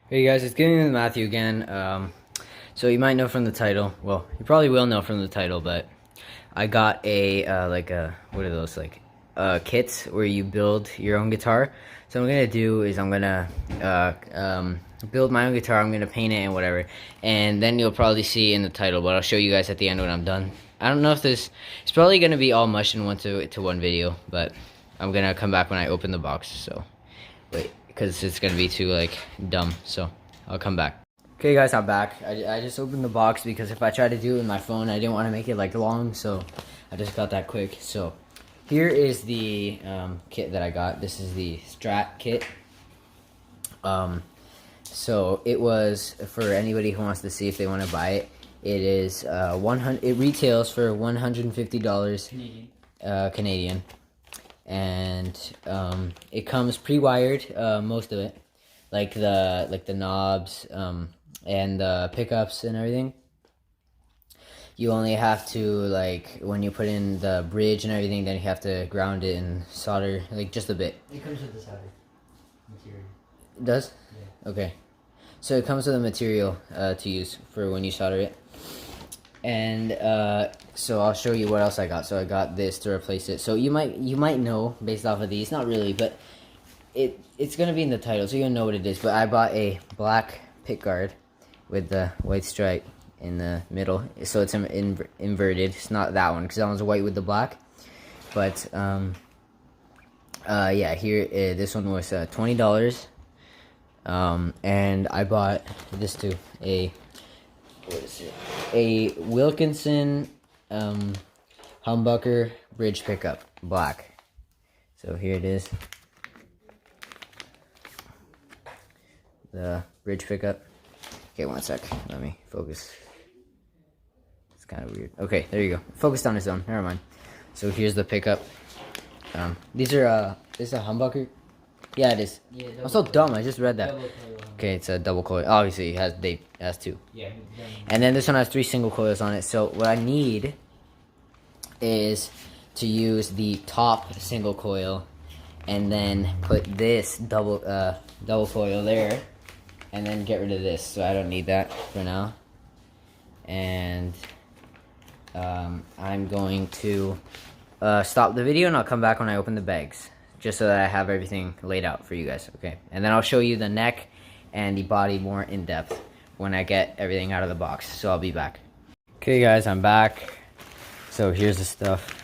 Hey guys, it's Getting with Matthew again. So you might know from the title. Well, you probably will know from the title, but I got a what are those kits where you build your own guitar. So what I'm gonna do is I'm gonna build my own guitar. I'm gonna paint it and whatever, and then you'll probably see in the title. But I'll show you guys at the end when I'm done. I don't know if it's probably gonna be all mushed in one video, but I'm gonna come back when I open the box. So wait, because it's gonna be too dumb. So I'll come back. Okay, guys, I'm back. I just opened the box because if I tried to do it with my phone, I didn't want to make it long. So I just got that quick. So here is the kit that I got. This is the Strat kit. So it was for anybody who wants to see if they want to buy it. It is 100. It retails for $150 Canadian. Canadian. And it comes pre-wired, most of it, like the knobs and the pickups and everything. You only have to, when you put in the bridge and everything, then you have to ground it and solder just a bit. It comes with the solder material. It does? Yeah. Okay, so it comes with a material to use for when you solder it. And so I'll show you what else I got. So I got this to replace it. So you might know based off of these, not really, but it's gonna be in the title, so you'll know what it is. But I bought a black pickguard with the white stripe in the middle, so it's inverted. It's not that one because that one's white with the black. But yeah, here this one was $20. And I bought this too, what is it? A Wilkinson humbucker bridge pickup, black. So here it is. The bridge pickup. Okay, one sec. Let me focus. It's kind of weird. Okay, there you go. Focused on its own. Never mind. So here's the pickup. These are this is a humbucker. Yeah, it is. Yeah, I'm so dumb. I just read that. Okay, it's a double coil. Obviously, it has two. Yeah. And then this one has 3 single coils on it. So what I need is to use the top single coil, and then put this double coil there, and then get rid of this. So I don't need that for now. And I'm going to stop the video, and I'll come back when I open the bags, just so that I have everything laid out for you guys. Okay, and then I'll show you the neck and the body more in depth when I get everything out of the box. So I'll be back. Okay guys, I'm back. So here's the stuff.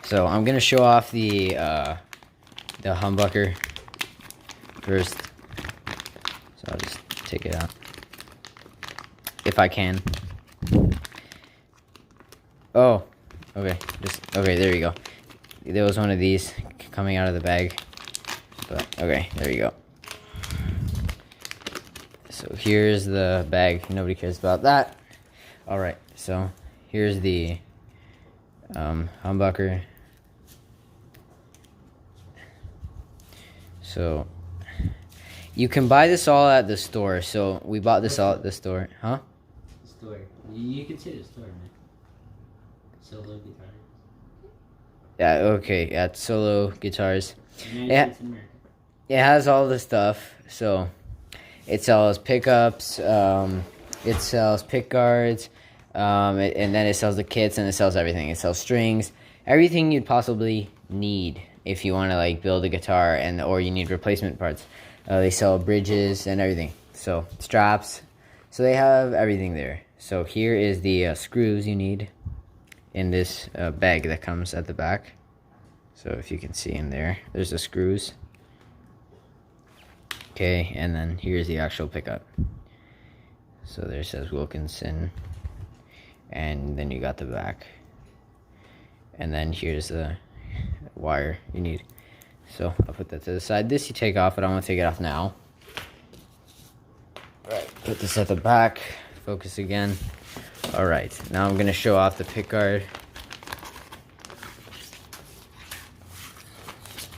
So I'm gonna show off the humbucker first. So I'll just take it out if I can. Oh, okay. Okay. There you go. There was one of these coming out of the bag, but okay, there you go. So here's the bag. Nobody cares about that. All right, so here's the humbucker. So you can buy this all at the store. So we bought this all at the store, huh? The store. You can see the store, man. Solo guitar. Yeah. Okay. At Solo Guitars. It has all the stuff. So it sells pickups, it sells pick guards, and then it sells the kits, and it sells everything. It sells strings, everything you'd possibly need if you want to build a guitar, or you need replacement parts. They sell bridges and everything. So straps. So they have everything there. So here is the screws you need in this bag that comes at the back. So if you can see in there, there's the screws. Okay, and then here's the actual pickup. So there says Wilkinson, and then you got the back. And then here's the wire you need. So I'll put that to the side. This you take off, but I don't want to take it off now. Alright, put this at the back. Focus again. Alright, now I'm going to show off the pickguard.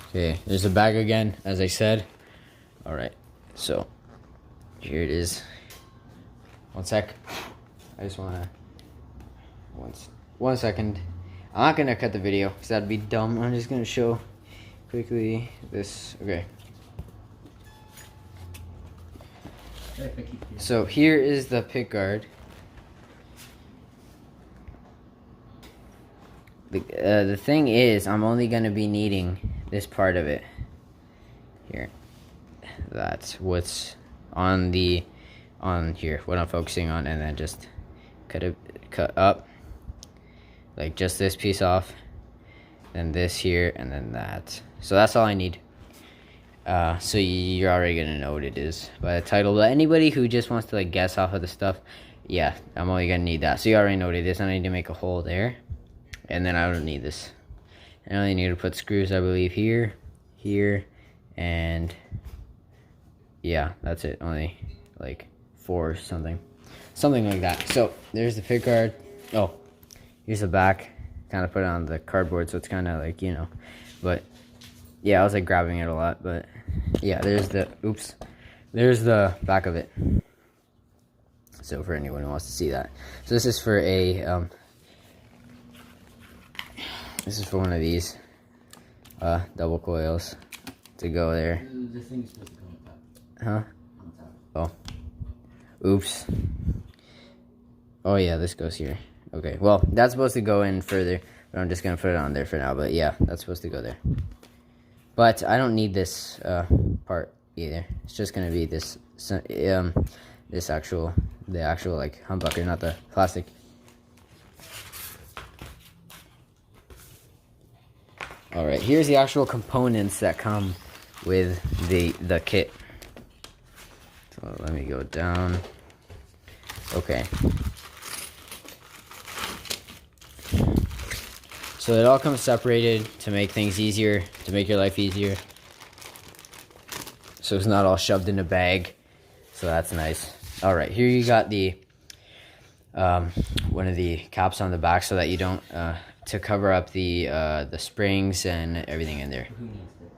Okay, there's the bag again, as I said. Alright, so here it is. One sec. I just want to... One second. I'm not going to cut the video because that'd be dumb. I'm just going to show quickly this. Okay. Sorry if I keep doing So here is the pickguard. The thing is, I'm only gonna be needing this part of it. Here. That's what's on here, what I'm focusing on, and then just cut up. Like just this piece off. Then this here, and then that. So that's all I need. So you're already gonna know what it is by the title. But anybody who just wants to like guess off of the stuff, yeah, I'm only gonna need that. So you already know what it is. I need to make a hole there, and then I don't need this. I only need to put screws, I believe, here, and yeah, that's it. Only like 4 or something like that. So there's the pickguard. Oh, here's the back. Kind of put it on the cardboard, so it's kind of like, you know, but yeah, I was like grabbing it a lot, but yeah, there's the back of it. So for anyone who wants to see that, so this is for a this is for one of these double coils to go there. The thing's supposed to go on top. Huh? On top. Oh, oops. Oh yeah, this goes here. Okay, well, that's supposed to go in further, but I'm just gonna put it on there for now. But yeah, that's supposed to go there. But I don't need this part either. It's just gonna be this actual like humbucker, not the plastic. All right, here's the actual components that come with the kit. So let me go down. Okay. So it all comes separated to make things easier, to make your life easier. So it's not all shoved in a bag. So that's nice. All right, here you got the one of the caps on the back so that you don't to cover up the springs and everything in there. Who needs it?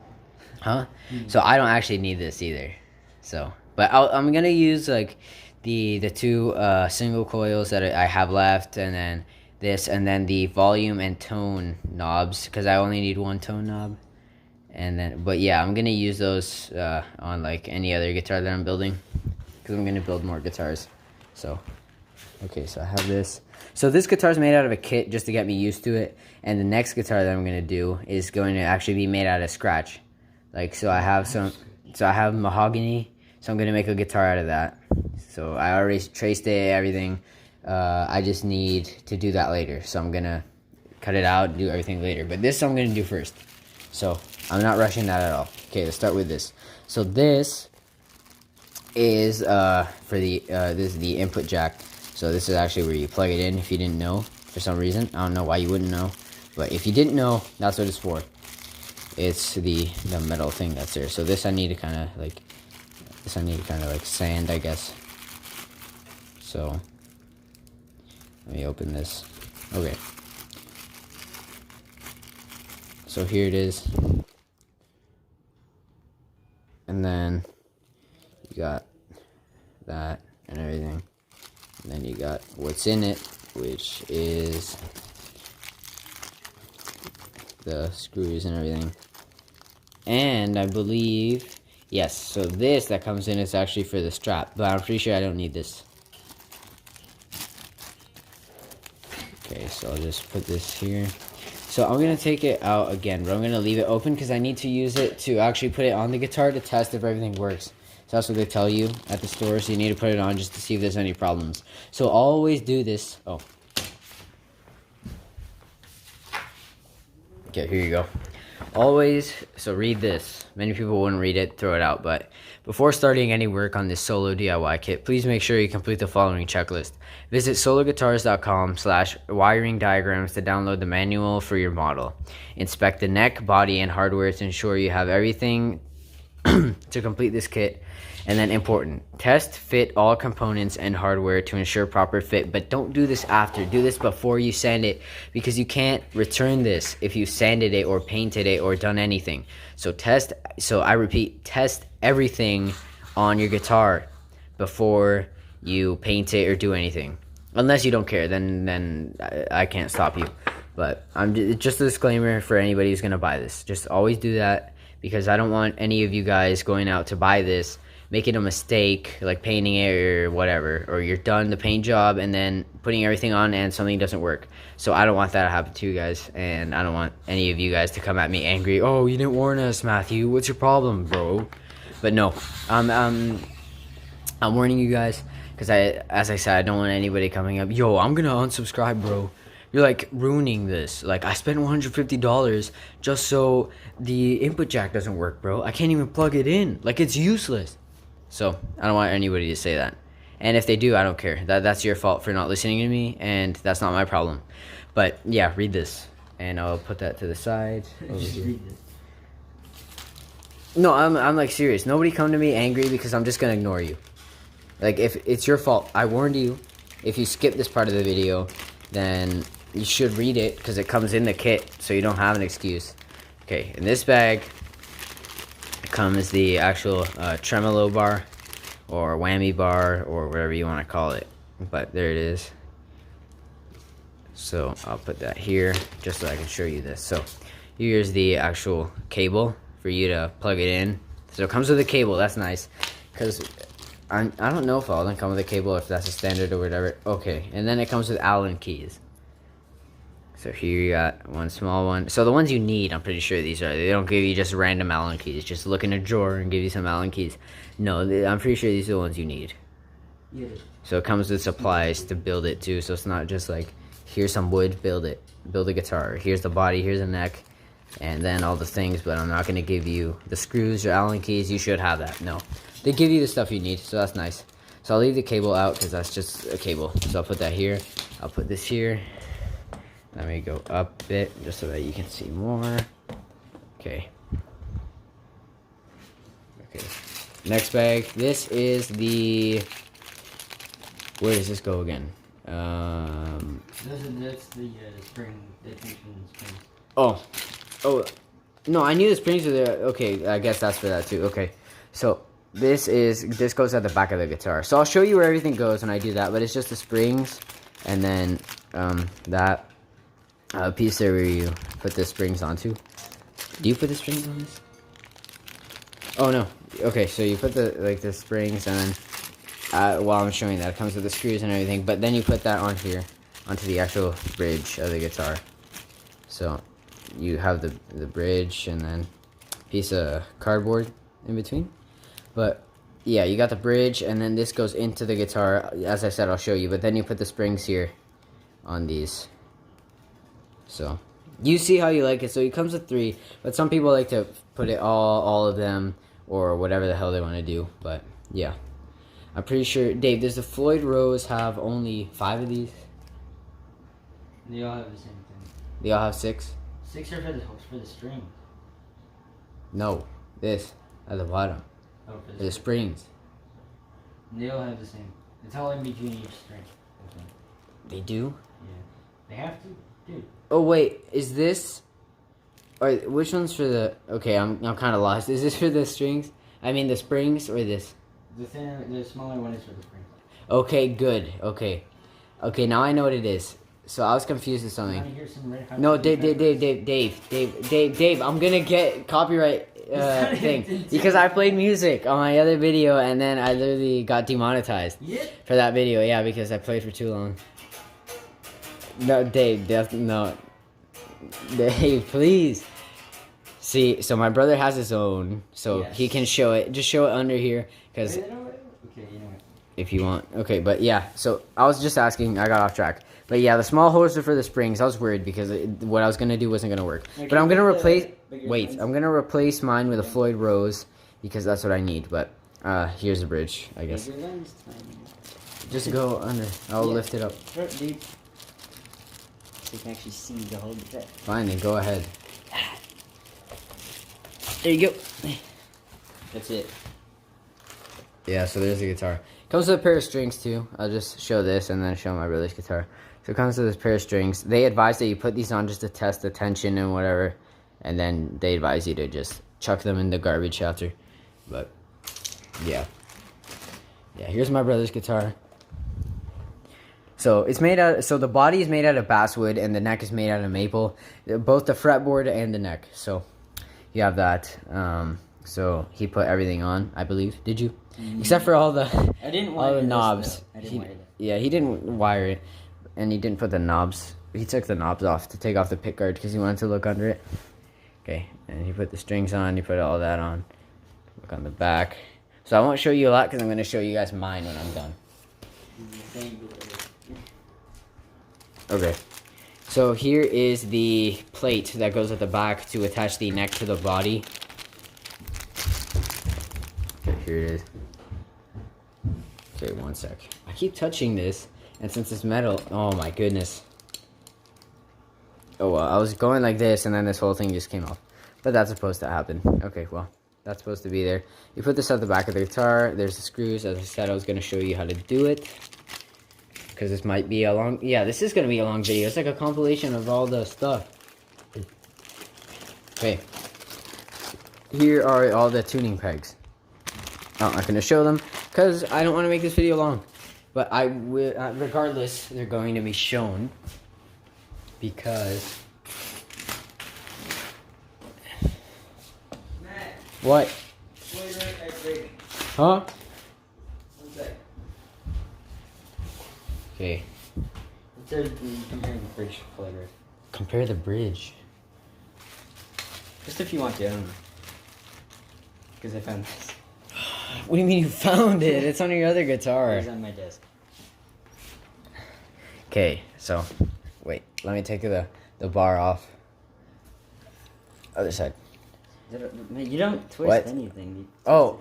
Huh? So I don't actually need this either. So, but I'm gonna use like the 2 single coils that I have left, and then this, and then the volume and tone knobs, because I only need 1 tone knob. And then, but yeah, I'm gonna use those on like any other guitar that I'm building, because I'm gonna build more guitars. So, okay, so I have this. So this guitar is made out of a kit just to get me used to it, and the next guitar that I'm gonna do is going to actually be made out of scratch. Like, so I have mahogany, so I'm gonna make a guitar out of that. So I already traced it, everything. I just need to do that later, so I'm gonna cut it out and do everything later, but this I'm gonna do first, so I'm not rushing that at all. Okay, let's start with this. So this is for the this is the input jack. So this is actually where you plug it in, if you didn't know for some reason. I don't know why you wouldn't know, but if you didn't know, that's what it's for. It's the metal thing that's there. So this I need to kind of like sand, I guess. So let me open this. Okay. So here it is. And then you got that and everything. And then you got what's in it, which is the screws and everything. And I believe, yes, so this that comes in is actually for the strap, but I'm pretty sure I don't need this. Okay, so I'll just put this here. So I'm going to take it out again, but I'm going to leave it open because I need to use it to actually put it on the guitar to test if everything works. So that's what they tell you at the store, so you need to put it on just to see if there's any problems. So always do this. Oh. Okay, here you go. Always, so read this. Many people wouldn't read it, throw it out, but before starting any work on this solo DIY kit, please make sure you complete the following checklist. Visit sologuitars.com/wiring diagrams to download the manual for your model. Inspect the neck, body, and hardware to ensure you have everything to complete this kit. And then important, test fit all components and hardware to ensure proper fit, but don't do this after. Do this before you sand it, because you can't return this if you sanded it or painted it or done anything. So I repeat, test everything on your guitar before you paint it or do anything. Unless you don't care, then I can't stop you. But I'm just a disclaimer for anybody who's gonna buy this. Just always do that, because I don't want any of you guys going out to buy this making a mistake, like painting it or whatever, or you're done the paint job and then putting everything on and something doesn't work. So I don't want that to happen to you guys, and I don't want any of you guys to come at me angry. Oh, you didn't warn us, Matthew. What's your problem, bro? But no, I'm warning you guys because as I said, I don't want anybody coming up. Yo, I'm gonna unsubscribe, bro. You're like ruining this. Like, I spent $150 just so the input jack doesn't work, bro. I can't even plug it in. Like, it's useless. So I don't want anybody to say that. And if they do, I don't care. That's your fault for not listening to me, and that's not my problem. But yeah, read this, and I'll put that to the side. Just read this. No, I'm like serious. Nobody come to me angry because I'm just gonna ignore you. Like, if it's your fault, I warned you. If you skip this part of the video, then you should read it because it comes in the kit, so you don't have an excuse. Okay, in this bag comes the actual tremolo bar or whammy bar or whatever you want to call it. But there it is. So I'll put that here just so I can show you this. So here's the actual cable for you to plug it in. So it comes with a cable. That's nice because I don't know if all of them come with a cable, if that's a standard or whatever. Okay, and then it comes with Allen keys. So here you got one small one. So the ones you need, I'm pretty sure these are. They don't give you just random Allen keys. Just look in a drawer and give you some Allen keys. No, I'm pretty sure these are the ones you need. Yeah. So it comes with supplies to build it too. So it's not just like, here's some wood, build it. Build a guitar. Here's the body, here's the neck, and then all the things. But I'm not going to give you the screws or Allen keys. You should have that. No. They give you the stuff you need, so that's nice. So I'll leave the cable out because that's just a cable. So I'll put that here. I'll put this here. Let me go up a bit just so that you can see more. Okay. Okay. Next bag. This is the... Where does this go again? That's the spring. The springs. Oh. Oh. No, I knew the springs were there. Okay, I guess that's for that too. Okay. So... This goes at the back of the guitar. So I'll show you where everything goes when I do that, but it's just the springs and then that piece there where you put the springs onto. Do you put the strings on this? Oh no. Okay, so you put the springs and then while I'm showing that, it comes with the screws and everything, but then you put that on here onto the actual bridge of the guitar. So you have the bridge and then a piece of cardboard in between. But yeah, you got the bridge, and then this goes into the guitar. As I said, I'll show you. But then you put the springs here on these. So you see how you like it. So it comes with 3, but some people like to put it all of them or whatever the hell they want to do. But yeah, I'm pretty sure. Dave, does the Floyd Rose have only 5 of these? They all have the same thing. They all have 6. 6 are for the string. No, this at the bottom. Oh, for the springs. They all have the same. It's all in between each string. Okay. They do? Yeah. They have to, dude. Oh wait, is this? Or which one's for the? Okay, I'm kind of lost. Is this for the strings? I mean the springs or this? The smaller one is for the springs. Okay, good. Okay, now I know what it is. So I was confused with something. Hear some No, Dave. I'm gonna get copyright thing because I played music on my other video and then I literally got demonetized for that video. Yeah, because I played for too long. No, Dave, no. Dave, please. See, so my brother has his own, so he can show it. Just show it under here, because okay, you know what? If you want. Okay, but yeah, so I was just asking. I got off track. But yeah, the small hose are for the springs. I was worried because what I was going to do wasn't going to work. Okay, but I'm going to replace... Wait, I'm going to replace mine with a Floyd Rose because that's what I need. But here's the bridge, I guess. Just go under. I'll lift it up. Sure, dude. So you can actually see the whole bit. Fine, then go ahead. There you go. That's it. Yeah, so there's the guitar. Comes with a pair of strings too. I'll just show this and then show my brother's guitar. So it comes with this pair of strings. They advise that you put these on just to test the tension and whatever. And then they advise you to just chuck them in the garbage after. But, yeah. Yeah, here's my brother's guitar. So it's made out. So the body is made out of basswood and the neck is made out of maple. Both the fretboard and the neck. So you have that. So he put everything on, I believe. Did you? Except for all the I didn't all wire the knobs. this, though. I didn't wire that. Yeah, he didn't wire it, and he didn't put the knobs. He took the knobs off to take off the pickguard because he wanted to look under it. Okay, and he put the strings on. He put all that on. Look on the back. So I won't show you a lot because I'm going to show you guys mine when I'm done. Okay. So here is the plate that goes at the back to attach the neck to the body. Okay, here it is. Okay, one sec. I keep touching this, and since it's metal, oh my goodness. Oh well, I was going like this, and then this whole thing just came off. But that's supposed to happen. Okay, well, that's supposed to be there. You put this at the back of the guitar. There's the screws. As I said, I was going to show you how to do it. Because this might be a long... Yeah, this is going to be a long video. It's like a compilation of all the stuff. Okay. Here are all the tuning pegs. I'm not going to show them because I don't want to make this video long. But I will, regardless, they're going to be shown. Because... Matt, What? Floyd Rose, Huh? 1 sec. Okay. It says comparing the bridge to Floyd Rose. Compare the bridge. Just if you want to, I don't know. Because I found this. What do you mean you found it? It's on your other guitar. It's on my desk. Okay, so wait, let me take the bar off. Other side. You don't twist What? anything. You Oh.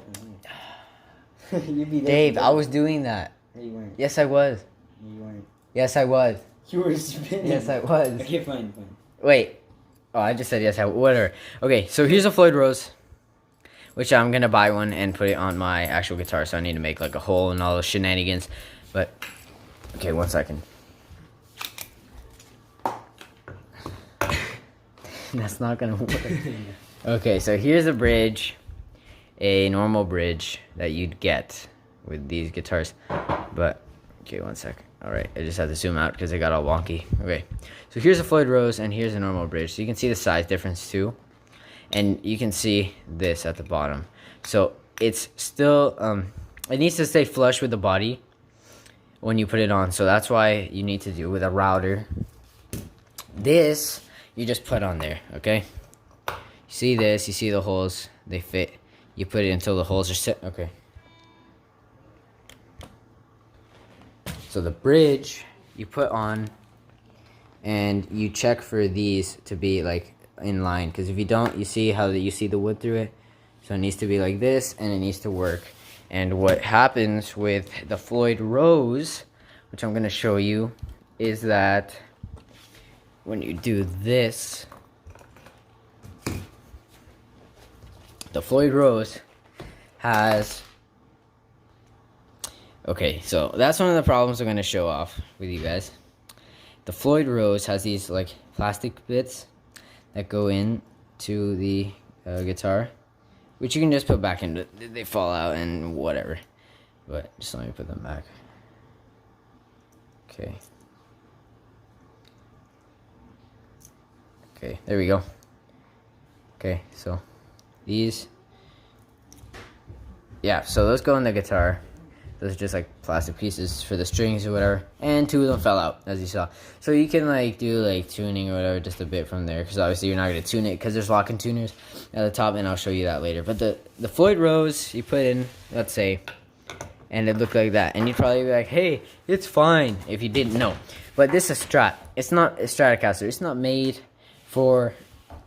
You'd be Dave, I was doing that. No, you weren't. Yes, I was. No, you weren't. Yes, I was. You were spinning. Yes, I was. Okay, fine, fine. Wait. Oh, I just said yes, whatever. Okay, so here's a Floyd Rose, which I'm going to buy one and put it on my actual guitar, so I need to make like a hole and all those shenanigans. But, okay, 1 second. That's not going to work. Okay, so here's a bridge, a normal bridge that you'd get with these guitars. But, okay, 1 sec. Alright, I just had to zoom out because it got all wonky. Okay, so here's a Floyd Rose and here's a normal bridge. So you can see the size difference too. And you can see this at the bottom. So it's still, it needs to stay flush with the body when you put it on. So that's why you need to do with a router. This, you just put on there, okay? You see this, you see the holes, they fit. You put it until the holes are set, okay. So the bridge you put on and you check for these to be like in line, because if you don't, you see how you see the wood through it. So it needs to be like this and it needs to work. And what happens with the Floyd Rose, which I'm going to show you, is that when you do this, the Floyd Rose has... Okay, so that's one of the problems I'm going to show off with you guys. The Floyd Rose has these like plastic bits that go in to the guitar, which you can just put back in. They fall out and whatever. But just let me put them back. Okay. Okay, there we go. Okay, so these. Yeah, so those go in the guitar. Those are just like plastic pieces for the strings or whatever. And 2 of them fell out, as you saw. So you can like do like tuning or whatever just a bit from there. Because obviously you're not going to tune it because there's locking tuners at the top. And I'll show you that later. But the Floyd Rose you put in, let's say, and it looked like that. And you'd probably be like, hey, it's fine if you didn't know. But this is Strat. It's not a Stratocaster. It's not made for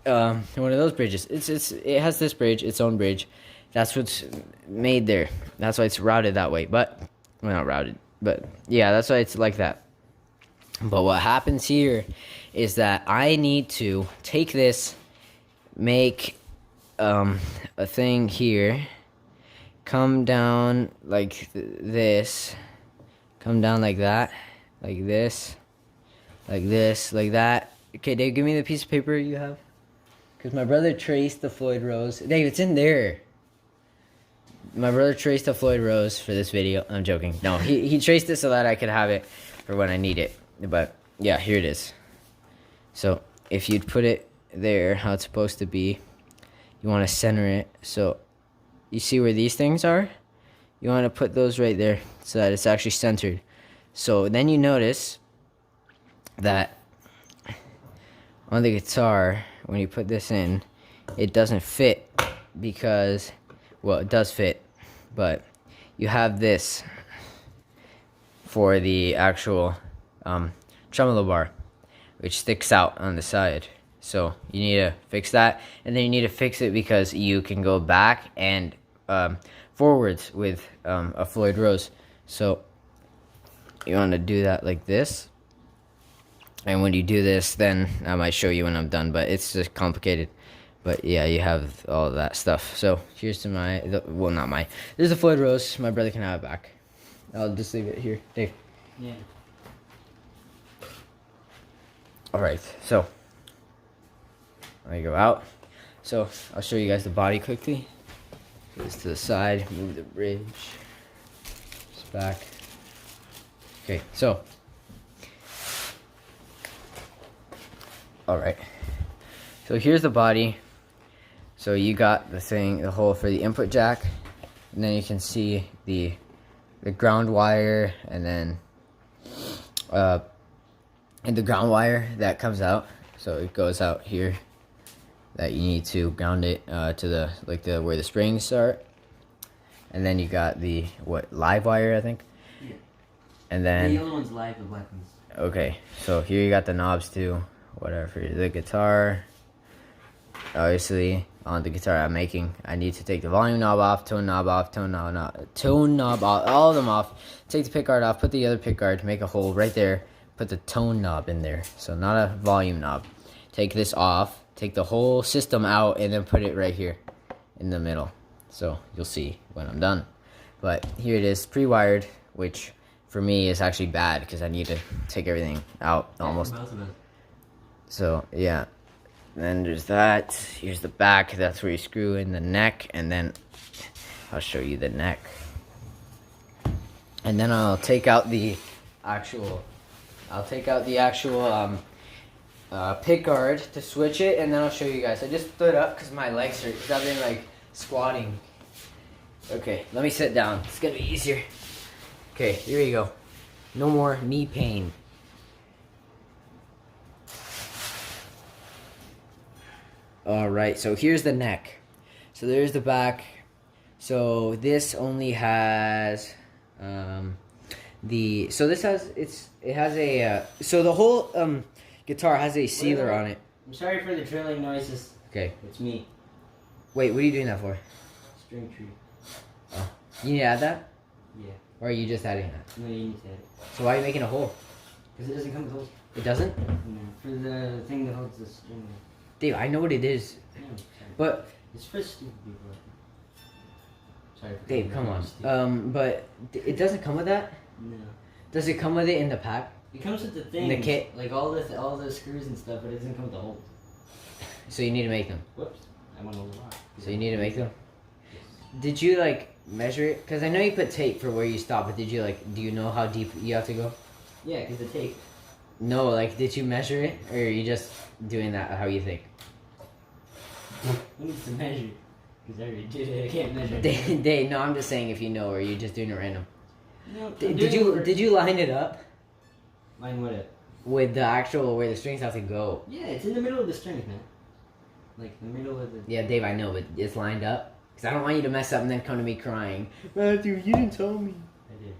one of those bridges. It has this bridge, its own bridge. That's what's made there. That's why it's routed that way. But, well, not routed. But, yeah, that's why it's like that. But what happens here is that I need to take this, make a thing here, come down like this, come down like that, like this, like this, like that. Okay, Dave, give me the piece of paper you have. Because my brother traced the Floyd Rose. Dave, it's in there. My brother traced the Floyd Rose for this video. I'm joking. No, he traced it so that I could have it for when I need it. But, yeah, here it is. So, if you'd put it there, how it's supposed to be, you want to center it. So you see where these things are? You want to put those right there so that it's actually centered. So then you notice that on the guitar, when you put this in, it doesn't fit because, well, it does fit, but you have this for the actual tremolo bar, which sticks out on the side. So you need to fix that, and then you need to fix it because you can go back and forwards with a Floyd Rose. So you want to do that like this, and when you do this, then I might show you when I'm done, but it's just complicated. But yeah, you have all of that stuff. So here's to well, not my, this is the Floyd Rose. My brother can have it back. I'll just leave it here. Dave. Yeah. Alright, so let me go out. So I'll show you guys the body quickly. Put this to the side, move the bridge. Just back. Okay, so alright. So here's the body. So you got the hole for the input jack, and then you can see the ground wire, and then the ground wire that comes out. So it goes out here. That you need to ground it to the where the springs start, and then you got the live wire, I think. Yeah. And then the yellow one's live, the black one's. Okay, so here you got the knobs too. Whatever for the guitar. Obviously, on the guitar I'm making, I need to take the volume knob off, tone knob off, tone knob off, all of them off. Take the pickguard off, put the other pickguard, make a hole right there, put the tone knob in there. So not a volume knob. Take this off, take the whole system out, and then put it right here in the middle. So you'll see when I'm done. But here it is, pre-wired, which for me is actually bad because I need to take everything out almost. So yeah. Then there's that. Here's the back. That's where you screw in the neck, and then I'll show you the neck. And then I'll take out the actual. Pick guard to switch it, and then I'll show you guys. I just stood up because my legs hurt because I've been like squatting. Okay, let me sit down. It's gonna be easier. Okay, here you go. No more knee pain. Alright, so here's the neck. So there's the back. So this only has so the whole guitar has a sealer on it. I'm sorry for the drilling noises. Okay. It's me. Wait, what are you doing that for? String tree. Oh. You need to add that? Yeah. Or are you just adding that? No, you need to add it. So why are you making a hole? Because it doesn't come with holes. It doesn't? No. For the thing that holds the string. Dave, I know what it is. No, sorry. But it's for stupid people. Sorry. Dave, come on. But it doesn't come with that? No. Does it come with it in the pack? It comes with the thing. The kit? Like all the screws and stuff, but it doesn't come with the holes. So you need to make them. Whoops. I went a lot. So you need to make them? Yes. Did you like measure it? Because I know you put tape for where you stop, but did you do you know how deep you have to go? Yeah, because the tape. No, did you measure it? Or are you just doing that how you think? Who needs to measure? Because I already did it. I can't measure it. Dave, no, I'm just saying if you know, or you're just doing it random. No, Did you line it up? Line what up? With the actual where the strings have to go. Yeah, it's in the middle of the strings, man. Like the middle of the. Yeah, Dave, I know, but it's lined up. Because I don't want you to mess up and then come to me crying. Matthew, you didn't tell me. I did.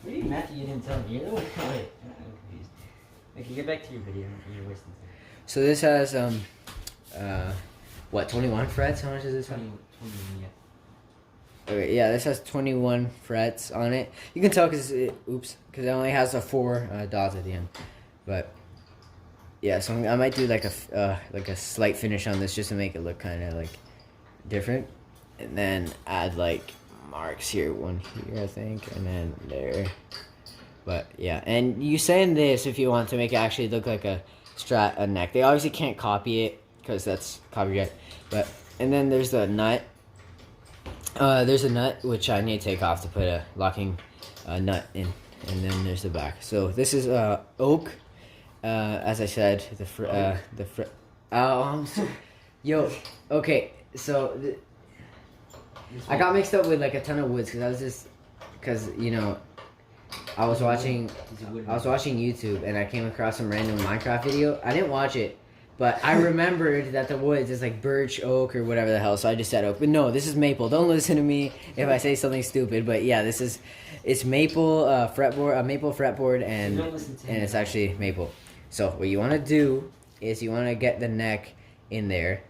What do you mean, Matthew? You didn't tell me. You're the one. Wait, I'm confused. Okay, get back to your video. You're wasting time. So this has 21 frets? How much is this? 20, yeah. Okay, yeah, this has 21 frets on it. You can tell because it only has a 4 dots at the end. But yeah, so I might do like a slight finish on this just to make it look kind of different, and then add marks here, one here I think, and then there. But yeah, and you sand this if you want to make it actually look like a neck. They obviously can't copy it because that's copyright. But and then there's the nut. There's a nut which I need to take off to put a locking nut in, and then there's the back. So this is oak. As I said, Yo, okay, so I got mixed up with like a ton of woods because you know, I was watching YouTube and I came across some random Minecraft video. I didn't watch it, but I remembered that the woods is like birch, oak, or whatever the hell. So I just said oak, but no, this is maple. Don't listen to me if I say something stupid. But yeah, it's maple fretboard, a maple fretboard, and it's actually maple. So what you want to do is you want to get the neck in there,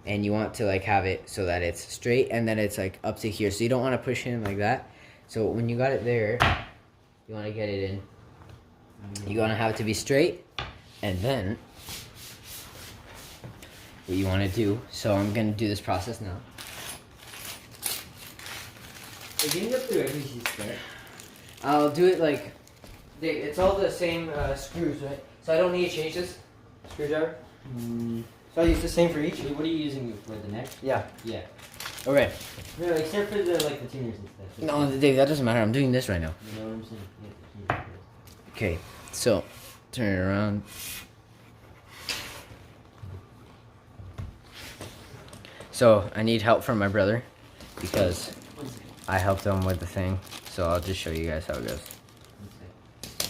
and you want to like have it so that it's straight and then it's like up to here. So you don't want to push in like that. So when you got it there, you want to get it in. You want to have it to be straight, and then what you want to do. So I'm gonna do this process now. Can you go through every step? I'll do it like it's all the same screws, right? So I don't need to change this screwdriver. So I use the same for each. What are you using for the neck? Yeah. Yeah. Okay. No, except for the like the tuners and stuff. No, Dave, that doesn't matter. I'm doing this right now. You know what I'm saying? Yeah, Okay. So turn it around. So I need help from my brother because I helped him with the thing. So I'll just show you guys how it goes.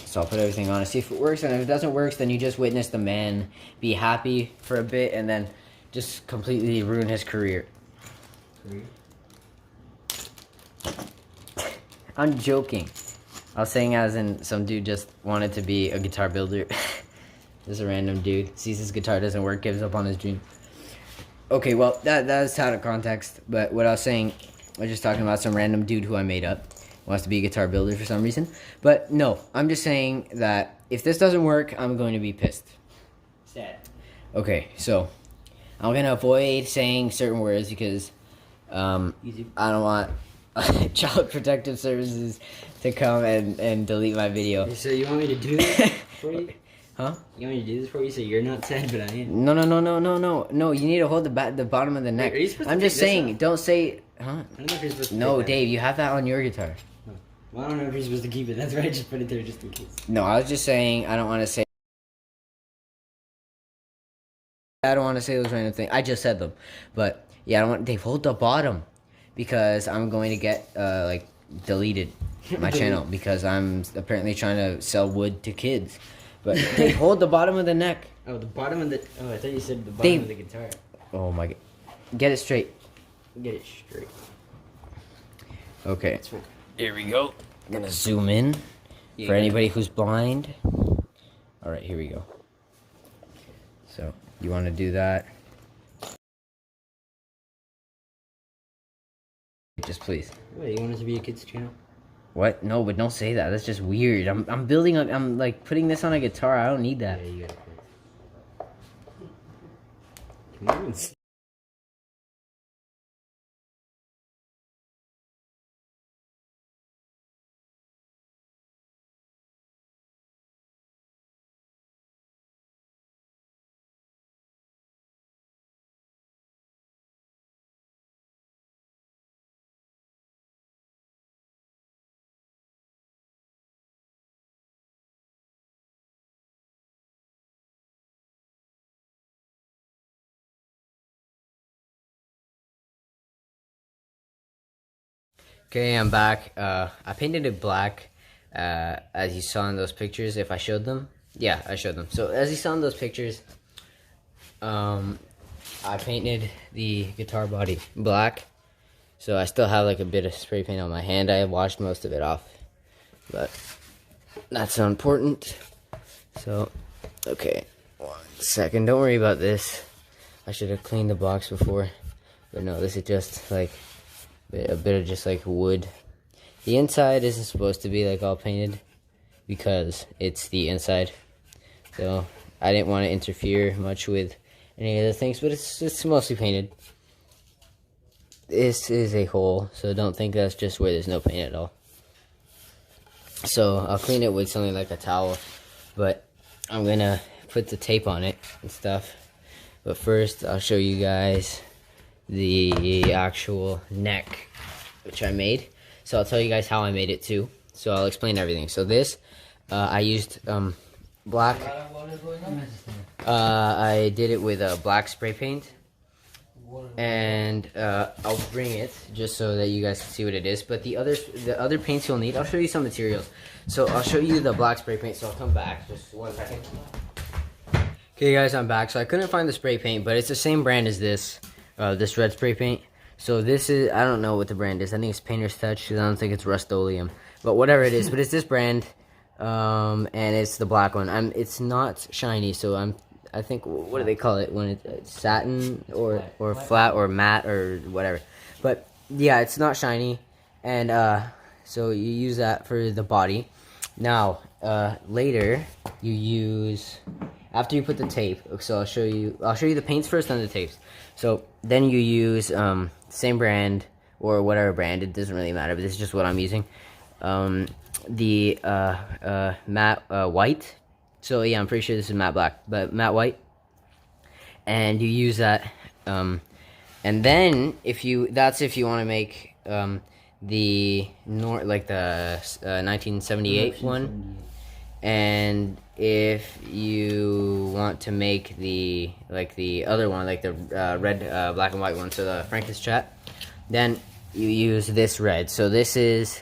So I'll put everything on and see if it works. And if it doesn't work, then you just witness the man be happy for a bit and then just completely ruin his career. I'm joking. I was saying as in some dude just wanted to be a guitar builder. Just a random dude. Sees his guitar doesn't work, gives up on his dream. Okay, well, that's out of context. But what I was saying, I was just talking about some random dude who I made up. Wants to be a guitar builder for some reason. But no, I'm just saying that if this doesn't work, I'm going to be pissed. Sad. Okay, so I'm going to avoid saying certain words because I don't want Child Protective Services to come and delete my video. So you want me to do this for you? Huh? You want me to do this for you so you're not sad, but I am? No. No, you need to hold the bottom of the neck. Are you supposed to I'm just take this saying, off? don't say, huh? I don't know if you're supposed to No, take that. Dave, you have that on your guitar. Well, I don't know if you're supposed to keep it. That's why I just put it there just in case. No, I was just saying, I don't want to say those random things. I just said them. But, yeah, I don't want, Dave, hold the bottom. Because I'm going to get, like, deleted my channel. Because I'm apparently trying to sell wood to kids. But, Dave, hold the bottom of the neck. Oh, the bottom of the... Oh, I thought you said the bottom Dave. of the guitar. Oh, my God. Get it straight. Get it straight. Okay. Here we go. I'm going to zoom in. Yeah, For anybody who's blind. All right, here we go. So, you want to do that. Just please. Wait, you want it to be a kid's channel? What? No, but don't say that. That's just weird. I'm building up. I'm like putting this on a guitar. I don't need that. Yeah, you got it. Come on. Okay, I'm back. I painted it black, as you saw in those pictures. If I showed them, yeah, I showed them. So as you saw in those pictures, I painted the guitar body black. So I still have like a bit of spray paint on my hand. I washed most of it off, but that's not important. So, okay, 1 second. Don't worry about this. I should have cleaned the box before, but no, this is just like a bit of just like wood. The inside isn't supposed to be like all painted because it's the inside, so I didn't want to interfere much with any of the things, but it's mostly painted. This is a hole, so don't think that's just where there's no paint at all. So I'll clean it with something like a towel, but I'm gonna put the tape on it and stuff. But first I'll show you guys the actual neck, which I made. So I'll tell you guys how I made it too. So I'll explain everything. So this, I used black. I did it with a black spray paint, and I'll bring it just so that you guys can see what it is. But the other paints you'll need, I'll show you some materials. So I'll show you the black spray paint. So I'll come back just 1 second. Okay, guys, I'm back. So I couldn't find the spray paint, but it's the same brand as this red spray paint. So this is, I don't know what the brand is. I think it's Painter's Touch. I don't think it's Rust-Oleum, but whatever it is. But it's this brand, and it's the black one. It's not shiny, so I think, what do they call it when it's satin or flat or matte or whatever. But yeah, it's not shiny, and so you use that for the body. Now later you use, after you put the tape. So I'll show you the paints first, then the tapes. So then you use same brand or whatever brand, it doesn't really matter, but this is just what I'm using. The matte white. So yeah, I'm pretty sure this is matte black, but matte white. And you use that, and then if you want to make the 1978 one, and if you want to make the other one, like the red, black and white one, so the Frankenstrat, then you use this red. So this is,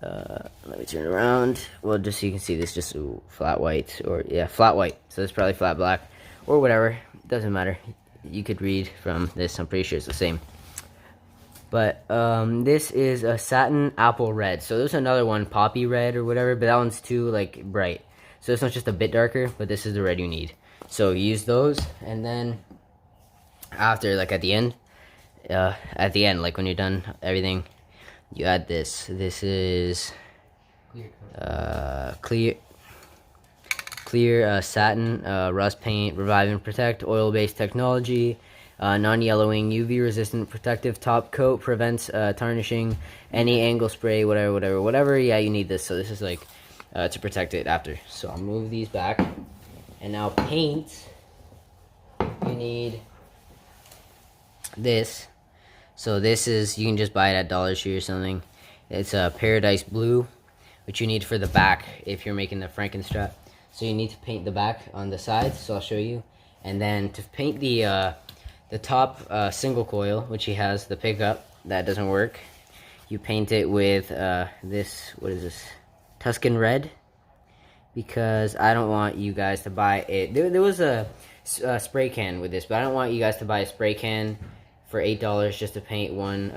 let me turn it around. Well, just so you can see, this just flat white, or yeah, flat white. So it's probably flat black or whatever. Doesn't matter. You could read from this. I'm pretty sure it's the same. But this is a satin apple red. So there's another one, poppy red or whatever, but that one's too like bright. So this one's just a bit darker, but this is the red you need. So use those, and then after, like at the end, like when you're done everything, you add this. This is clear satin rust paint, revive and protect, oil-based technology, non-yellowing, UV resistant protective top coat, prevents tarnishing, any angle spray, whatever. Yeah, you need this. So this is like to protect it after. So I'll move these back, and now paint. You need this. So this is, you can just buy it at Dollar Tree or something. It's a Paradise Blue, which you need for the back if you're making the Frankenstrat. So you need to paint the back on the sides, so I'll show you. And then to paint the top single coil, which he has, the pickup, that doesn't work. You paint it with this, what is this? Tuscan Red. Because I don't want you guys to buy it. There was a spray can with this, but I don't want you guys to buy a spray can for $8 just to paint one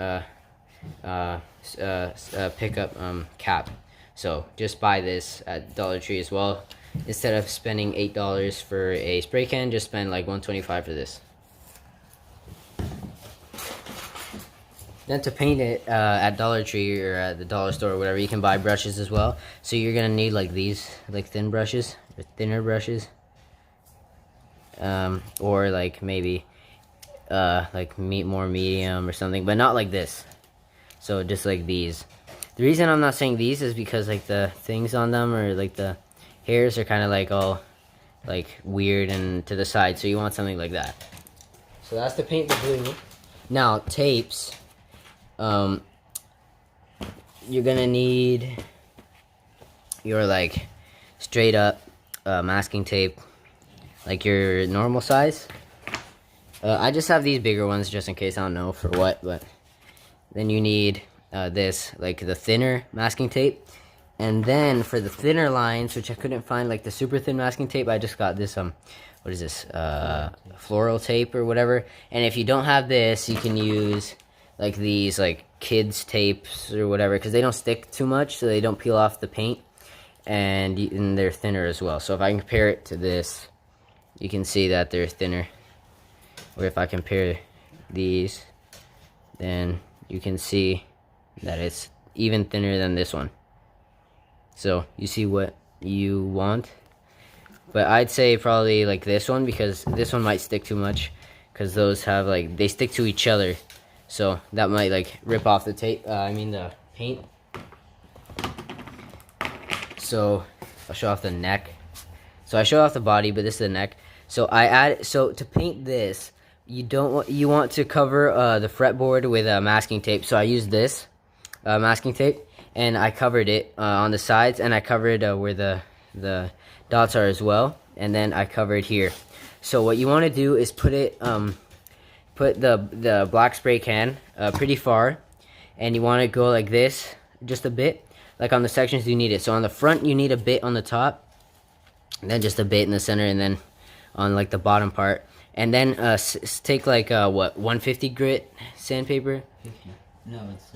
pickup cap. So just buy this at Dollar Tree as well. Instead of spending $8 for a spray can, just spend like $125 for this. Then to paint it at Dollar Tree or at the dollar store or whatever, you can buy brushes as well. So you're gonna need like these, like thin brushes or thinner brushes, or like maybe like more medium or something, but not like this. So just like these. The reason I'm not saying these is because like the things on them, or like the hairs, are kind of like all like weird and to the side, so you want something like that. So that's to paint the blue. Now tapes, you're gonna need your like straight up masking tape, like your normal size. I just have these bigger ones just in case, I don't know for what. But then you need this, like the thinner masking tape. And then for the thinner lines, which I couldn't find like the super thin masking tape, I just got this what is this, floral tape or whatever. And if you don't have this, you can use like these like kids tapes or whatever, because they don't stick too much, so they don't peel off the paint, and they're thinner as well. So if I compare it to this, you can see that they're thinner. Or if I compare these, then you can see that it's even thinner than this one. So you see what you want. But I'd say probably like this one, because this one might stick too much, because those have like, they stick to each other, so that might like rip off the tape, the paint. So I'll show off the neck. So I show off the body, but this is the neck. So to paint this, you want to cover the fretboard with masking tape. So I used this masking tape, and I covered it on the sides, and I covered where the dots are as well. and then I covered here. So what you want to do is put it, put the black spray can pretty far, and you want to go like this, just a bit, like on the sections you need it. So on the front you need a bit on the top, and then just a bit in the center, and then on like the bottom part. And then take like what, 150 grit sandpaper? 50. No, it's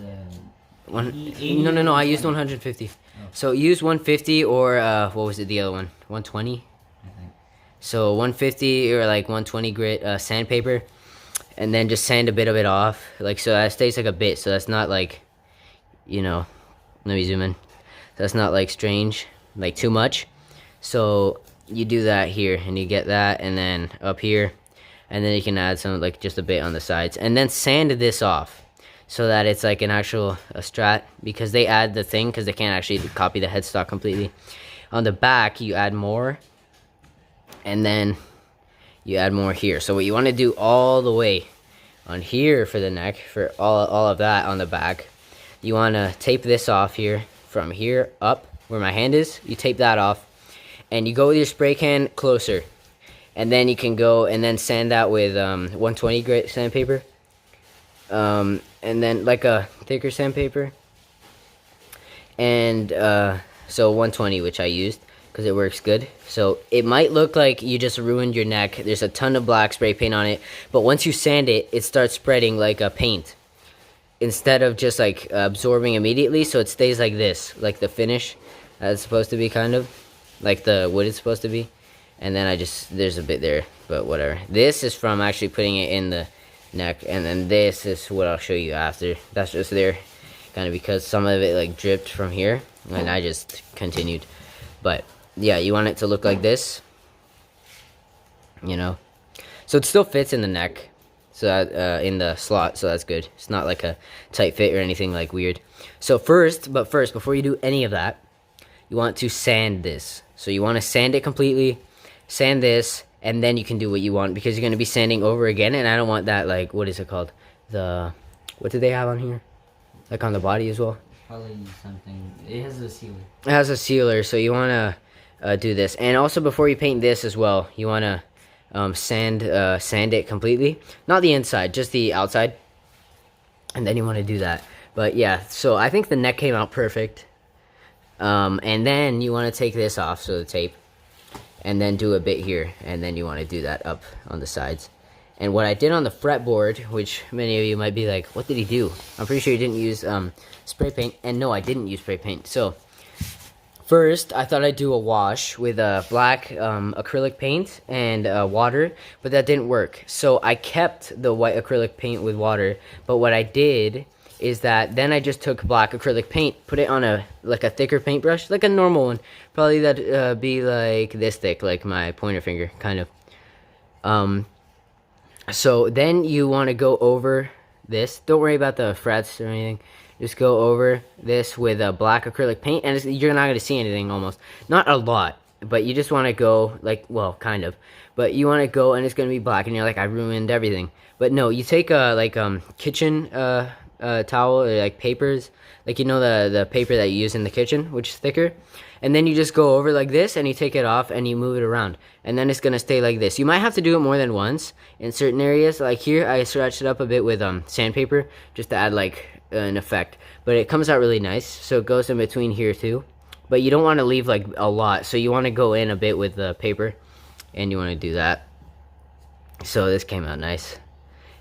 no, I used 150. Oh. So use 150 or what was it, the other one? 120? I think. So 150 or like 120 grit sandpaper, and then just sand a bit of it off, like so that stays like a bit, so that's not like, you know, let me zoom in. That's not like strange, like too much. So you do that here, and you get that, and then up here, and then you can add some, like just a bit on the sides, and then sand this off so that it's like an actual strat, because they add the thing because they can't actually copy the headstock completely. On the back you add more, and then you add more here. So what you want to do all the way on here for the neck, for all of that on the back, you want to tape this off here, from here up where my hand is, you tape that off, and you go with your spray can closer, and then you can go and then sand that with 120 grit sandpaper, and then like a thicker sandpaper, and so 120, which I used because it works good. So it might look like you just ruined your neck. There's a ton of black spray paint on it, but once you sand it, it starts spreading like a paint instead of just like absorbing immediately. So it stays like this, like the finish that's supposed to be, kind of like the wood is supposed to be. And then there's a bit there, but whatever. This is from actually putting it in the neck, and then this is what I'll show you after. That's just there kind of because some of it like dripped from here, and I just continued. But yeah, you want it to look like this, you know, so it still fits in the neck, so that, in the slot, so that's good. It's not like a tight fit or anything like weird. So first, before you do any of that, you want to sand this. So you want to sand it completely, sand this, and then you can do what you want, because you're going to be sanding over again, and I don't want that, like, what is it called, what do they have on here, like on the body as well? Probably something. It has a sealer. It has a sealer, so you want to do this. And also before you paint this as well, you want to sand it completely, not the inside, just the outside, and then you want to do that. But yeah, so I think the neck came out perfect. And then you want to take this off, so the tape, and then do a bit here, and then you want to do that up on the sides. And what I did on the fretboard, which many of you might be like, what did he do? I'm pretty sure he didn't use spray paint. And no, I didn't use spray paint. So first I thought I'd do a wash with black acrylic paint and water, but that didn't work. So I kept the white acrylic paint with water, but what I did is that then I just took black acrylic paint, put it on a thicker paintbrush, like a normal one, probably that be like this thick, like my pointer finger, kind of. So then you want to go over this. Don't worry about the frets or anything. Just go over this with a black acrylic paint, and you're not going to see anything, almost. Not a lot, but you just want to go, like, well, kind of. But you want to go, and it's going to be black, and you're like, I ruined everything. But no, you take a, kitchen towel, or like papers, like, you know, the paper that you use in the kitchen, which is thicker, and then you just go over like this, and you take it off and you move it around, and then it's gonna stay like this. You might have to do it more than once in certain areas. Like here I scratched it up a bit with sandpaper just to add like an effect, but it comes out really nice. So it goes in between here too, but you don't want to leave like a lot, so you want to go in a bit with the paper, and you want to do that. So this came out nice.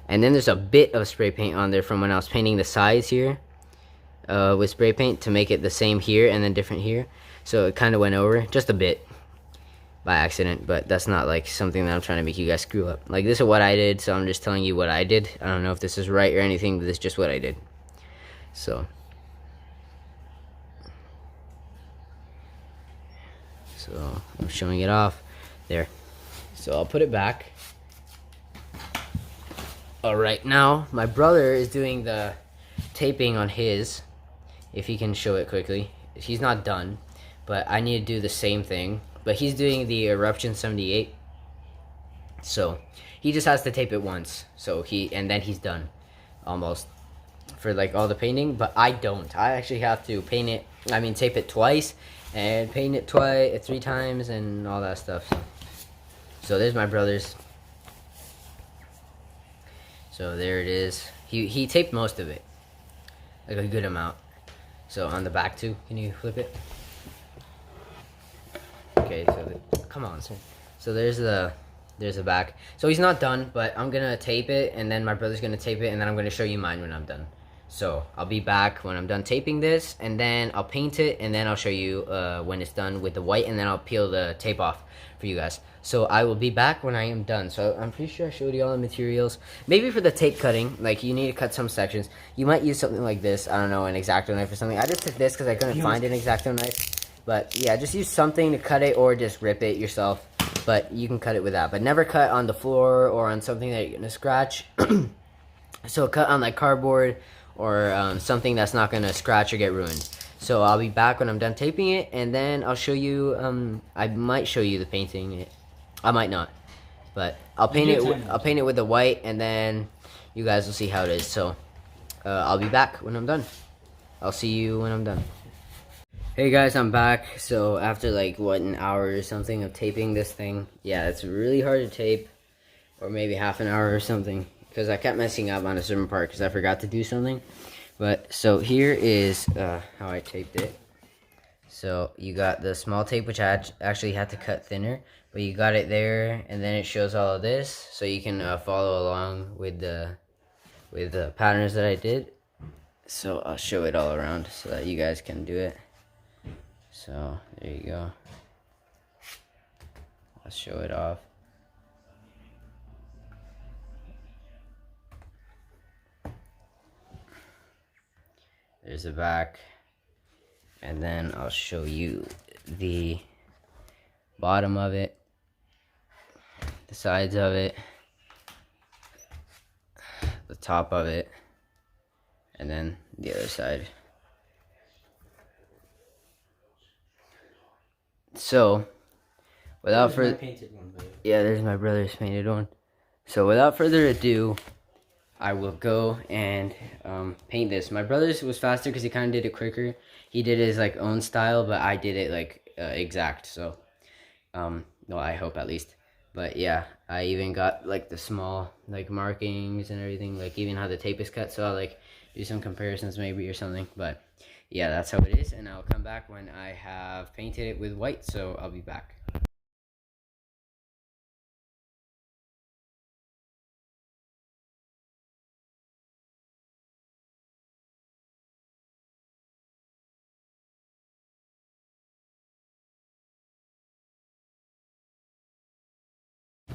And then there's a bit of spray paint on there from when I was painting the sides here with spray paint to make it the same here and then different here. So it kind of went over just a bit by accident, but that's not like something that I'm trying to make you guys screw up. Like, this is what I did, so I'm just telling you what I did. I don't know if this is right or anything, but this is just what I did. So I'm showing it off there. So I'll put it back. Alright, now my brother is doing the taping on his, if he can show it quickly. He's not done, but I need to do the same thing. But he's doing the Eruption 78, so he just has to tape it once, and then he's done almost for like all the painting. But I don't. I actually have to tape it twice, and paint it 3 times and all that stuff. So there's my brother's. So there it is. He taped most of it, like a good amount. So on the back too, can you flip it? Okay, so come on, sir. So there's the back. So he's not done, but I'm gonna tape it, and then my brother's gonna tape it, and then I'm gonna show you mine when I'm done. So I'll be back when I'm done taping this, and then I'll paint it, and then I'll show you when it's done with the white, and then I'll peel the tape off for you guys. So I will be back when I am done. So I'm pretty sure I showed you all the materials. Maybe for the tape cutting, like you need to cut some sections. You might use something like this. I don't know, an X-Acto knife or something. I just took this because I couldn't find an X-Acto knife. But yeah, just use something to cut it, or just rip it yourself. But you can cut it with that. But never cut on the floor or on something that you're gonna scratch. So cut on like cardboard or something that's not gonna scratch or get ruined. So I'll be back when I'm done taping it, and then I'll show you. I might show you the painting. I might not, but I'll paint it. I'll paint it with the white, and then you guys will see how it is. So I'll be back when I'm done. I'll see you when I'm done. Hey guys, I'm back. So after like what, an hour or something of taping this thing, yeah, it's really hard to tape, or maybe half an hour or something, because I kept messing up on a certain part because I forgot to do something. But so here is how I taped it. So you got the small tape, which I actually had to cut thinner, but you got it there, and then it shows all of this, so you can follow along with the patterns that I did. So I'll show it all around so that you guys can do it. So there you go. I'll show it off. There's the back, and then I'll show you the bottom of it, the sides of it, the top of it, and then the other side. So without further, yeah, there's my brother's painted one. So without further ado, I will go and paint this. My brother's was faster because he kind of did it quicker. He did his like own style, but I did it like exact. So well, I hope at least. But yeah, I even got like the small like markings and everything, like even how the tape is cut. So I'll like do some comparisons maybe or something. But yeah, that's how it is, and I'll come back when I have painted it with white. So I'll be back.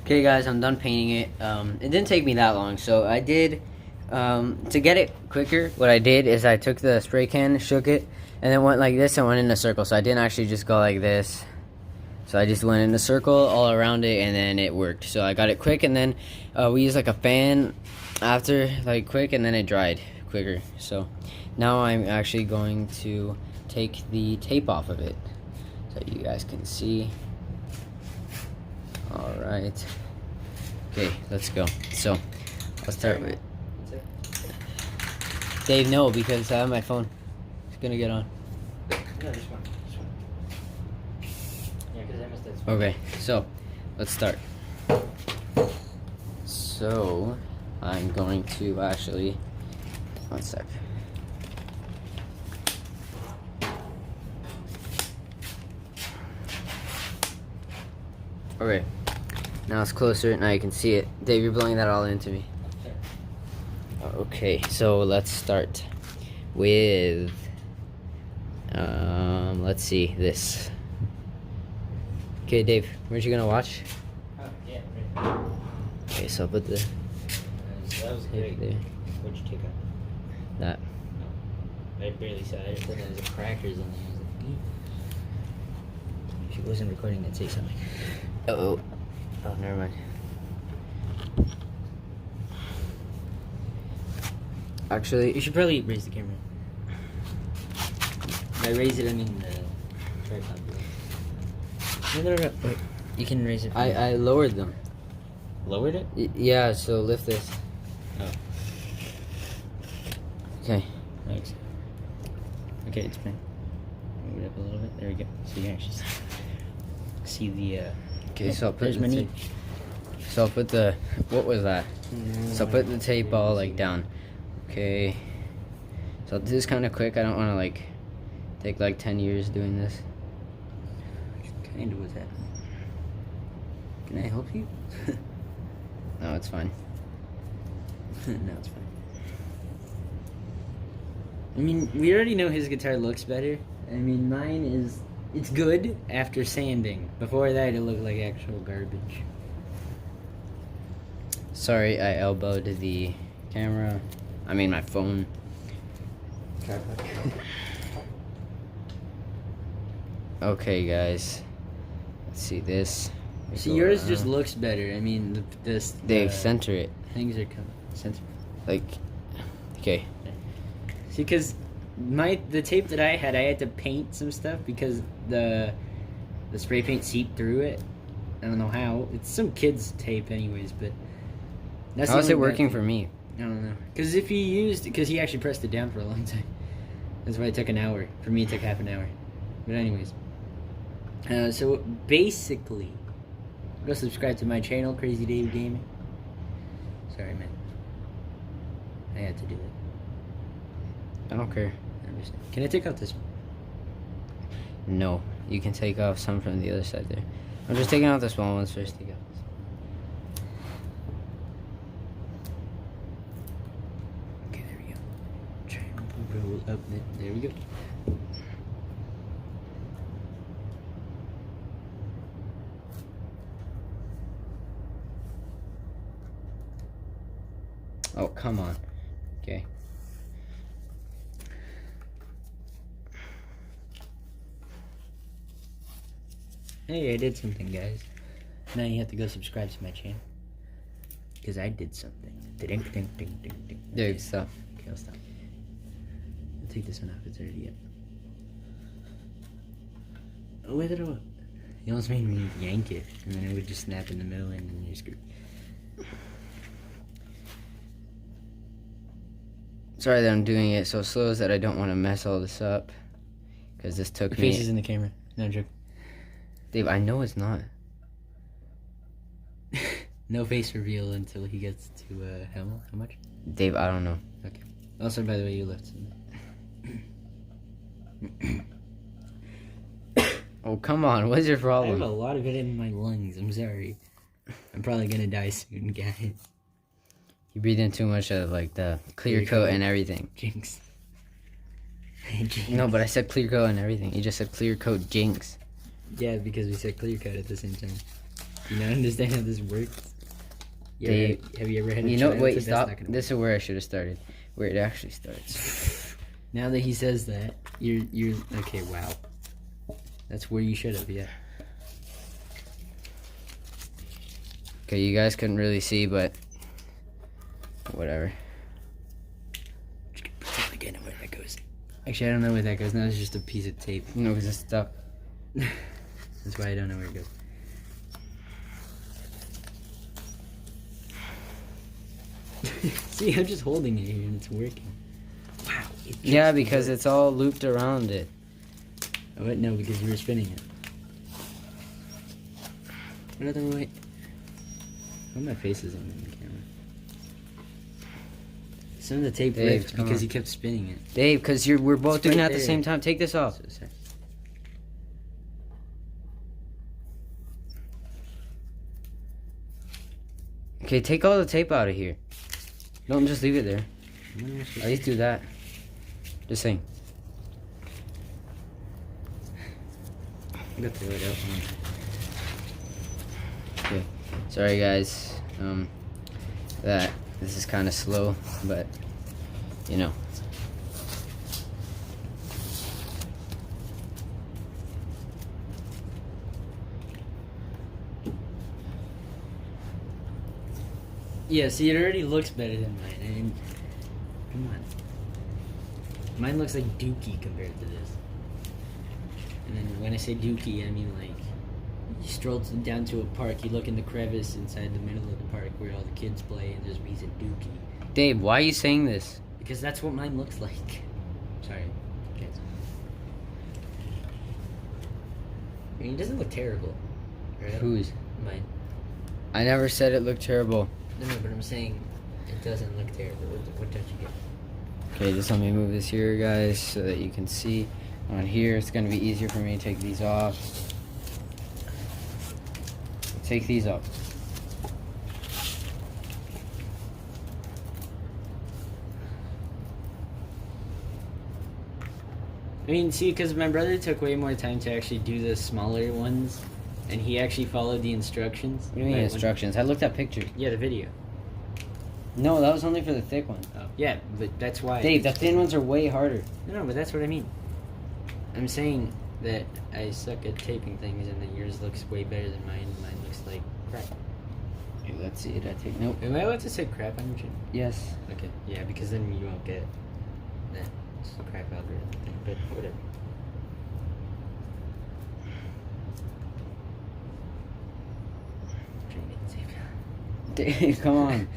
Okay guys, I'm done painting it. It didn't take me that long, so I did, to get it quicker, what I did is I took the spray can, shook it, and then went like this and went in a circle. So I didn't actually just go like this. So I just went in a circle all around it, and then it worked. So I got it quick, and then we used like a fan after, like quick, and then it dried quicker. So now I'm actually going to take the tape off of it so you guys can see. All right. Okay, let's go. So I'll start with Dave. No, because I have my phone. It's gonna get on. No, this one. Yeah, because I missed that spot. Okay, so let's start. So I'm going to actually, one sec. Okay, now it's closer. Now you can see it. Dave, you're blowing that all into me. Okay, so let's start with, let's see, this. Okay, Dave, where'd you gonna watch? Oh, yeah, right. Okay, so I'll put the So that was great. there. What'd you take out? That. No. I barely saw it. I just thought there was a crackers on there. I was like, If she wasn't recording, I'd say something. Oh, never mind. Actually, You should probably raise the camera. By raise it, I mean the tripod. No. Wait, you can raise it. I lowered them. Lowered it? Yeah, so lift this. Oh. Okay. Thanks. Okay, it's fine. Move it up a little bit. There we go. So you can actually see the. Okay, so I'll put there's the my knee. tape. So I'll put the, what was that? So I'll put the tape all like down. Okay. So this is kind of quick. I don't want to like take like 10 years doing this. Kind of was that. Can I help you? No, it's fine. No, it's fine. I mean, we already know his guitar looks better. I mean, mine is... It's good after sanding. Before that, it looked like actual garbage. Sorry, I elbowed the camera. I mean, my phone. Tripod. Okay, guys. Let's see this. See, yours just looks better. I mean, Dave, center it. Things are coming. Center. Like, okay. See, because the tape that I had to paint some stuff because the spray paint seeped through it. I don't know how. It's some kid's tape, anyways. But that's how's it working for me? I don't know. Because because he actually pressed it down for a long time. That's why it took an hour. For me, it took half an hour. But anyways, so basically, go subscribe to my channel, Crazy Dave Gaming. Sorry, man. I had to do it. I don't care. Can I take out this one? No, you can take off some from the other side there. I'm just taking out the small ones first. Take out this. Okay, there we go. Try and roll up. There we go. Oh, come on. Okay. Hey, I did something, guys. Now you have to go subscribe to my channel. Because I did something. Ding, ding, ding, ding, ding. There you stop. Okay, I'll stop. I'll take this one off. It's already up. Oh, wait, it up. You almost made me yank it. And then it would just snap in the middle and then you're screwed. Sorry that I'm doing it so slow, is that I don't want to mess all this up. Because this took Your me... face is in the camera. No joke. Dave, I know it's not. No face reveal until he gets to Halen. How much? Dave, I don't know. Okay. Also, by the way, you left some. Oh, come on. What's your I have problem? a lot of it in my lungs. I'm sorry. I'm probably gonna die soon, guys. You breathe in too much of like the clear coat and everything. Jinx. No, but I said clear coat and everything. You just said clear coat jinx. Yeah, because we said clear cut at the same time. You not understand how this works? Dave, have you ever had a you know, child? wait, stop. This is where I should have started. Where it actually starts. Now that he says that, you're okay. Wow, that's where you should have. Yeah. Okay, you guys couldn't really see, but whatever. I know where that goes. Actually, I don't know where that goes. Now it's just a piece of tape. No, because it's stuck. That's why I don't know where it goes. See, I'm just holding it here and it's working. Wow. Yeah, because it's all looped around it. Oh, wait, no, because you were spinning it. What other way? Oh, my face is on the camera. Some of the tape Dave, ripped come because on. he kept spinning it. Dave, because we're both It's doing right it at the there. same time. Take this off. So sorry. Okay, take all the tape out of here. Don't just leave it there. At least do that. Just saying. I'm gonna throw it out. Okay. Sorry, guys. That this is kind of slow, but you know. Yeah, see, it already looks better than mine. I mean, come on. Mine looks like Dookie compared to this. And then when I say Dookie, I mean like you stroll down to a park, you look in the crevice inside the middle of the park where all the kids play, and there's reason Dookie. Dave, why are you saying this? Because that's what mine looks like. Sorry, kids. I mean, it doesn't look terrible. Right? Whose? Mine. I never said it looked terrible. No, but I'm saying it doesn't look terrible. What don't you get? Okay, just let me move this here, guys, so that you can see. On here, it's going to be easier for me to take these off. Take these off. I mean, see, because my brother took way more time to actually do the smaller ones, and he actually followed the instructions. What do you mean instructions? I looked at pictures. Yeah, the video. No, that was only for the thick ones. Oh. Yeah, but that's why. Dave, the thin ones are way harder. No, but that's what I mean. I'm saying that I suck at taping things, and that yours looks way better than mine. Mine looks like crap. Okay, let's see it. I take nope. Am I allowed to say crap on your channel? Yes. Okay. Yeah, because then you won't get that crap algorithm thing. But whatever. Dave, come on.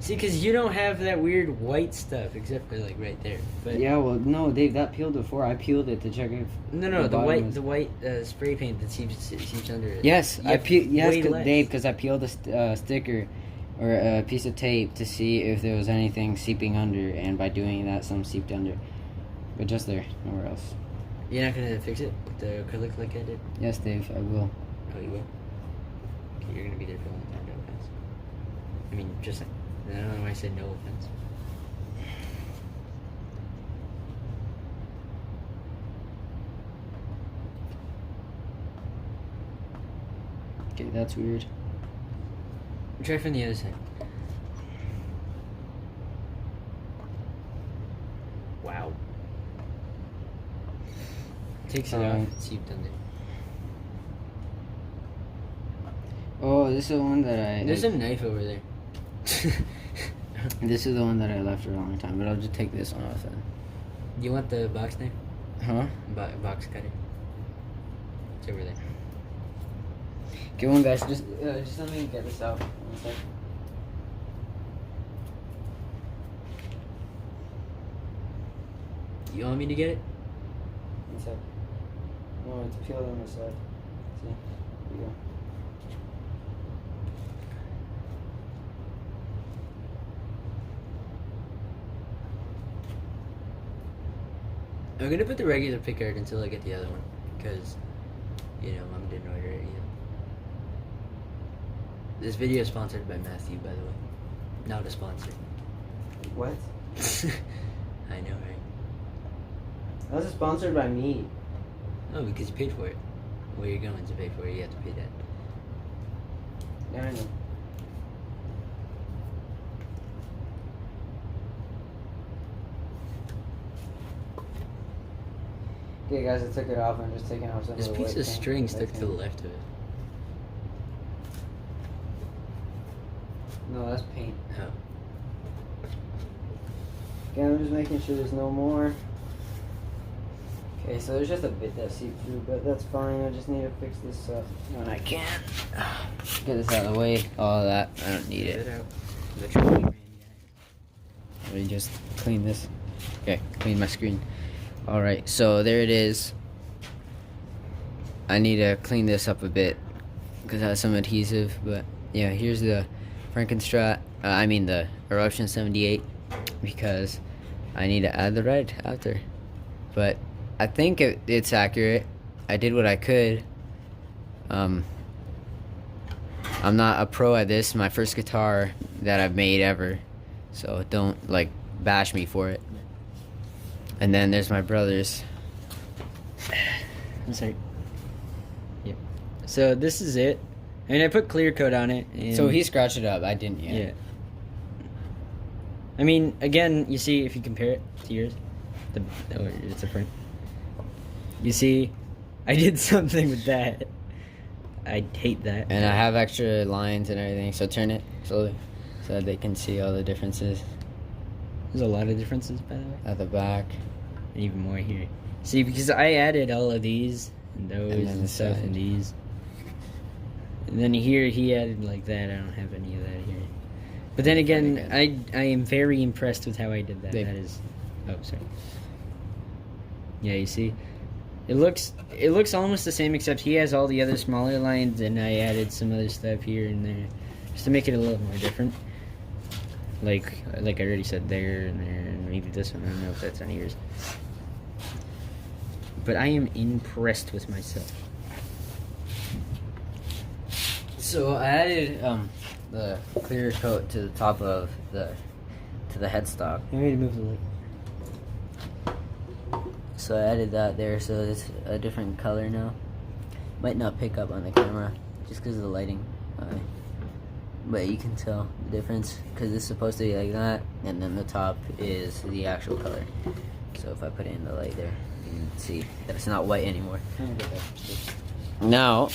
See, because you don't have that weird white stuff, except for like right there. But Yeah, well, no, Dave, that peeled before. I peeled it to check if. no, the bottom white, was- the white spray paint that seeps under it. Yes, You I have peeled. Yes, way less. Dave, because I peeled a sticker or a piece of tape to see if there was anything seeping under, and by doing that, some seeped under. But just there, nowhere else. You're not gonna fix it with the acrylic like I did. Yes, Dave, I will. Oh, you will. Okay, you're gonna be there for a long time. No offense. I mean, just I don't know why I said no offense. Okay, that's weird. Try from the other side. Wow. Takes it off. It's seeped under. Oh, this is the one that I. There's a knife over there. This is the one that I left for a long time, but I'll just take this one off then. You want the box knife? Huh? Box cutter. It's over there. Get one, guys. Just let me get this out. 1 sec. You want me to get it? 1 sec. No, it's peeled on the side. See? Here you go. I'm gonna put the regular pickguard until I get the other one, because, you know, Mom didn't order it yet. This video is sponsored by Matthew, by the way. Not a sponsor. What? I know, right? That's sponsored by me. Oh, because you paid for it. Where you're going to pay for it, you have to pay that. Yeah, I know. Okay, guys, I took it off. I'm just taking off some This of the piece white of paint. string White stuck to the paint. left of it. No, that's paint. Oh. Okay, I'm just making sure there's no more. Okay, so there's just a bit that seeped through, but that's fine. I just need to fix this up when I can. Get this out of the way. All of that, I don't need Get it. it out. The trash can, Let me just clean this. Okay, clean my screen. Alright, so there it is. I need to clean this up a bit because it has some adhesive, but yeah, here's the Frankenstrat. I mean the Eruption 78 because I need to add the red after. But I think it's accurate. I did what I could. I'm not a pro at this. My first guitar that I've made ever, so don't like bash me for it. And then there's my brother's. I'm sorry. Yep. So this is it. I mean, I put clear coat on it. And So he scratched it up. I didn't yet. Yeah. I mean, again, you see, if you compare it to yours, it's a print. You see, I did something with that. I hate that. And I have extra lines and everything. So turn it slowly so that they can see all the differences There's a lot of differences, by the way. at the back. And even more here. See, because I added all of these and those And and, then the stuff side. and these. And then here he added like that. I don't have any of that here. But then again, I am very impressed with how I did that. Dave. That is... Oh, sorry. Yeah, you see? It looks almost the same, except he has all the other smaller lines, and I added some other stuff here and there, just to make it a little more different. Like I already said, there and there, and maybe this one. I don't know if that's on yours. But I am impressed with myself. So I added the clear coat to the top of the headstock. I'm ready to move the light. So I added that there, so it's a different color now. Might not pick up on the camera just because of the lighting, but you can tell the difference because it's supposed to be like that, and then the top is the actual color. So if I put it in the light there, you can see that it's not white anymore. Now,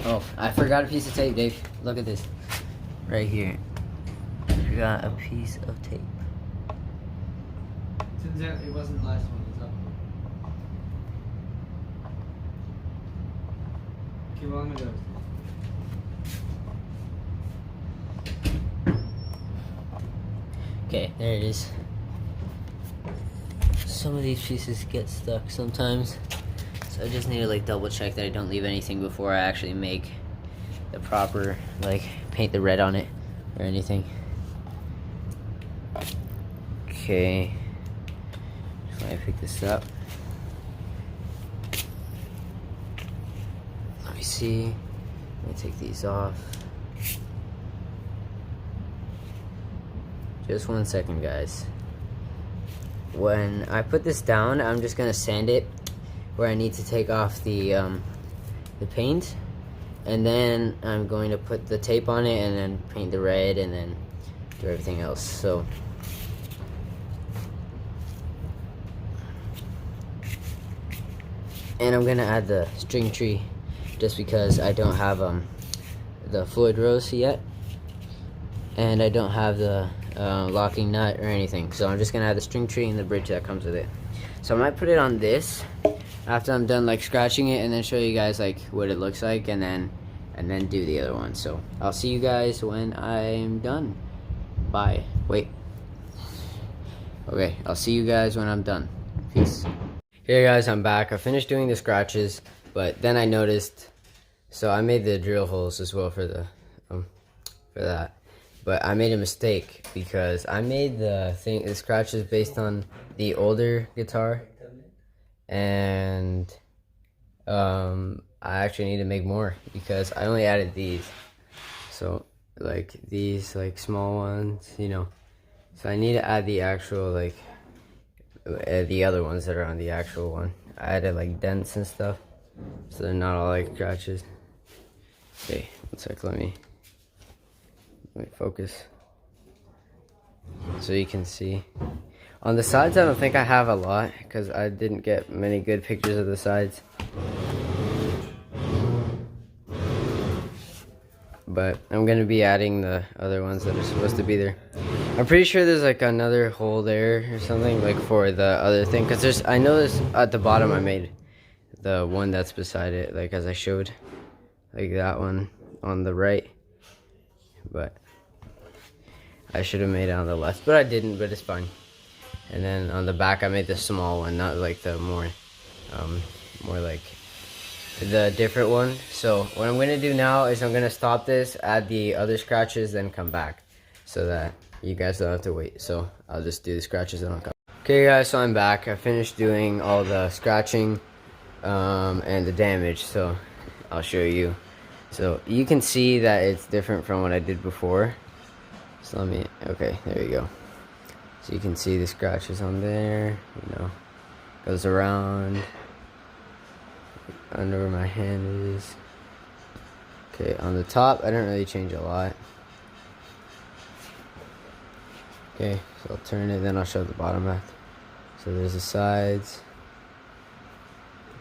oh, I forgot a piece of tape, Dave. Look at this right here. I forgot a piece of tape. Turns out it wasn't the last one. Okay, well, I'm gonna go. Okay, there it is. Some of these pieces get stuck sometimes, so I just need to like double check that I don't leave anything before I actually make the proper, like, paint the red on it or anything. Okay, so I pick this up. Let me see. Let me take these off. Just 1 second, guys. When I put this down, I'm just gonna sand it where I need to take off the paint, and then I'm going to put the tape on it and then paint the red and then do everything else. So and I'm gonna add the string tree just because I don't have the Floyd Rose yet, and I don't have the locking nut or anything, so I'm just gonna add the string tree and the bridge that comes with it. So I might put it on this after I'm done like scratching it, and then show you guys like what it looks like, and then do the other one. So I'll see you guys when I'm done. Bye. Wait. Okay, I'll see you guys when I'm done. Peace. Hey guys, I'm back. I finished doing the scratches, but then I noticed, so I made the drill holes as well for the for that, but I made a mistake because I made the scratches based on the older guitar, and I actually need to make more because I only added these. So like these like small ones, you know. So I need to add the actual like the other ones that are on the actual one. I added like dents and stuff, so they're not all like scratches. Okay, one sec, let me focus so you can see. On the sides, I don't think I have a lot because I didn't get many good pictures of the sides. But I'm gonna be adding the other ones that are supposed to be there. I'm pretty sure there's like another hole there or something, like for the other thing, because there's, I know there's at the bottom I made the one that's beside it, like as I showed, like that one on the right, but I should have made it on the left, but I didn't, but it's fine. And then on the back I made the small one, not like the more like the different one. So what I'm gonna do now is I'm gonna stop this, add the other scratches, then come back, so that you guys don't have to wait. So I'll just do the scratches and I'll come. Okay guys, so I'm back. I finished doing all the scratching and the damage, so I'll show you. So you can see that it's different from what I did before. So let me, okay, there you go. So you can see the scratches on there, you know, goes around under where my hand is. Okay, on the top I didn't really change a lot. Okay, so I'll turn it, then I'll show the bottom half. So there's the sides,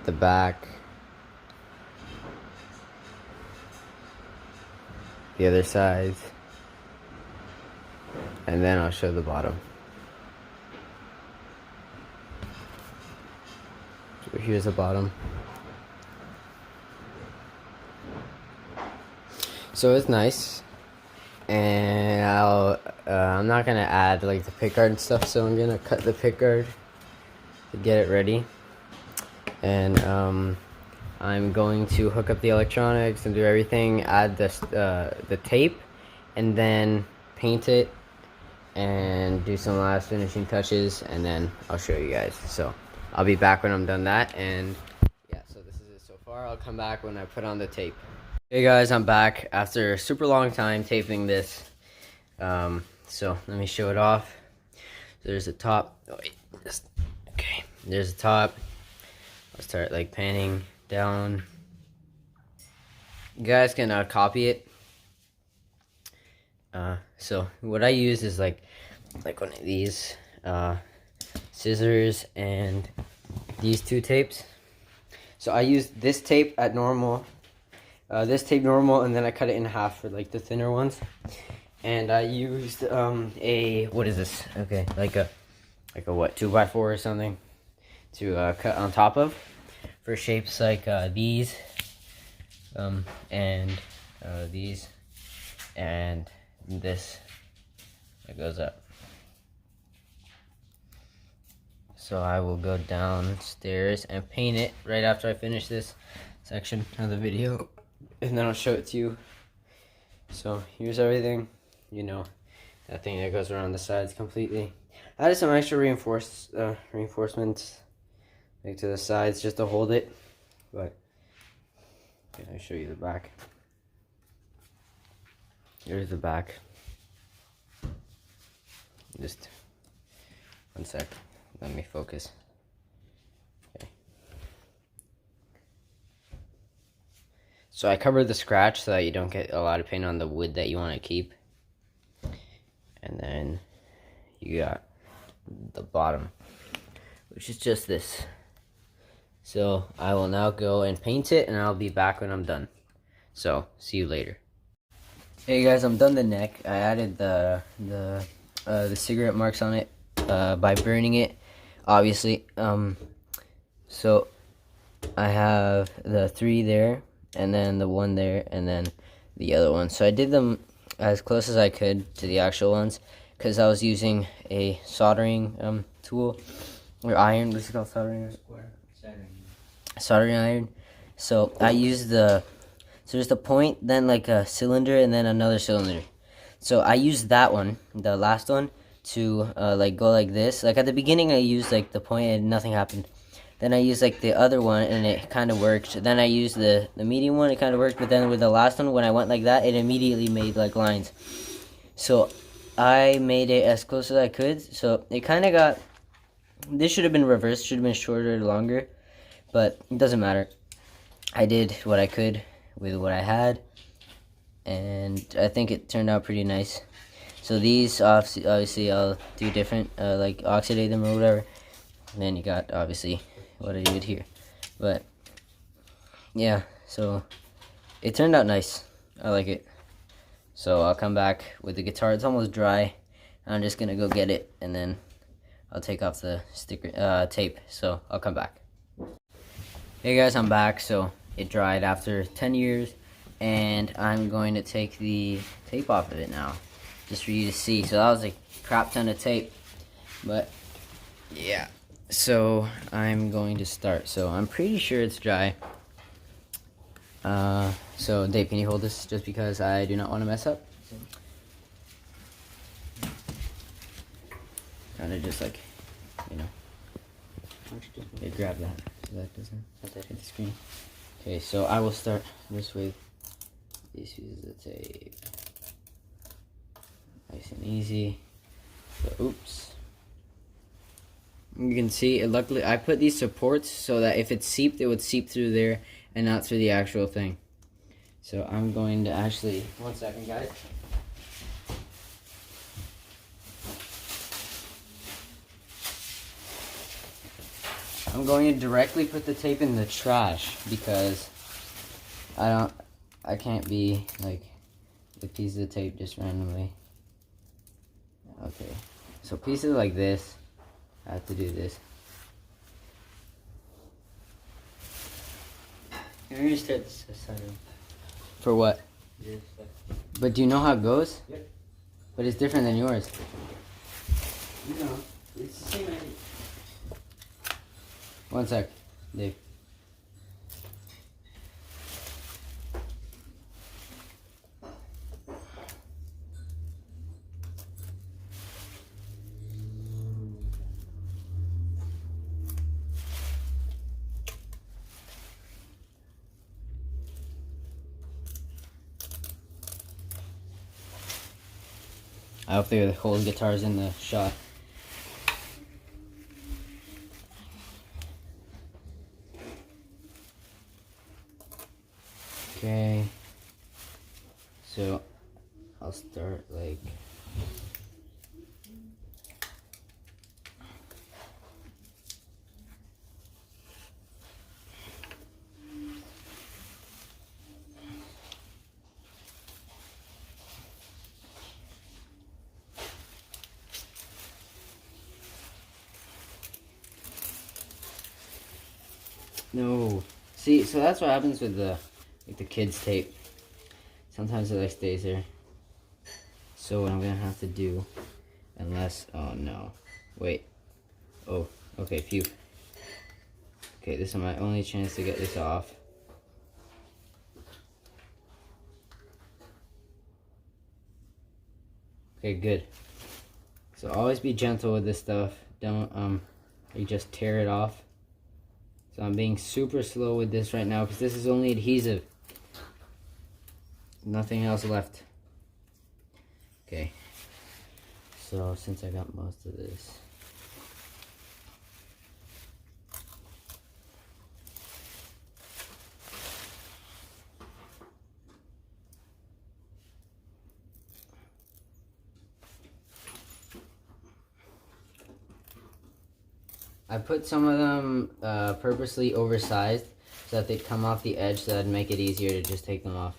the back, the other sides, and then I'll show the bottom. So here's the bottom. So it's nice, and I'm not gonna add like the pickguard and stuff, so I'm gonna cut the pickguard to get it ready. and I'm going to hook up the electronics and do everything, add the tape, and then paint it and do some last finishing touches, and then I'll show you guys. So I'll be back when I'm done that, and yeah, so this is it so far. I'll come back when I put on the tape. Hey guys, I'm back after a super long time taping this. So let me show it off. There's the top. Oh, wait, okay, there's the top. I'll start like panning down. You guys can copy it. So what I use is like one of these scissors and these two tapes. So I use this tape at normal, and then I cut it in half for like the thinner ones. And I used what is this? Okay, like a what, 2x4 or something to cut on top of for shapes like these, and these, and this that goes up. So I will go downstairs and paint it right after I finish this section of the video, and then I'll show it to you. So here's everything, you know, that thing that goes around the sides completely. I added some extra reinforcements like to the sides just to hold it, but okay, I'll show you the back. Here's the back. Just one sec. Let me focus. Okay. So I covered the scratch so that you don't get a lot of paint on the wood that you want to keep. And then you got the bottom, which is just this. So I will now go and paint it, and I'll be back when I'm done. So see you later. Hey guys, I'm done the neck. I added the cigarette marks on it by burning it, obviously. So I have the 3 there, and then the 1 there, and then the other one. So I did them as close as I could to the actual ones, because I was using a soldering tool, or iron. What's it called? Soldering iron. So I used so there's the point, then like a cylinder, and then another cylinder. So I used that one, the last one, to like go like this. Like at the beginning I used like the point and nothing happened. Then I used like the other one and it kind of worked. Then I used the medium one, it kind of worked. But then with the last one, when I went like that, it immediately made like lines. So I made it as close as I could. So it kind of got, this should have been reversed, should have been shorter or longer, but it doesn't matter. I did what I could with what I had, and I think it turned out pretty nice. So these obviously I'll do different, like oxidate them or whatever. And then you got obviously what I did here. But yeah, so it turned out nice. I like it. So I'll come back with the guitar. It's almost dry. I'm just gonna go get it, and then I'll take off the sticker tape. So I'll come back. Hey guys, I'm back. So it dried after 10 years, and I'm going to take the tape off of it now, just for you to see. So that was a crap ton of tape, but yeah. So I'm going to start. So I'm pretty sure it's dry. So Dave, can you hold this just because I do not want to mess up? Kind of just like, you know. Okay, grab that so that doesn't hit the screen. Okay, so I will start just with these pieces of tape. Nice and easy. So, oops. You can see, luckily I put these supports so that if it seeped, it would seep through there and not through the actual thing. So I'm going to actually, one second guys. I'm going to directly put the tape in the trash because I can't be like with pieces of tape just randomly. Okay, so pieces like this, I have to do this. You're gonna start this side. For what? Yes. But do you know how it goes? Yep. But it's different than yours. No, it's the same idea. One sec, Dave. I hope the whole guitar's in the shot. Okay. So I'll start like no. See, so that's what happens with the kids tape. Sometimes it like stays there. So what I'm gonna have to do, unless, oh no, wait, oh, okay, phew. Okay, this is my only chance to get this off. Okay, good. So always be gentle with this stuff. Don't you just tear it off. So I'm being super slow with this right now because this is only adhesive. Nothing else left. Okay. So since I got most of this, I put some of them purposely oversized so that they'd come off the edge, so that'd make it easier to just take them off.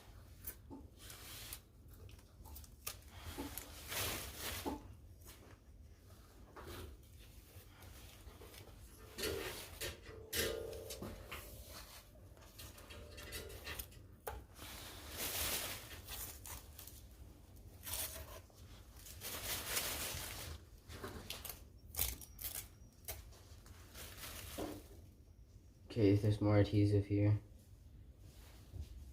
Okay, there's more adhesive here.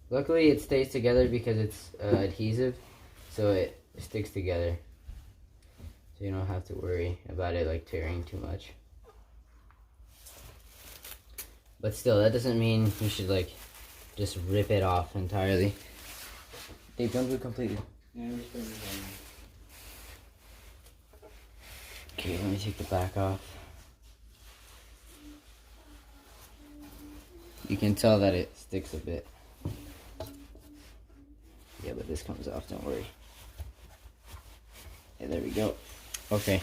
Luckily it stays together because it's adhesive, so it sticks together. So you don't have to worry about it like tearing too much. But still, that doesn't mean you should like just rip it off entirely. Dave, don't do it completely. Okay, let me take the back off. You can tell that it sticks a bit. Yeah, but this comes off, don't worry. Yeah, there we go. Okay.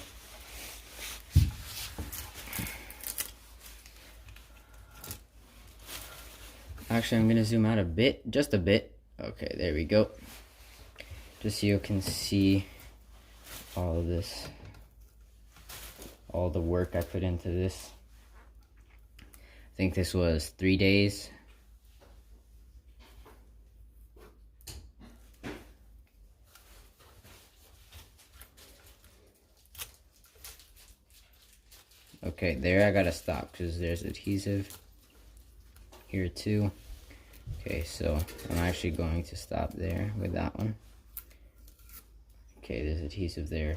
Actually, I'm gonna zoom out a bit, just a bit. Okay, there we go. Just so you can see all of this, all the work I put into this. I think this was 3 days. Okay, there I gotta stop because there's adhesive here too. Okay, so I'm actually going to stop there with that one. Okay, there's adhesive there.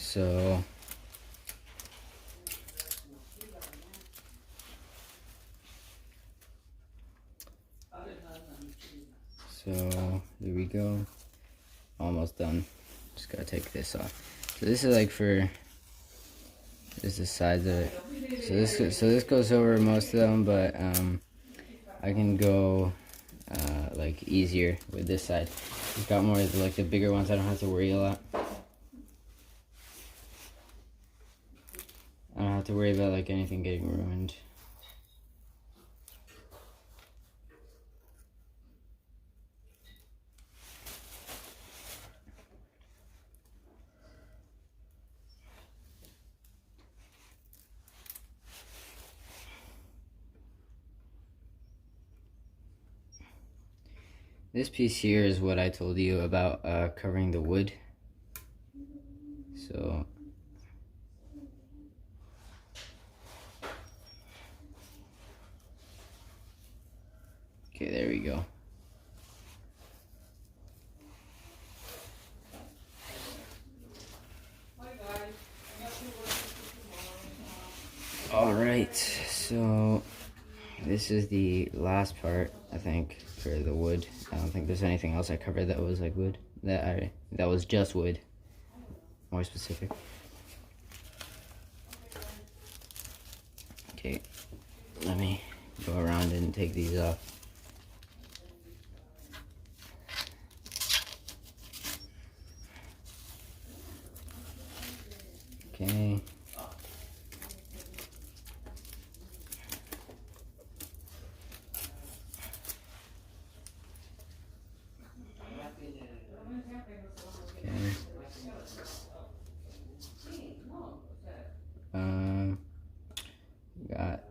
So there we go. Almost done. Just gotta take this off. So this is like for, this is the sides of it. So this goes over most of them, but I can go like easier with this side. It's got more of like the bigger ones. I don't have to worry a lot. I don't have to worry about like anything getting ruined. This piece here is what I told you about covering the wood. So okay, there we go. Alright, so this is the last part, I think, for the wood. I don't think there's anything else I covered that was like wood, that was just wood, more specific. Okay, let me go around and take these off. Okay. Got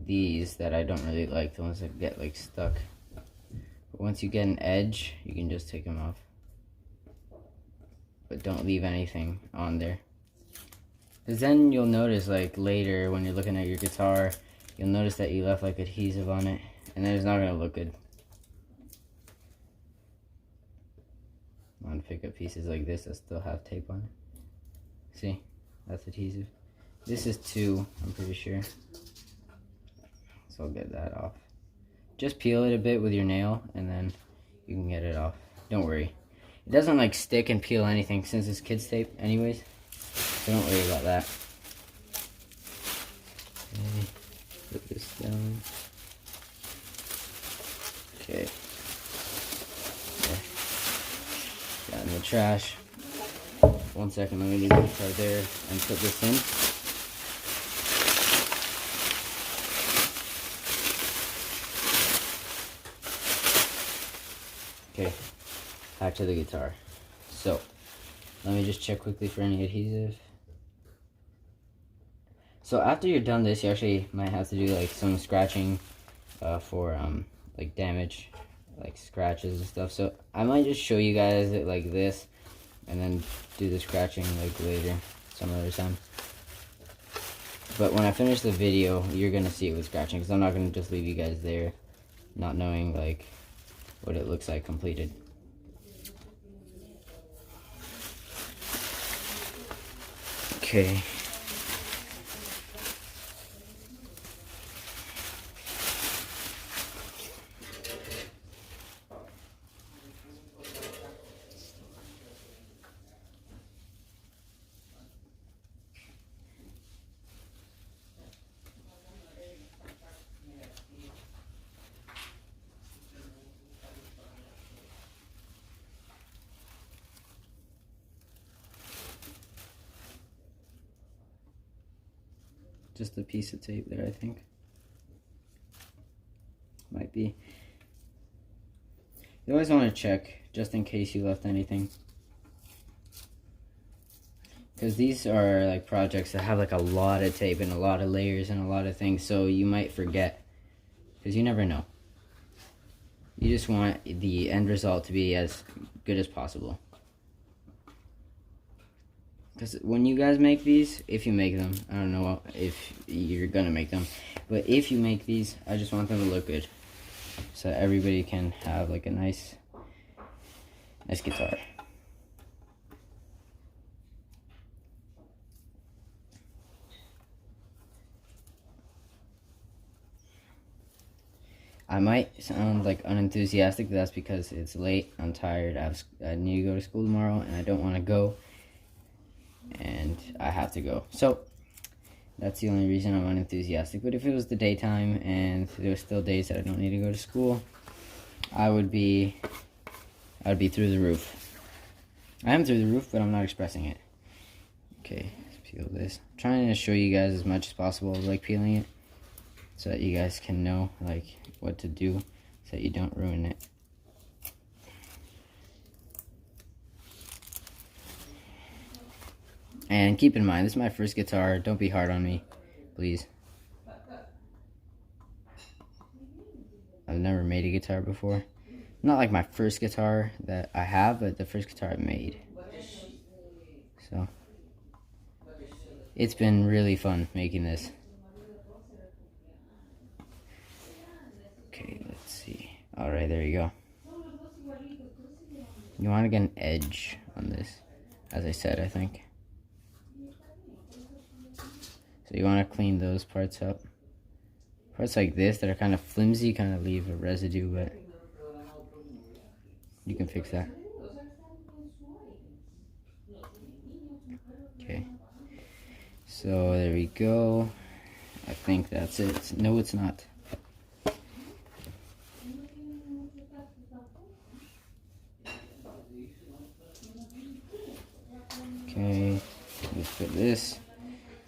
these that I don't really like, the ones that get like stuck. But once you get an edge, you can just take them off. But don't leave anything on there. Because then you'll notice, like later when you're looking at your guitar, you'll notice that you left like adhesive on it, and then it's not gonna look good. I want to pick up pieces like this that still have tape on it. See, that's adhesive. This is 2, I'm pretty sure. So I'll get that off. Just peel it a bit with your nail, and then you can get it off. Don't worry. It doesn't like stick and peel anything since it's kids tape anyways. So don't worry about that. Okay, put this down. Okay. Got in the trash. 1 second, let me leave the guitar there and put this in. Okay, back to the guitar. So, let me just check quickly for any adhesive. So after you're done this, you actually might have to do like some scratching for like damage, like scratches and stuff. So I might just show you guys it like this, and then do the scratching like later, some other time. But when I finish the video, you're gonna see it with scratching, because I'm not gonna just leave you guys there, not knowing like what it looks like completed. Okay. Just a piece of tape there, I think. Might be. You always want to check, just in case you left anything. Because these are like projects that have like a lot of tape and a lot of layers and a lot of things, so you might forget. Because you never know. You just want the end result to be as good as possible. Because when you guys make these, if you make them, I don't know if you're gonna make them, but if you make these, I just want them to look good, so everybody can have like a nice guitar. I might sound like unenthusiastic, but that's because it's late, I'm tired, I need to go to school tomorrow, and I don't want to go. And I have to go. So that's the only reason I'm unenthusiastic. But if it was the daytime and there were still days that I don't need to go to school, I would be through the roof. I am through the roof, but I'm not expressing it. Okay, let's peel this. I'm trying to show you guys as much as possible, like peeling it, so that you guys can know like what to do, so that you don't ruin it. And keep in mind, this is my first guitar. Don't be hard on me, please. I've never made a guitar before. Not like my first guitar that I have, but the first guitar I made. So, it's been really fun making this. Okay, let's see. Alright, there you go. You want to get an edge on this, as I said, I think. So you want to clean those parts up. parts like this that are kind of flimsy kind of leave a residue, but you can fix that. Okay, so there we go. I think that's it. No, it's not. Okay, let's put this.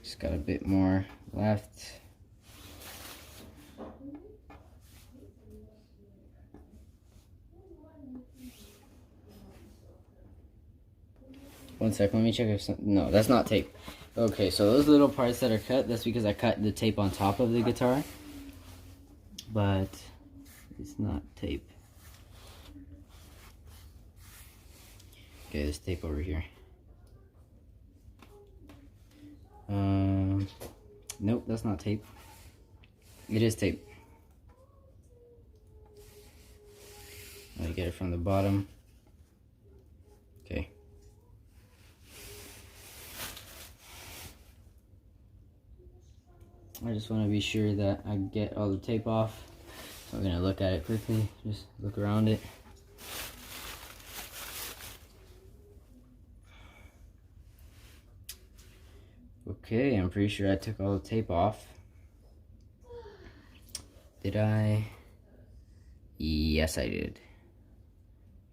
Just got a bit more left. One second, let me check if some, no, that's not tape. Okay, so those little parts that are cut, that's because I cut the tape on top of the guitar. But it's not tape. Okay, there's tape over here. Nope, that's not tape. It is tape. Let me get it from the bottom. Okay. I just want to be sure that I get all the tape off. So I'm going to look at it quickly. Just look around it. Okay, I'm pretty sure I took all the tape off. Did I? Yes, I did.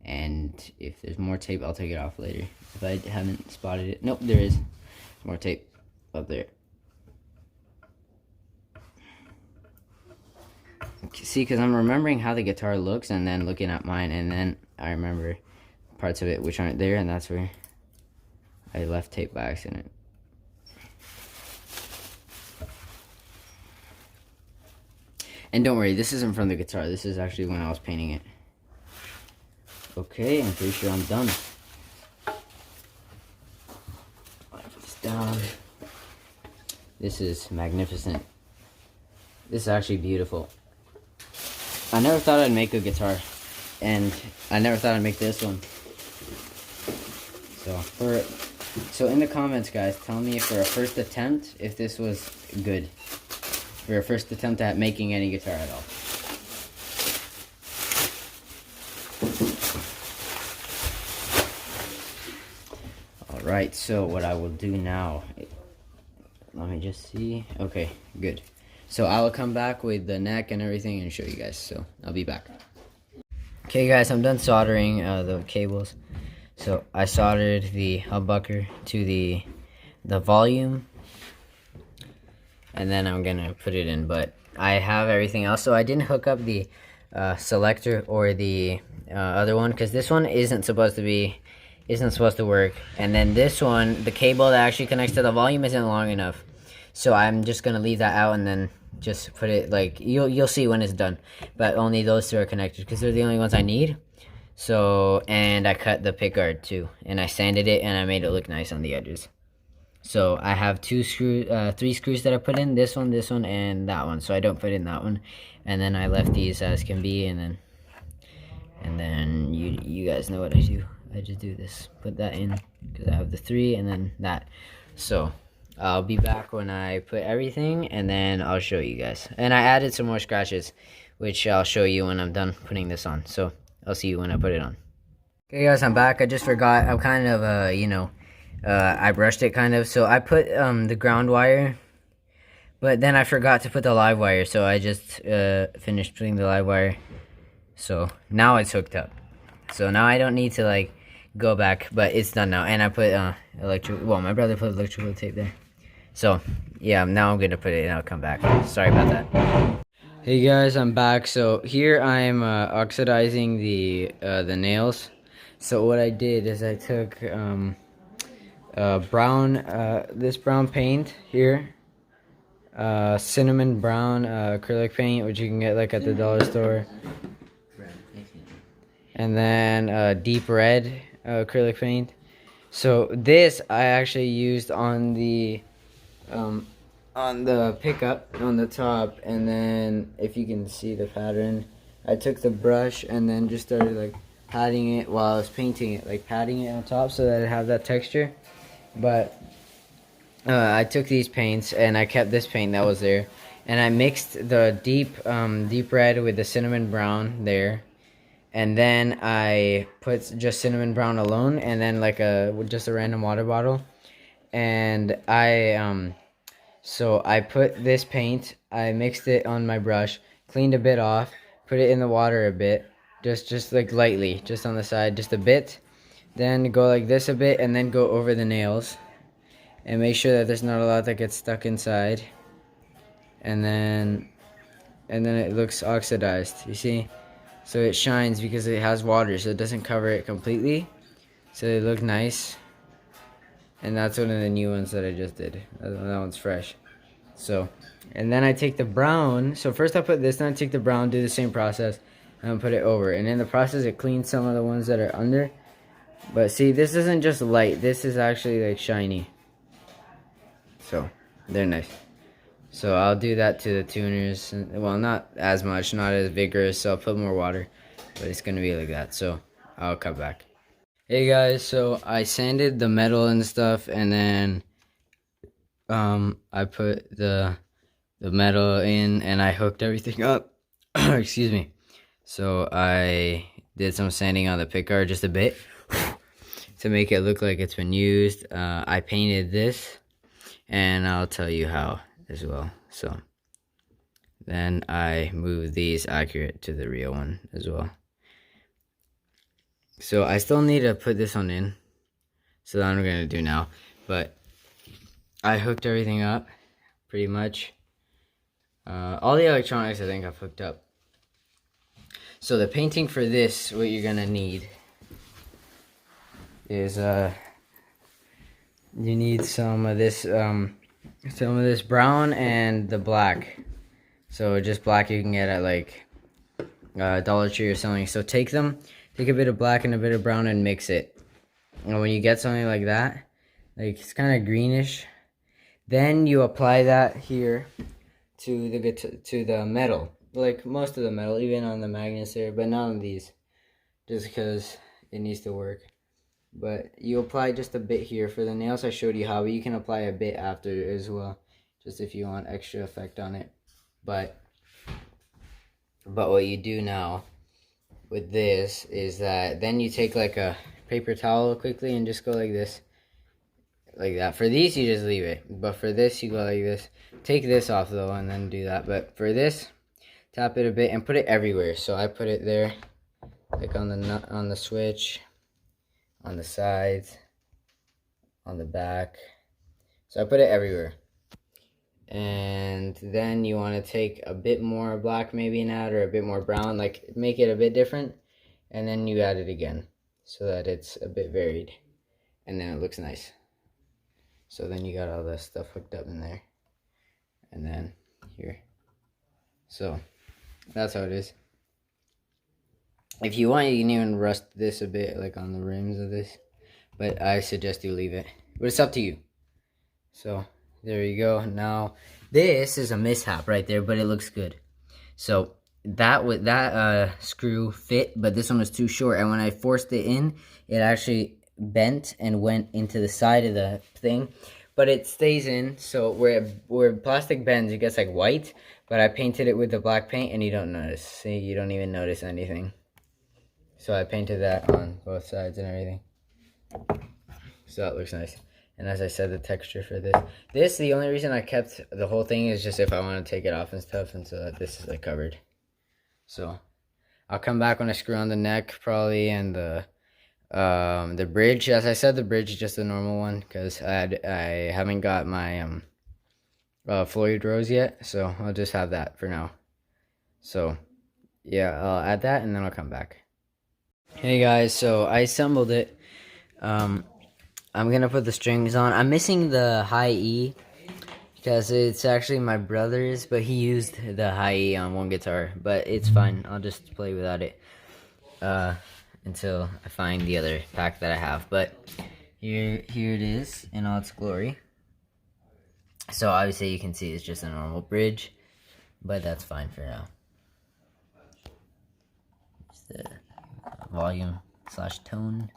And if there's more tape, I'll take it off later. If I haven't spotted it. Nope, there is more tape up there. See, because I'm remembering how the guitar looks and then looking at mine, and then I remember parts of it which aren't there, and that's where I left tape by accident. And don't worry, this isn't from the guitar. This is actually when I was painting it. Okay, I'm pretty sure I'm done. Put this down. This is magnificent. This is actually beautiful. I never thought I'd make a guitar, and I never thought I'd make this one. So in the comments, guys, tell me for a first attempt if this was good. For a first attempt at making any guitar at all. Alright, so what I will do now, let me just see. Okay, good. So I will come back with the neck and everything and show you guys. So I'll be back. Okay guys, I'm done soldering the cables. So I soldered the humbucker to the volume. And then I'm gonna put it in, but I have everything else. So I didn't hook up the selector or the other one, because this one isn't supposed to work. And then this one, the cable that actually connects to the volume isn't long enough. So I'm just gonna leave that out and then just put it, like, you'll see when it's done. But only those two are connected because they're the only ones I need. So, and I cut the pickguard too, and I sanded it and I made it look nice on the edges. So I have three screws that I put in, this one, and that one. So I don't put in that one, and then I left these as can be, and then you guys know what I do. I just do this, put that in, because I have the 3, and then that. So I'll be back when I put everything, and then I'll show you guys. And I added some more scratches, which I'll show you when I'm done putting this on. So I'll see you when I put it on. Okay guys, I'm back. I just forgot. I'm kind of I brushed it kind of, so I put the ground wire, but then I forgot to put the live wire, so I just finished putting the live wire. So now it's hooked up, so now I don't need to like go back, but it's done now. And I put my brother put electrical tape there. So yeah, now I'm gonna put it and I'll come back. Sorry about that. Hey guys, I'm back. So here I'm oxidizing the nails. So what I did is I took this brown paint here, cinnamon brown acrylic paint, which you can get like at the dollar store, and then deep red acrylic paint. So this I actually used on the pickup on the top, and then if you can see the pattern, I took the brush and then just started like patting it while I was painting it, like patting it on top so that it have that texture. But I took these paints and I kept this paint that was there, and I mixed the deep red with the cinnamon brown there, and then I put just cinnamon brown alone, and then like just a random water bottle, and so I put this paint, I mixed it on my brush, cleaned a bit off, put it in the water a bit, just like lightly, just on the side, just a bit. Then go like this a bit, and then go over the nails, and make sure that there's not a lot that gets stuck inside. And then it looks oxidized. You see, so it shines because it has water, so it doesn't cover it completely. So they look nice. And that's one of the new ones that I just did. That one's fresh. So, and then I take the brown. So first I put this, then I take the brown, do the same process, and put it over. And in the process, it cleans some of the ones that are under. But see, this isn't just light. This is actually like shiny. So, they're nice. So I'll do that to the tuners. Well, not as much, not as vigorous. So I'll put more water. But it's going to be like that. So I'll cut back. Hey guys, so I sanded the metal and stuff, and then I put the metal in, and I hooked everything up. Excuse me. So I did some sanding on the pickguard just a bit to make it look like it's been used. I painted this, and I'll tell you how as well. So then I moved these accurate to the real one as well. So I still need to put this one in, so that I'm gonna do now. But I hooked everything up, pretty much. All the electronics I think I've hooked up. So the painting for this, what you're gonna need is you need some of this brown and the black. So just black you can get at like Dollar Tree or something. So take a bit of black and a bit of brown and mix it. And when you get something like that, like it's kind of greenish, then you apply that here to the metal, like most of the metal, even on the magnets there, but not on these, just because it needs to work. But you apply just a bit here for the nails. I showed you how, but you can apply a bit after as well, just if you want extra effect on it. But what you do now with this is that then you take like a paper towel quickly and just go like this, like that. For these you just leave it, but for this you go like this. Take this off though and then do that. But for this, tap it a bit and put it everywhere. So I put it there, like on the switch, on the sides, on the back. So I put it everywhere. And then you want to take a bit more black maybe now, or a bit more brown, like make it a bit different, and then you add it again so that it's a bit varied, and then it looks nice. So then you got all this stuff hooked up in there, and then here. So that's how it is. If you want, you can even rust this a bit, like on the rims of this, but I suggest you leave it, but it's up to you. So there you go. Now this is a mishap right there, but it looks good. So that screw fit, but this one was too short, and when I forced it in, it actually bent and went into the side of the thing, but it stays in. So where plastic bends, it gets like white, but I painted it with the black paint, and you don't notice. See, you don't even notice anything. So I painted that on both sides and everything, so it looks nice. And as I said, the texture for this, the only reason I kept the whole thing is just if I want to take it off and stuff, and so that this is like covered. So I'll come back when I screw on the neck probably, and the bridge. As I said, the bridge is just a normal one because I haven't got my Floyd Rose yet, so I'll just have that for now. So yeah, I'll add that and then I'll come back. Hey guys, so I assembled it. I'm gonna put the strings on. I'm missing the high E because it's actually my brother's, but he used the high E on one guitar, but it's fine. I'll just play without it until I find the other pack that I have. But here it is in all its glory. So obviously you can see it's just a normal bridge, but that's fine for now. It's the volume / tone,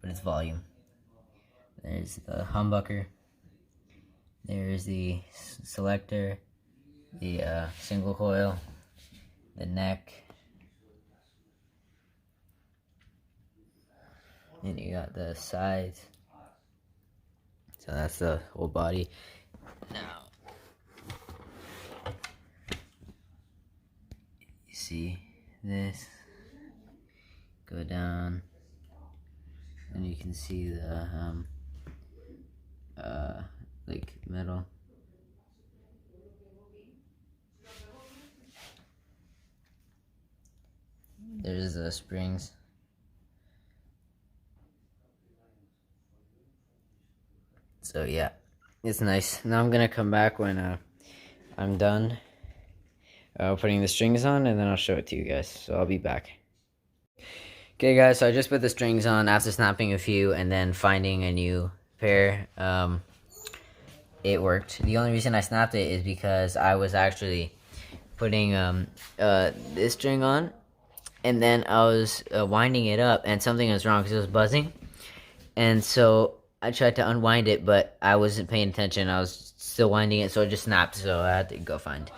but it's volume. There's the humbucker, there's the selector, the single coil, the neck, and you got the sides. So that's the whole body. Now, you see this go down, and you can see the like metal. There's the springs. So yeah, it's nice. Now I'm gonna come back when I'm done putting the strings on, and then I'll show it to you guys. So I'll be back. Okay guys, so I just put the strings on after snapping a few and then finding a new pair. It worked. The only reason I snapped it is because I was actually putting this string on, and then I was winding it up, and something was wrong because it was buzzing. And so I tried to unwind it, but I wasn't paying attention. I was still winding it, so it just snapped. So I had to go find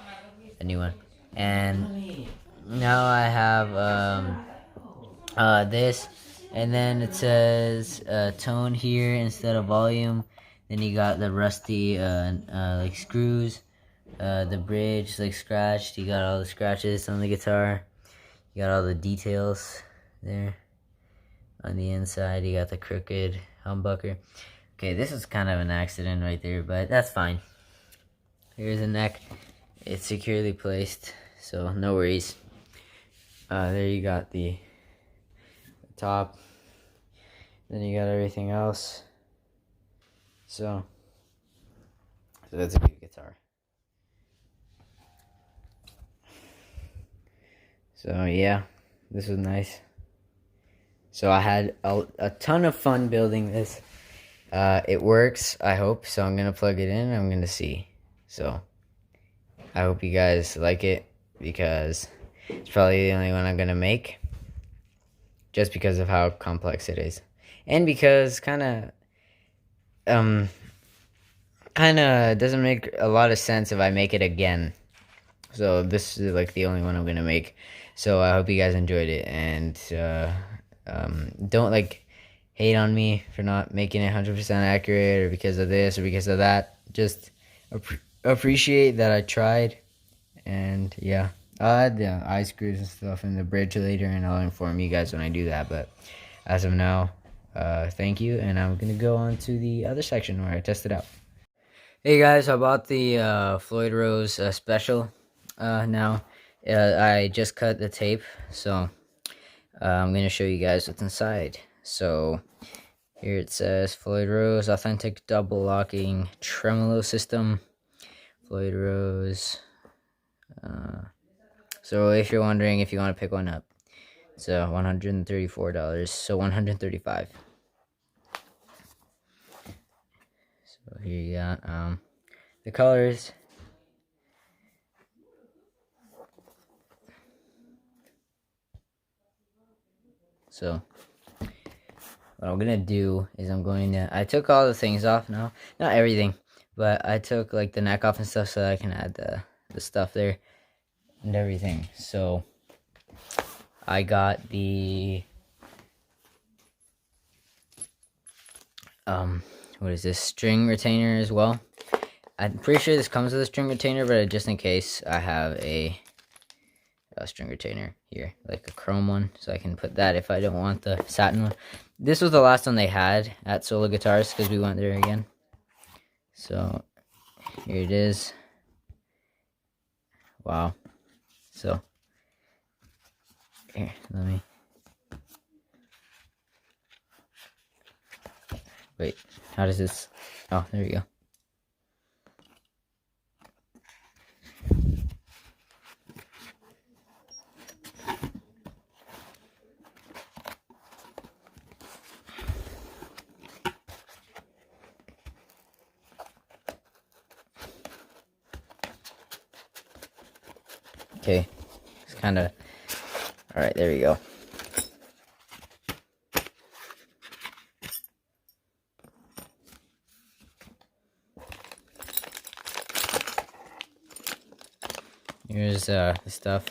a new one. And now I have this, and then it says tone here instead of volume. Then you got the rusty like screws, the bridge like scratched. You got all the scratches on the guitar. You got all the details there. On the inside, you got the crooked humbucker. Okay, this is kind of an accident right there, but that's fine. Here's the neck. It's securely placed, so no worries. There you got the top. Then you got everything else. So that's a good guitar. So yeah, this was nice. So I had a ton of fun building this. It works, I hope. So I'm gonna plug it in. I'm gonna see. So I hope you guys like it, because it's probably the only one I'm gonna make, just because of how complex it is, and because kind of doesn't make a lot of sense if I make it again. So this is like the only one I'm gonna make. So I hope you guys enjoyed it, and don't like hate on me for not making it 100% accurate, or because of this or because of that. Just appreciate that I tried. And yeah, I'll add the eye screws and stuff in the bridge later, and I'll inform you guys when I do that. But as of now, thank you, and I'm gonna go on to the other section where I test it out. Hey guys, I bought the Floyd Rose special now. I just cut the tape, so I'm gonna show you guys what's inside. So here it says Floyd Rose authentic double locking tremolo system. Floyd Rose. So if you're wondering if you want to pick one up, it's $134. So $135. So here you got the colors. So what I'm gonna do is I took all the things off now. Not everything, but I took like the neck off and stuff so that I can add the stuff there and everything. So I got the what is this, string retainer as well. I'm pretty sure this comes with a string retainer, but just in case, I have a string retainer here, like a chrome one, so I can put that if I don't want the satin one. This was the last one they had at Solo Guitars, because we went there again. So here it is. Wow. So here, let me wait, how does this, oh, there we go. Okay, it's kind of, all right, there we go. Here's the stuff.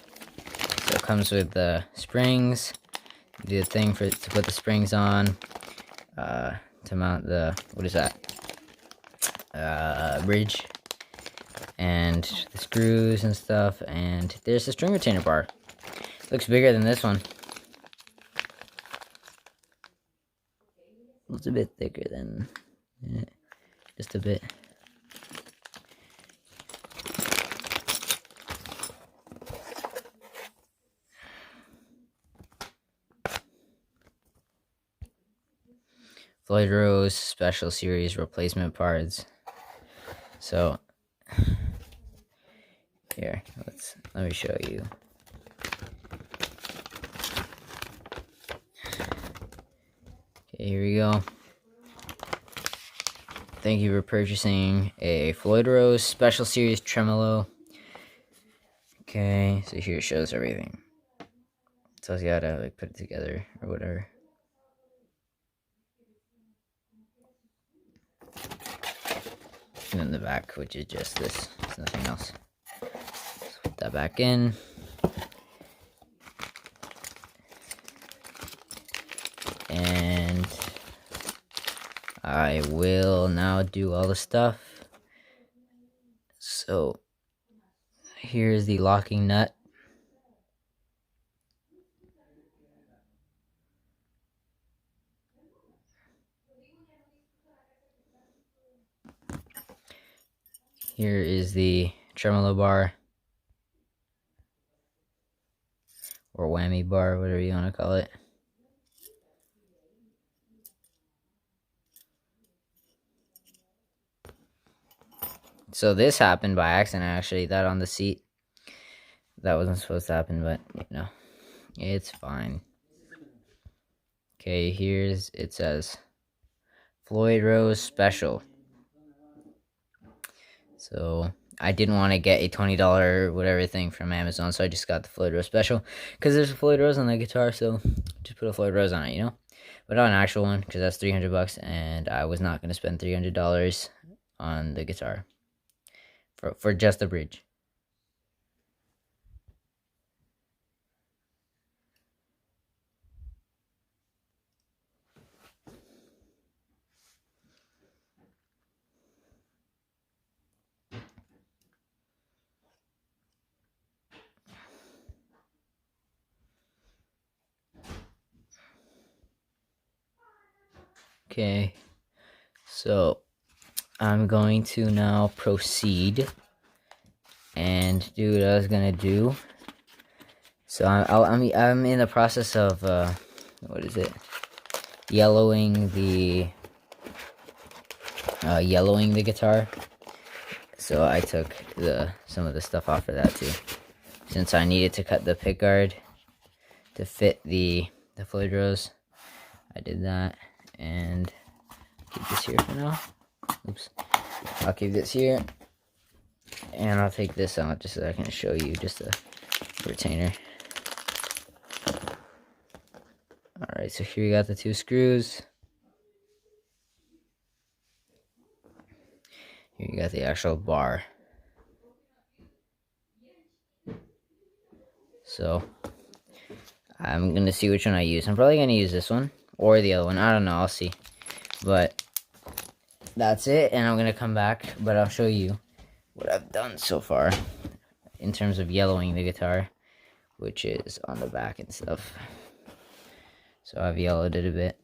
So it comes with the springs. Do the thing to put the springs on. To mount the, what is that? Bridge. And the screws and stuff. And there's the string retainer bar. Looks bigger than this one. It's a bit thicker than, just a bit. Floyd Rose Special Series replacement parts. So here, let me show you. Okay, here we go. Thank you for purchasing a Floyd Rose Special Series tremolo. Okay, so here it shows everything. It tells you how to like put it together or whatever. And then the back, which is just this. It's nothing else. Let's put that back in. And I will now do all the stuff. So here's the locking nut. Here is the tremolo bar. Or whammy bar, whatever you want to call it. So this happened by accident, actually. That on the seat. That wasn't supposed to happen, but, you know. It's fine. Okay, it says Floyd Rose Special. So I didn't want to get a $20 whatever thing from Amazon, so I just got the Floyd Rose Special. Because there's a Floyd Rose on the guitar, so just put a Floyd Rose on it, you know? But not an actual one, because that's $300, and I was not going to spend $300 on the guitar. For just the bridge. Okay, so I'm going to now proceed and do what I was gonna do. So I'm in the process of what is it? Yellowing the guitar. So I took some of the stuff off of that too, since I needed to cut the pickguard to fit the Floyd Rose. I did that, and keep this here for now. Oops. I'll keep this here, and I'll take this out just so I can show you just a retainer. Alright, so here we got the two screws. Here you got the actual bar. So I'm gonna see which one I use. I'm probably gonna use this one or the other one. I don't know, I'll see. But that's it, and I'm gonna come back, but I'll show you what I've done so far in terms of yellowing the guitar, which is on the back and stuff. So I've yellowed it a bit,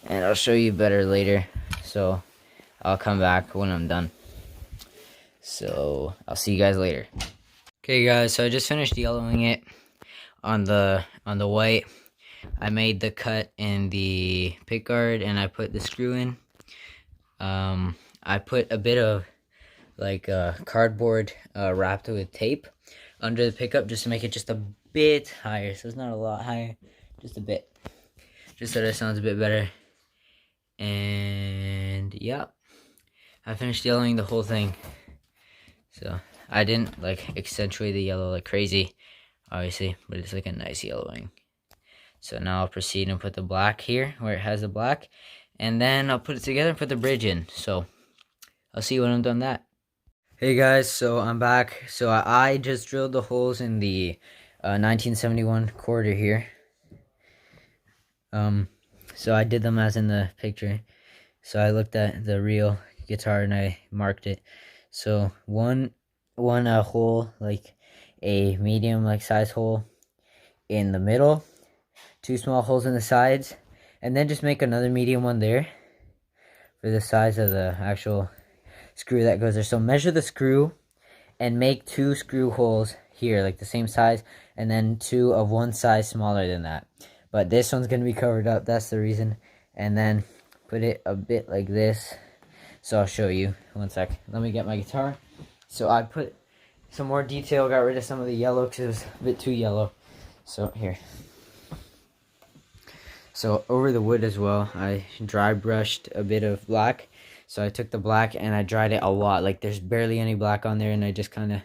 and I'll show you better later. So I'll come back when I'm done. So I'll see you guys later. Okay guys, so I just finished yellowing it on the white. I made the cut in the pickguard, and I put the screw in. I put a bit of like cardboard wrapped with tape under the pickup just to make it just a bit higher. So it's not a lot higher, just a bit, just so that it sounds a bit better. And yeah, I finished yellowing the whole thing. So I didn't like accentuate the yellow like crazy, obviously, but it's like a nice yellowing. So now I'll proceed and put the black here where it has the black, and then I'll put it together and put the bridge in. So I'll see you when I'm done that. Hey guys, so I'm back. So I just drilled the holes in the 1971 quarter here. So I did them as in the picture. So I looked at the real guitar and I marked it. So one hole, like a medium like size hole in the middle, two small holes in the sides, and then just make another medium one there for the size of the actual screw that goes there. So measure the screw and make two screw holes here, like the same size, and then two of one size smaller than that. But this one's going to be covered up, that's the reason. And then put it a bit like this. So I'll show you. One sec. Let me get my guitar. So I put some more detail, got rid of some of the yellow because it was a bit too yellow. So here. So over the wood as well, I dry brushed a bit of black. So I took the black and I dried it a lot. Like there's barely any black on there, and I just kind of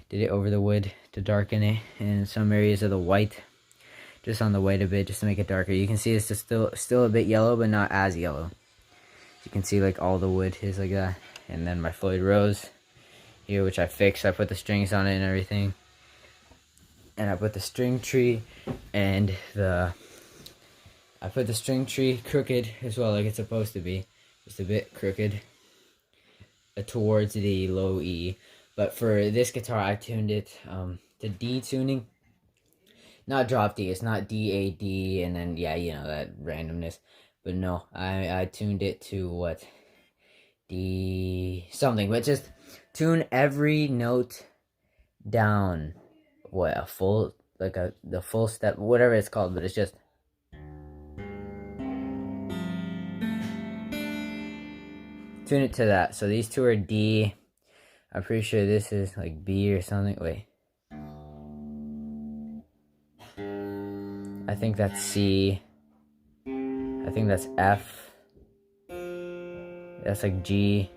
did it over the wood to darken it. And some areas of the white, just on the white a bit, just to make it darker. You can see it's just still a bit yellow, but not as yellow. You can see like all the wood is like that. And then my Floyd Rose here, which I fixed. I put the strings on it and everything. And I put the string tree and I put the string tree crooked as well, like it's supposed to be. Just a bit crooked towards the low E. But for this guitar, I tuned it to D tuning. Not drop D, it's not D, A, D, and then, yeah, you know, that randomness. But no, I tuned it to what? D something. But just tune every note down. What, a full, like the full step, whatever it's called, but it's just. Tune it to that. So these two are D. I'm pretty sure this is like B or something. Wait. I think that's C. I think that's F. That's like G.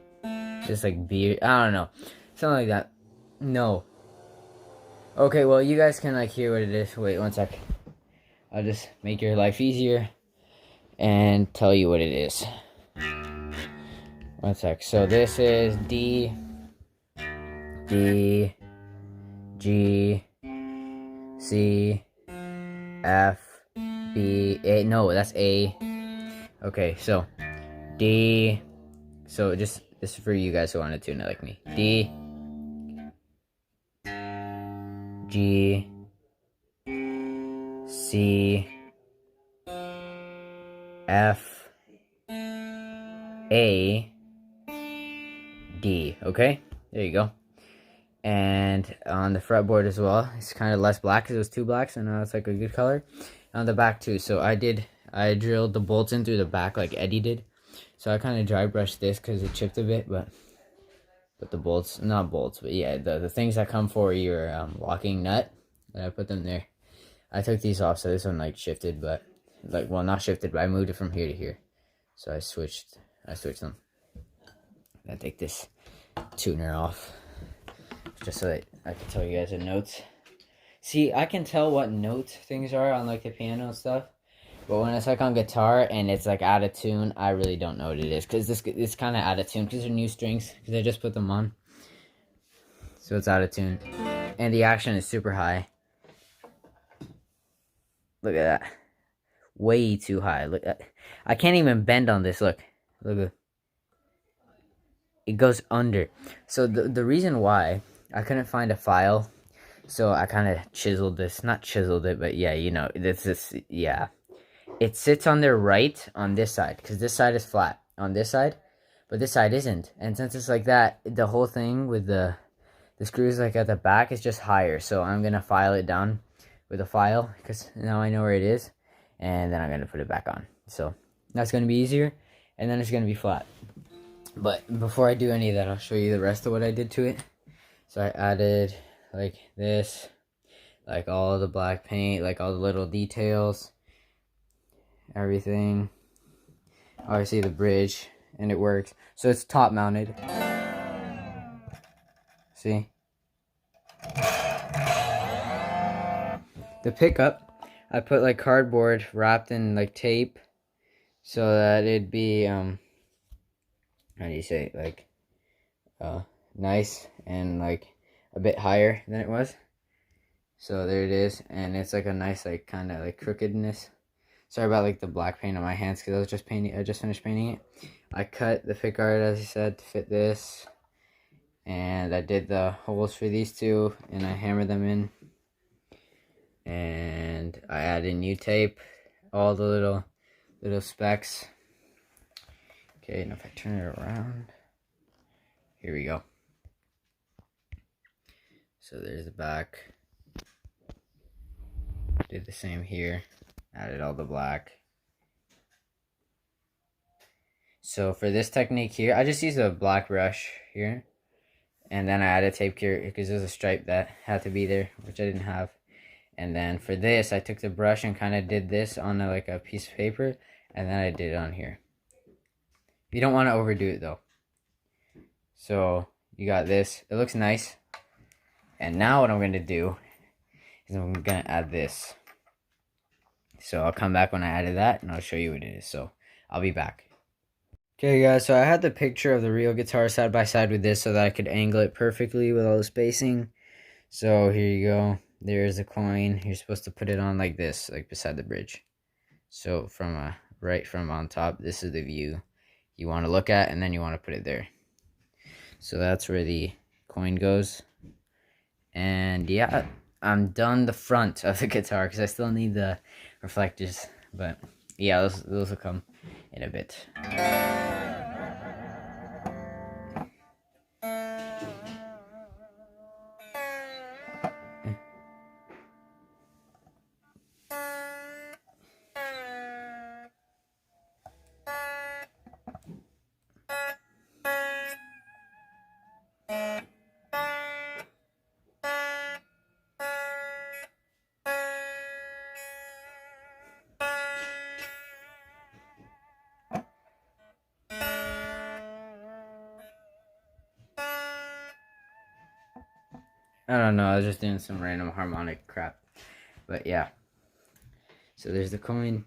Just like B. I don't know. Something like that. No. Okay, well, you guys can like hear what it is. Wait, one sec. I'll just make your life easier and tell you what it is. One sec. So this is D, D, G, C, F, B, A. No, that's A. Okay, so D. So just this is for you guys who want to tune it like me. D, G, C, F, A, D. Okay, there you go. And on the fretboard as well, it's kind of less black because it was two blacks, and now it's like a good color. On the back too, so I drilled the bolts in through the back like Eddie did. So I kind of dry brushed this because it chipped a bit, but the bolts, not bolts, but yeah, the things that come for your locking nut, and I put them there. I took these off, so this one like shifted, but like, well, not shifted, but I moved it from here to here. So I switched them. I take this tuner off just so that I can tell you guys the notes. See, I can tell what notes things are on like the piano and stuff, but when it's like on guitar and it's like out of tune, I really don't know what it is, because it's kind of out of tune because they're new strings, because I just put them on, so it's out of tune, and the action is super high. Look at that, way too high. Look at, I can't even bend on this. Look at it, goes under. So the reason why I couldn't find a file, so I kind of chiseled this, not chiseled it, but yeah, you know, this, yeah. It sits on their right on this side, because this side is flat on this side, but this side isn't. And since it's like that, the whole thing with the screws like at the back is just higher. So I'm going to file it down with a file, because now I know where it is, and then I'm going to put it back on. So that's going to be easier, and then it's going to be flat. But before I do any of that, I'll show you the rest of what I did to it. So I added like this, like all the black paint, like all the little details, everything. Obviously the bridge, and it works. So it's top mounted. See? The pickup, I put like cardboard wrapped in like tape so that it'd be how do you say it? Like nice and like a bit higher than it was. So there it is, and it's like a nice like kind of like crookedness. Sorry about like the black paint on my hands because I just finished painting it. I cut the pickguard, as I said, to fit this, and I did the holes for these two, and I hammered them in, and I added new tape, all the little specks. Okay, and if I turn it around, here we go. So there's the back. Did the same here, added all the black. So for this technique here, I just used a black brush here, and then I added tape here because there's a stripe that had to be there, which I didn't have. And then for this, I took the brush and kind of did this on like a piece of paper, and then I did it on here. You don't want to overdo it though. So you got this. It looks nice. And now what I'm going to do is I'm going to add this. So I'll come back when I added that, and I'll show you what it is. So I'll be back. Okay guys, so I had the picture of the real guitar side by side with this so that I could angle it perfectly with all the spacing. So here you go. There's a coin. You're supposed to put it on like this, like beside the bridge. So from right from on top, this is the view you want to look at, and then you want to put it there. So that's where the coin goes. And yeah, I'm done the front of the guitar because I still need the reflectors. But yeah, those will come in a bit. I don't know, I was just doing some random harmonic crap. But yeah. So there's the coin.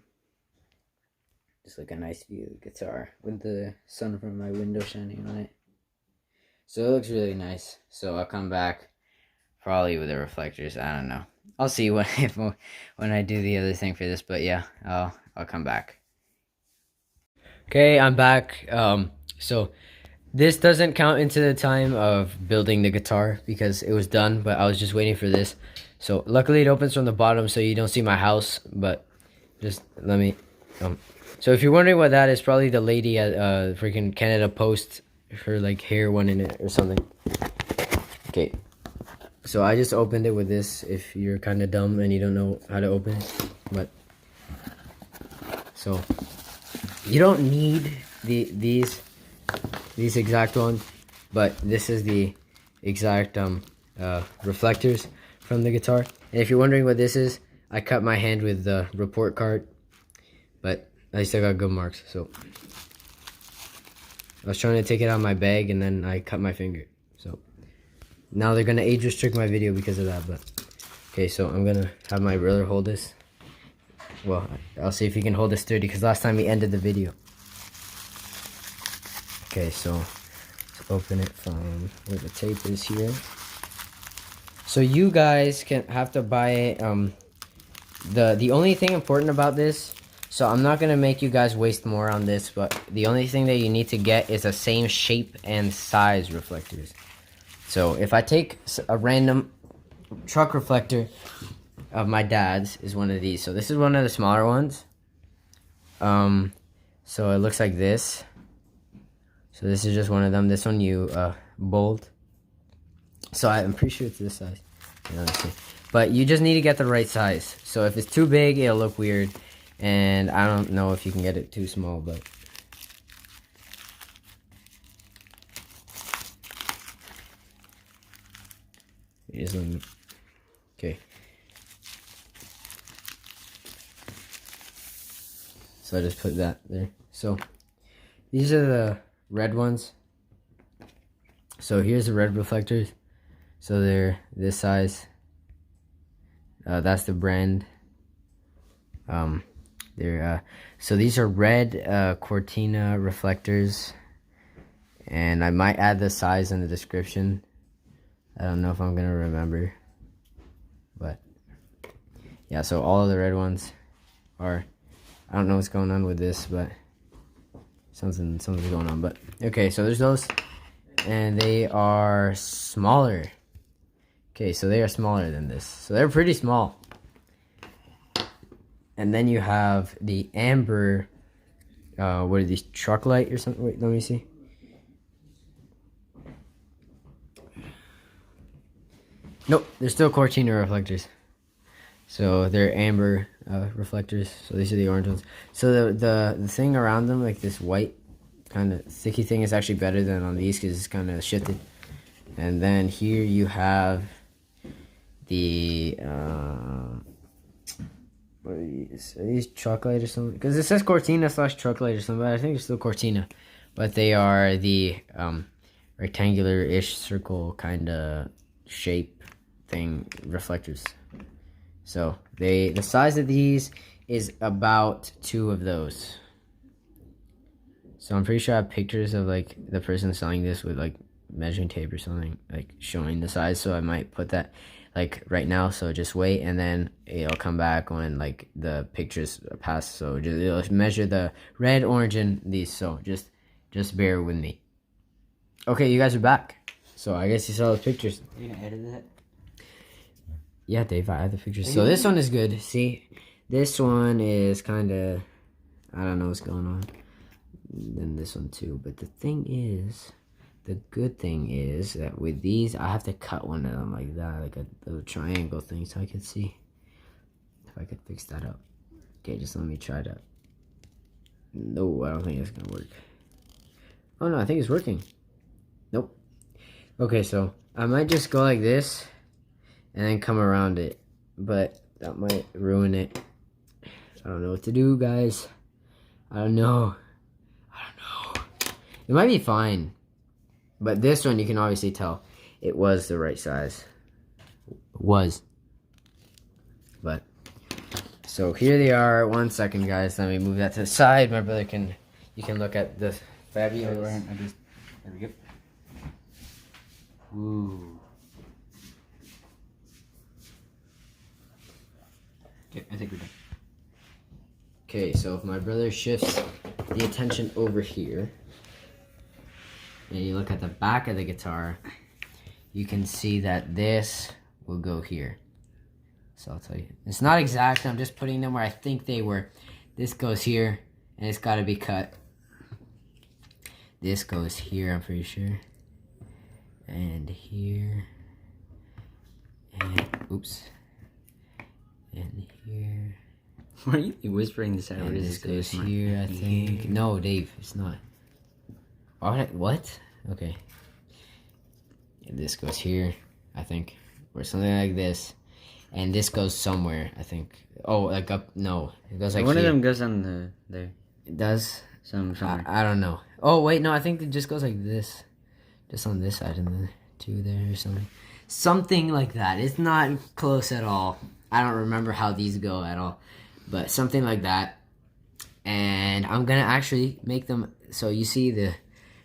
Just like a nice view of the guitar with the sun from my window shining on it. So it looks really nice. So I'll come back probably with the reflectors. I don't know. I'll see when I do the other thing for this, but yeah, I'll come back. Okay, I'm back. So this doesn't count into the time of building the guitar because it was done, but I was just waiting for this. So luckily it opens from the bottom so you don't see my house, but just let me so if you're wondering what that is, probably the lady at freaking Canada Post, her like hair one in it or something. Okay. So I just opened it with this if you're kind of dumb and you don't know how to open it. But so you don't need these exact ones, but this is the exact reflectors from the guitar. And if you're wondering what this is, I cut my hand with the report card, but I still got good marks. So I was trying to take it out of my bag and then I cut my finger. So now they're gonna age restrict my video because of that. But okay, so I'm gonna have my brother hold this. Well, I'll see if he can hold this sturdy because last time he ended the video. Okay, so let's open it from where the tape is here. So you guys can have to buy it. The only thing important about this, so I'm not gonna make you guys waste more on this, but the only thing that you need to get is the same shape and size reflectors. So if I take a random truck reflector of my dad's, is one of these. So this is one of the smaller ones. So it looks like this. So this is just one of them. This one you bold. So I'm pretty sure it's this size. But you just need to get the right size. So if it's too big, it'll look weird. And I don't know if you can get it too small, but okay. So I just put that there. So these are the red ones. So here's the red reflectors. So they're this size. That's the brand. So these are red Cortina reflectors, And I might add the size in the description. I don't know if I'm gonna remember, but yeah, so all of the red ones are, I don't know what's going on with this, but something's going on. But okay, so there's those, and they are smaller. Okay, so they are smaller than this, so they're pretty small. And then you have the amber, what are these, truck light or something? Wait, let me see. Nope, they're still Cortina reflectors. So they're amber reflectors. So these are the orange ones. So the thing around them, like this white kind of sticky thing, is actually better than on these because it's kind of shifted. And then here you have the what are these? Are these truck light or something? Because it says Cortina / truck light or something, but I think it's still Cortina. But they are the rectangular-ish circle kind of shape thing reflectors. So the size of these is about 2 of those. So I'm pretty sure I have pictures of like the person selling this with like measuring tape or something, like showing the size. So I might put that like right now. So just wait, and then it'll come back when like the pictures pass. So it'll measure the red, orange, and these. So just bear with me. Okay, you guys are back. So I guess you saw those pictures. You gonna edit that? Yeah, Dave, I have the pictures. So this one is good. See, this one is kind of, I don't know what's going on. Then this one too. But the thing is, the good thing is that with these, I have to cut one of them like that, like a little triangle thing, so I can see if I could fix that up. Okay, just let me try that. No, I don't think it's gonna work. Oh no, I think it's working. Nope. Okay, so I might just go like this and then come around it, but that might ruin it. I don't know what to do, guys. I don't know. It might be fine, but this one you can obviously tell it was the right size. But so here they are. 1 second, guys. Let me move that to the side. My brother you can look at the fabulous. There we go. Ooh. Okay, I think we're done. Okay, so if my brother shifts the attention over here, and you look at the back of the guitar, you can see that this will go here. So I'll tell you. It's not exact. I'm just putting them where I think they were. This goes here, and it's got to be cut. This goes here, I'm pretty sure. And here. And, oops. And here. Why are you whispering this out? And this goes here, I think. No, Dave, it's not. Alright, what? Okay. And this goes here, I think. Or something like this. And this goes somewhere, I think. Oh, like up, no. It goes like one here. of them goes on the there. It does? Somewhere. I don't know. Oh, wait, no, I think it just goes like this. Just on this side and then 2 there or something. Something like that. It's not close at all. I don't remember how these go at all. But something like that. And I'm going to actually make them, so you see the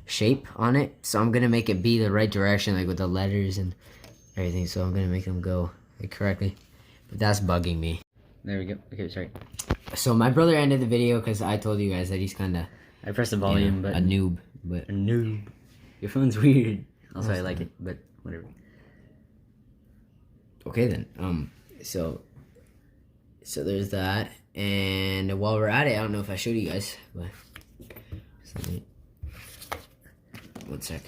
shape on it. So I'm going to make it be the right direction, like with the letters and everything. So I'm going to make them go like correctly. But that's bugging me. There we go. Okay, sorry. So my brother ended the video because I told you guys that he's kind of, I pressed the volume button. a noob. But a noob. Your phone's weird. Also, I like it, but whatever. Okay then. So there's that. And while we're at it, I don't know if I showed you guys, but something. 1 sec.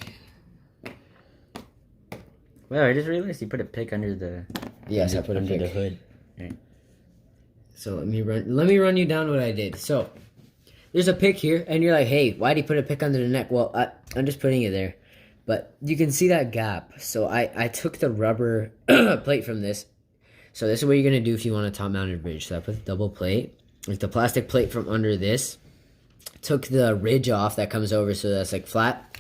Wow, I just realized you put a pick under the. Yes, I put a under pick. the hood. Right. So let me run you down what I did. So there's a pick here, and you're like, hey, why did he put a pick under the neck? Well, I'm just putting it there, but you can see that gap. So I took the rubber plate from this. So this is what you're gonna do if you want a top mounted bridge. So I put the double plate, like the plastic plate from under this. Took the ridge off that comes over, so that's like flat.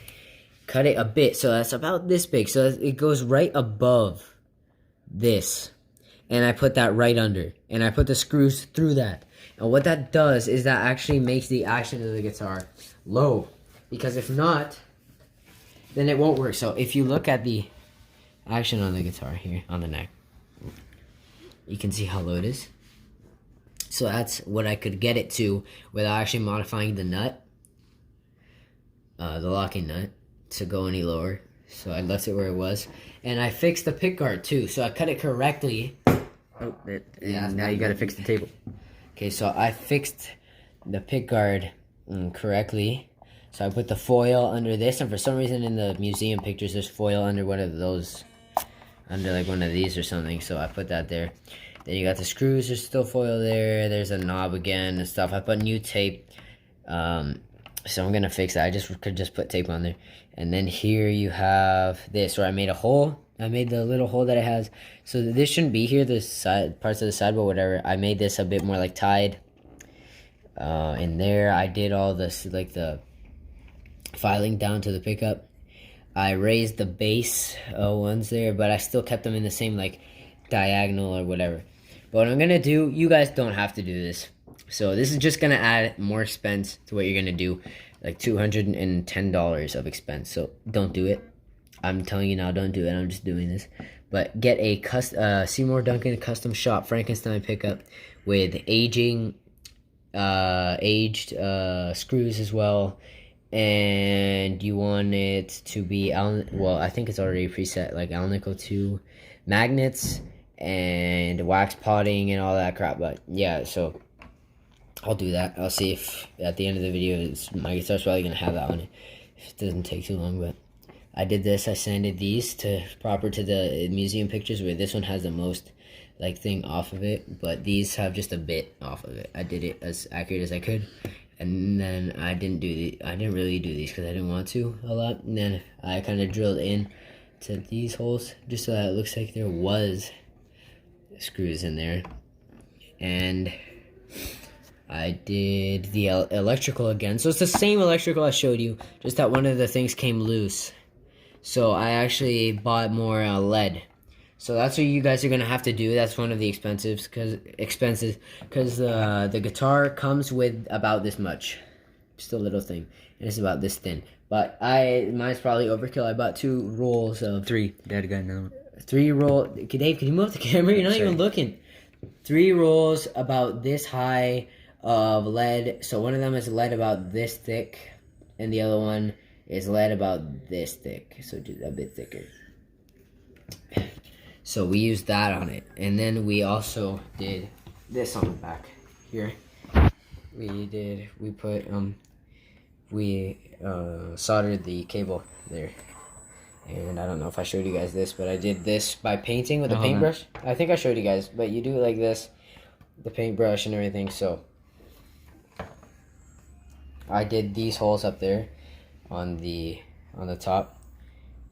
Cut it a bit, so that's about this big. So it goes right above this. And I put that right under. And I put the screws through that. And what that does is that actually makes the action of the guitar low. Because if not, then it won't work. So if you look at the action on the guitar here, on the neck, you can see how low it is. So that's what I could get it to without actually modifying the nut, the locking nut, to go any lower. So I left it where it was. And I fixed the pickguard too. So I cut it correctly. Oh, now you gotta fix the table. Okay, so I fixed the pickguard correctly. So I put the foil under this, and for some reason in the museum pictures there's foil under one of those, under like one of these or something, so I put that there. Then you got the screws, there's still foil there, there's a knob again and stuff. I put new tape, so I'm gonna fix that. I could just put tape on there. And then here you have this, where I made a hole. I made the little hole that it has. So this shouldn't be here, the side parts of the side, but whatever. I made this a bit more like tied. In there, I did all this, like the filing down to the pickup. I raised the bass ones there, but I still kept them in the same like diagonal or whatever. But what I'm gonna do, you guys don't have to do this. So this is just gonna add more expense to what you're gonna do, like $210 of expense. So don't do it. I'm telling you now, don't do it. I'm just doing this. But get a Seymour Duncan custom shop Frankenstein pickup with aged screws as well. And you want it to be well, I think it's already preset, like Alnico 2 magnets and wax potting and all that crap. But yeah, so I'll do that. I'll see if at the end of the video my guitar's probably gonna have that on it if it doesn't take too long. But I did this. I sanded these to proper to the museum pictures, where this one has the most like thing off of it, but these have just a bit off of it. I did it as accurate as I could. And then I didn't really do these because I didn't want to a lot. And then I kind of drilled in to these holes just so that it looks like there was screws in there. And I did the electrical again. So it's the same electrical I showed you, just that one of the things came loose. So I actually bought more lead. So that's what you guys are gonna have to do. That's one of the expenses, because the guitar comes with about this much, just a little thing, and it's about this thin. But mine's probably overkill. I bought 2 rolls of 3. Dad got another one. 3 roll. Okay, Dave, can you move the camera? You're not even looking. 3 rolls about this high of lead. So one of them is lead about this thick, and the other one is lead about this thick. So just a bit thicker. So we used that on it, and then we also did this on the back here. We soldered the cable there, and I don't know if I showed you guys this, but I did this by painting with a paintbrush. I think I showed you guys, but you do it like this, the paintbrush and everything. So I did these holes up there on the top,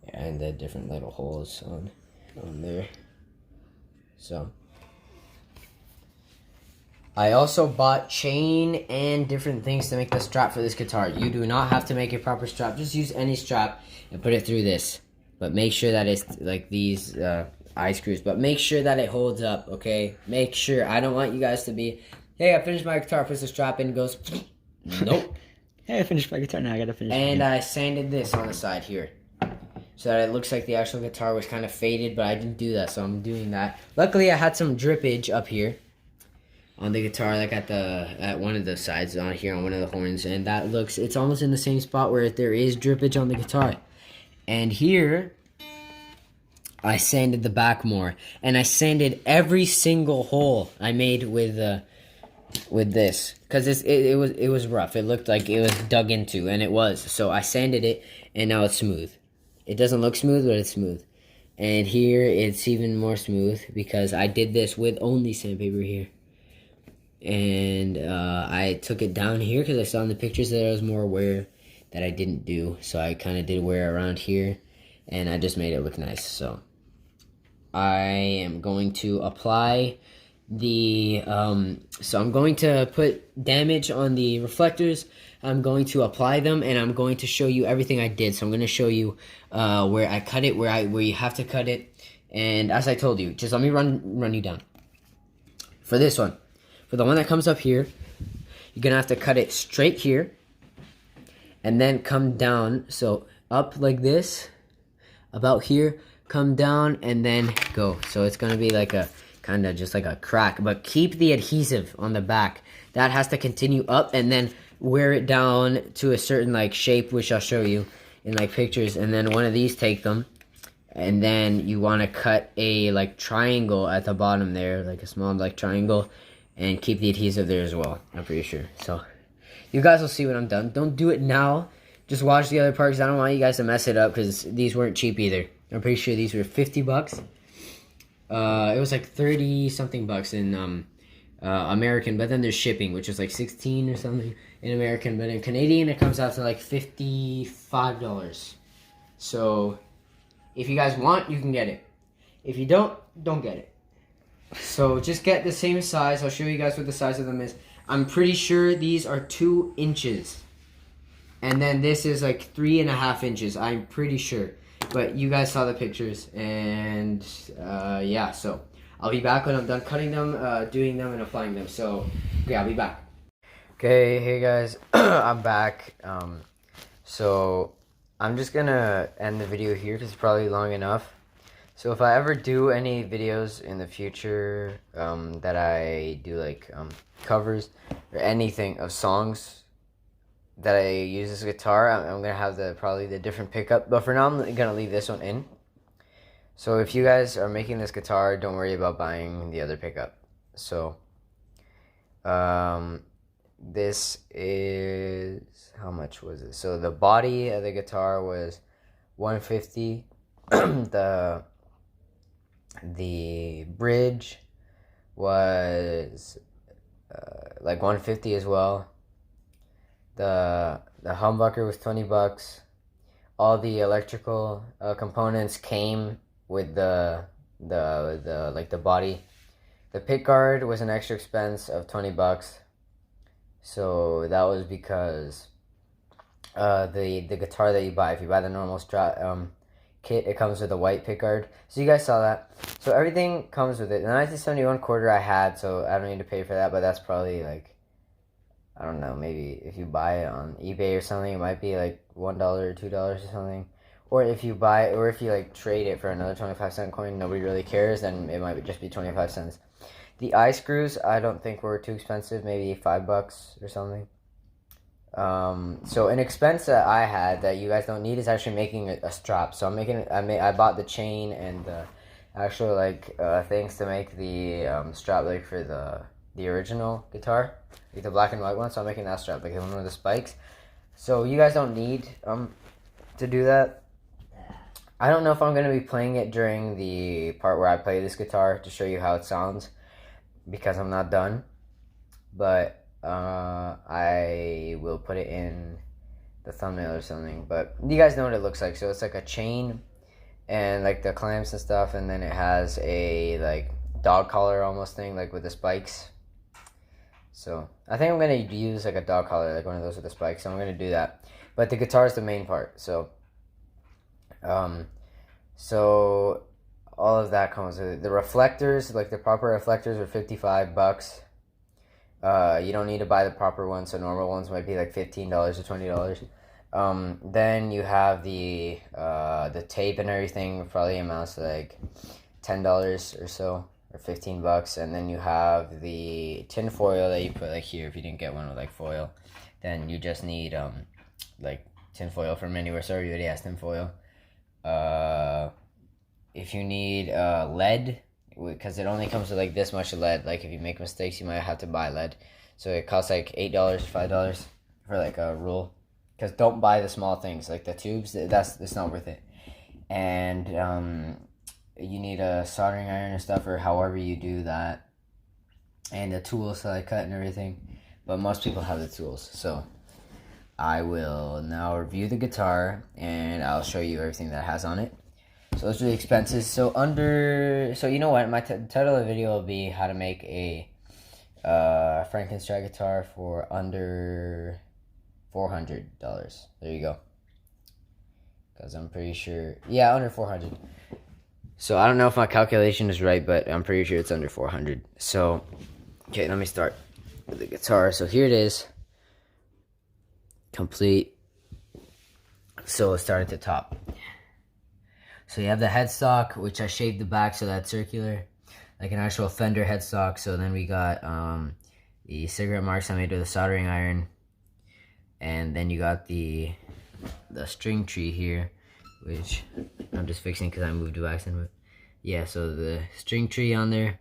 and the different little holes on there. So I also bought chain and different things to make the strap for this guitar. You do not have to make a proper strap. Just use any strap and put it through this. But make sure that it's like these eye screws. But make sure that it holds up, okay? Make sure. I don't want you guys to be, hey, I finished my guitar, puts the strap in, goes, nope. Hey, I finished my guitar, now I gotta finish. And I sanded this on the side here, so that it looks like the actual guitar was kind of faded, but I didn't do that, so I'm doing that. Luckily, I had some drippage up here on the guitar, like at one of the sides on here, on one of the horns, and that looks, it's almost in the same spot where there is drippage on the guitar. And here, I sanded the back more, and I sanded every single hole I made with this, because it was rough. It looked like it was dug into, and it was. So I sanded it, and now it's smooth. It doesn't look smooth, but it's smooth. And here, it's even more smooth, because I did this with only sandpaper here. And I took it down here, because I saw in the pictures that there was more wear that I didn't do. So I kind of did wear around here, and I just made it look nice. So I am going to apply the so I'm going to put damage on the reflectors. I'm going to apply them, and I'm going to show you everything I did. So I'm going to show you where I cut it, where you have to cut it, and as I told you, just let me run you down. For this one, for the one that comes up here, you're gonna have to cut it straight here, and then come down. So up like this, about here, come down, and then go. So it's gonna be like a kind of just like a crack, but keep the adhesive on the back. That has to continue up and then wear it down to a certain like shape, which I'll show you in like pictures. And then one of these, take them, and then you want to cut a like triangle at the bottom there, like a small like triangle, and keep the adhesive there as well, I'm pretty sure. So you guys will see when I'm done. Don't do it now, just watch the other part, because I don't want you guys to mess it up, because these weren't cheap either. I'm pretty sure these were 50 bucks. It was like 30 something bucks in American, but then there's shipping, which is like 16 or something in American, but in Canadian it comes out to like $55. So if you guys want, you can get it. If you don't get it. So just get the same size. I'll show you guys what the size of them is. I'm pretty sure these are 2 inches. And then this is like 3.5 inches. I'm pretty sure. But you guys saw the pictures. And yeah, so I'll be back when I'm done cutting them, doing them, and applying them. So okay, I'll be back. Okay, hey guys. I'm back. So I'm just gonna end the video here because it's probably long enough. So if I ever do any videos in the future that I do like covers or anything of songs that I use this guitar, I'm gonna have probably the different pickup. But for now, I'm gonna leave this one in. So if you guys are making this guitar, don't worry about buying the other pickup. So this is, how much was it? So the body of the guitar was $150. The bridge was like $150 as well. The humbucker was 20 bucks. All the electrical components came with the like the body. The pickguard was an extra expense of 20 bucks. So that was because the guitar that you buy, if you buy the normal Strat kit, it comes with a white pickguard. So you guys saw that. So everything comes with it. The 1971 quarter I had, so I don't need to pay for that, but that's probably like, I don't know, maybe if you buy it on eBay or something, it might be like $1 or $2 or something. Or if you buy, or if you like trade it for another 25-cent coin, nobody really cares, then it might just be 25 cents. The eye screws, I don't think were too expensive, maybe $5 or something. So an expense that I had that you guys don't need is actually making a strap. So I bought the chain and the actual like things to make the strap like for the original guitar, like the black and white one. So I'm making that strap, like the one with the spikes. So you guys don't need to do that. I don't know if I'm gonna be playing it during the part where I play this guitar to show you how it sounds, because I'm not done, but I will put it in the thumbnail or something. But you guys know what it looks like. So it's like a chain and like the clamps and stuff, and then it has a like dog collar almost thing, like with the spikes. So I think I'm gonna use like a dog collar, like one of those with the spikes. So I'm gonna do that. But the guitar is the main part. So so all of that comes with it. The reflectors, like the proper reflectors, are 55 bucks. You don't need to buy the proper ones, so normal ones might be like $15 or $20. Then you have the tape and everything, probably amounts to like $10 or so, or 15 bucks. And then you have the tin foil that you put like here. If you didn't get one with like foil, then you just need like tin foil from anywhere. So everybody has tin foil. If you need lead, because it only comes with like this much lead, like if you make mistakes you might have to buy lead, so it costs like $8 $5 for like a rule. Because don't buy the small things like the tubes, it's not worth it. And you need a soldering iron and stuff, or however you do that, and the tools to like cut and everything, but most people have the tools. So I will now review the guitar and I'll show you everything that it has on it. So those are the expenses. So you know what, my title of the video will be how to make a Frankenstrat guitar for under $400. There you go. Because I'm pretty sure, yeah, under 400. So I don't know if my calculation is right, but I'm pretty sure it's under 400. So, okay, let me start with the guitar. So here it is. Complete So let's start at the top. So you have the headstock, which I shaved the back so that's circular, like an actual fender headstock. So then we got the cigarette marks I made with a soldering iron, and then you got the string tree here, which I'm just fixing because I moved wax in. But yeah, so the string tree on there,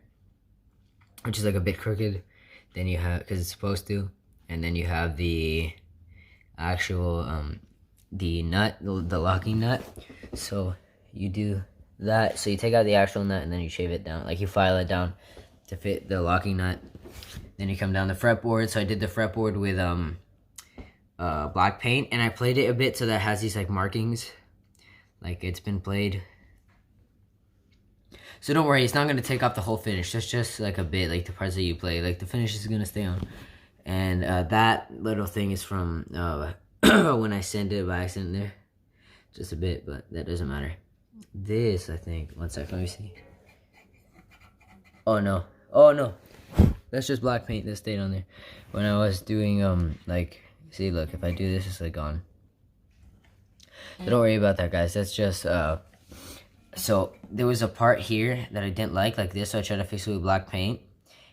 which is like a bit crooked. Then you have, because it's supposed to, and then you have the actual the nut, the locking nut. So you do that. So you take out the actual nut and then you shave it down, like you file it down to fit the locking nut. Then you come down the fretboard. So I did the fretboard with black paint, and I played it a bit so that it has these like markings, like it's been played. So don't worry, it's not going to take off the whole finish. That's just like a bit, like the parts that you play. Like the finish is going to stay on. And that little thing is from when I sanded it by accident there. Just a bit, but that doesn't matter. This, I think, one second, let me see. Oh no, oh no. That's just black paint that stayed on there. When I was doing, like, see, look, if I do this, it's like gone. So don't worry about that, guys. That's just, so there was a part here that I didn't like this, so I tried to fix it with black paint,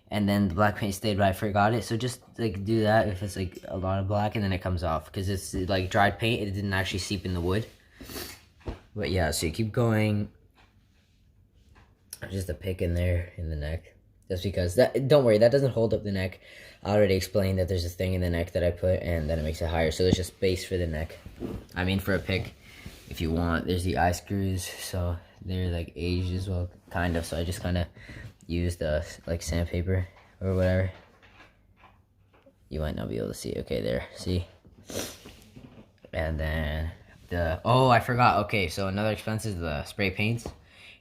and then the black paint stayed, but I forgot it. So just like do that if it's like a lot of black, and then it comes off because it's like dried paint. It didn't actually seep in the wood. But yeah, so you keep going. Just a pick in there in the neck, just because that. Don't worry, that doesn't hold up the neck. I already explained that there's a thing in the neck that I put, and then it makes it higher. So there's just space for the neck. I mean, for a pick, if you want. There's the eye screws, so they're like aged as well, kind of. So I just kind of used like sandpaper or whatever. You might not be able to see. Okay, there, see. And then I forgot. Okay, so another expense is the spray paints.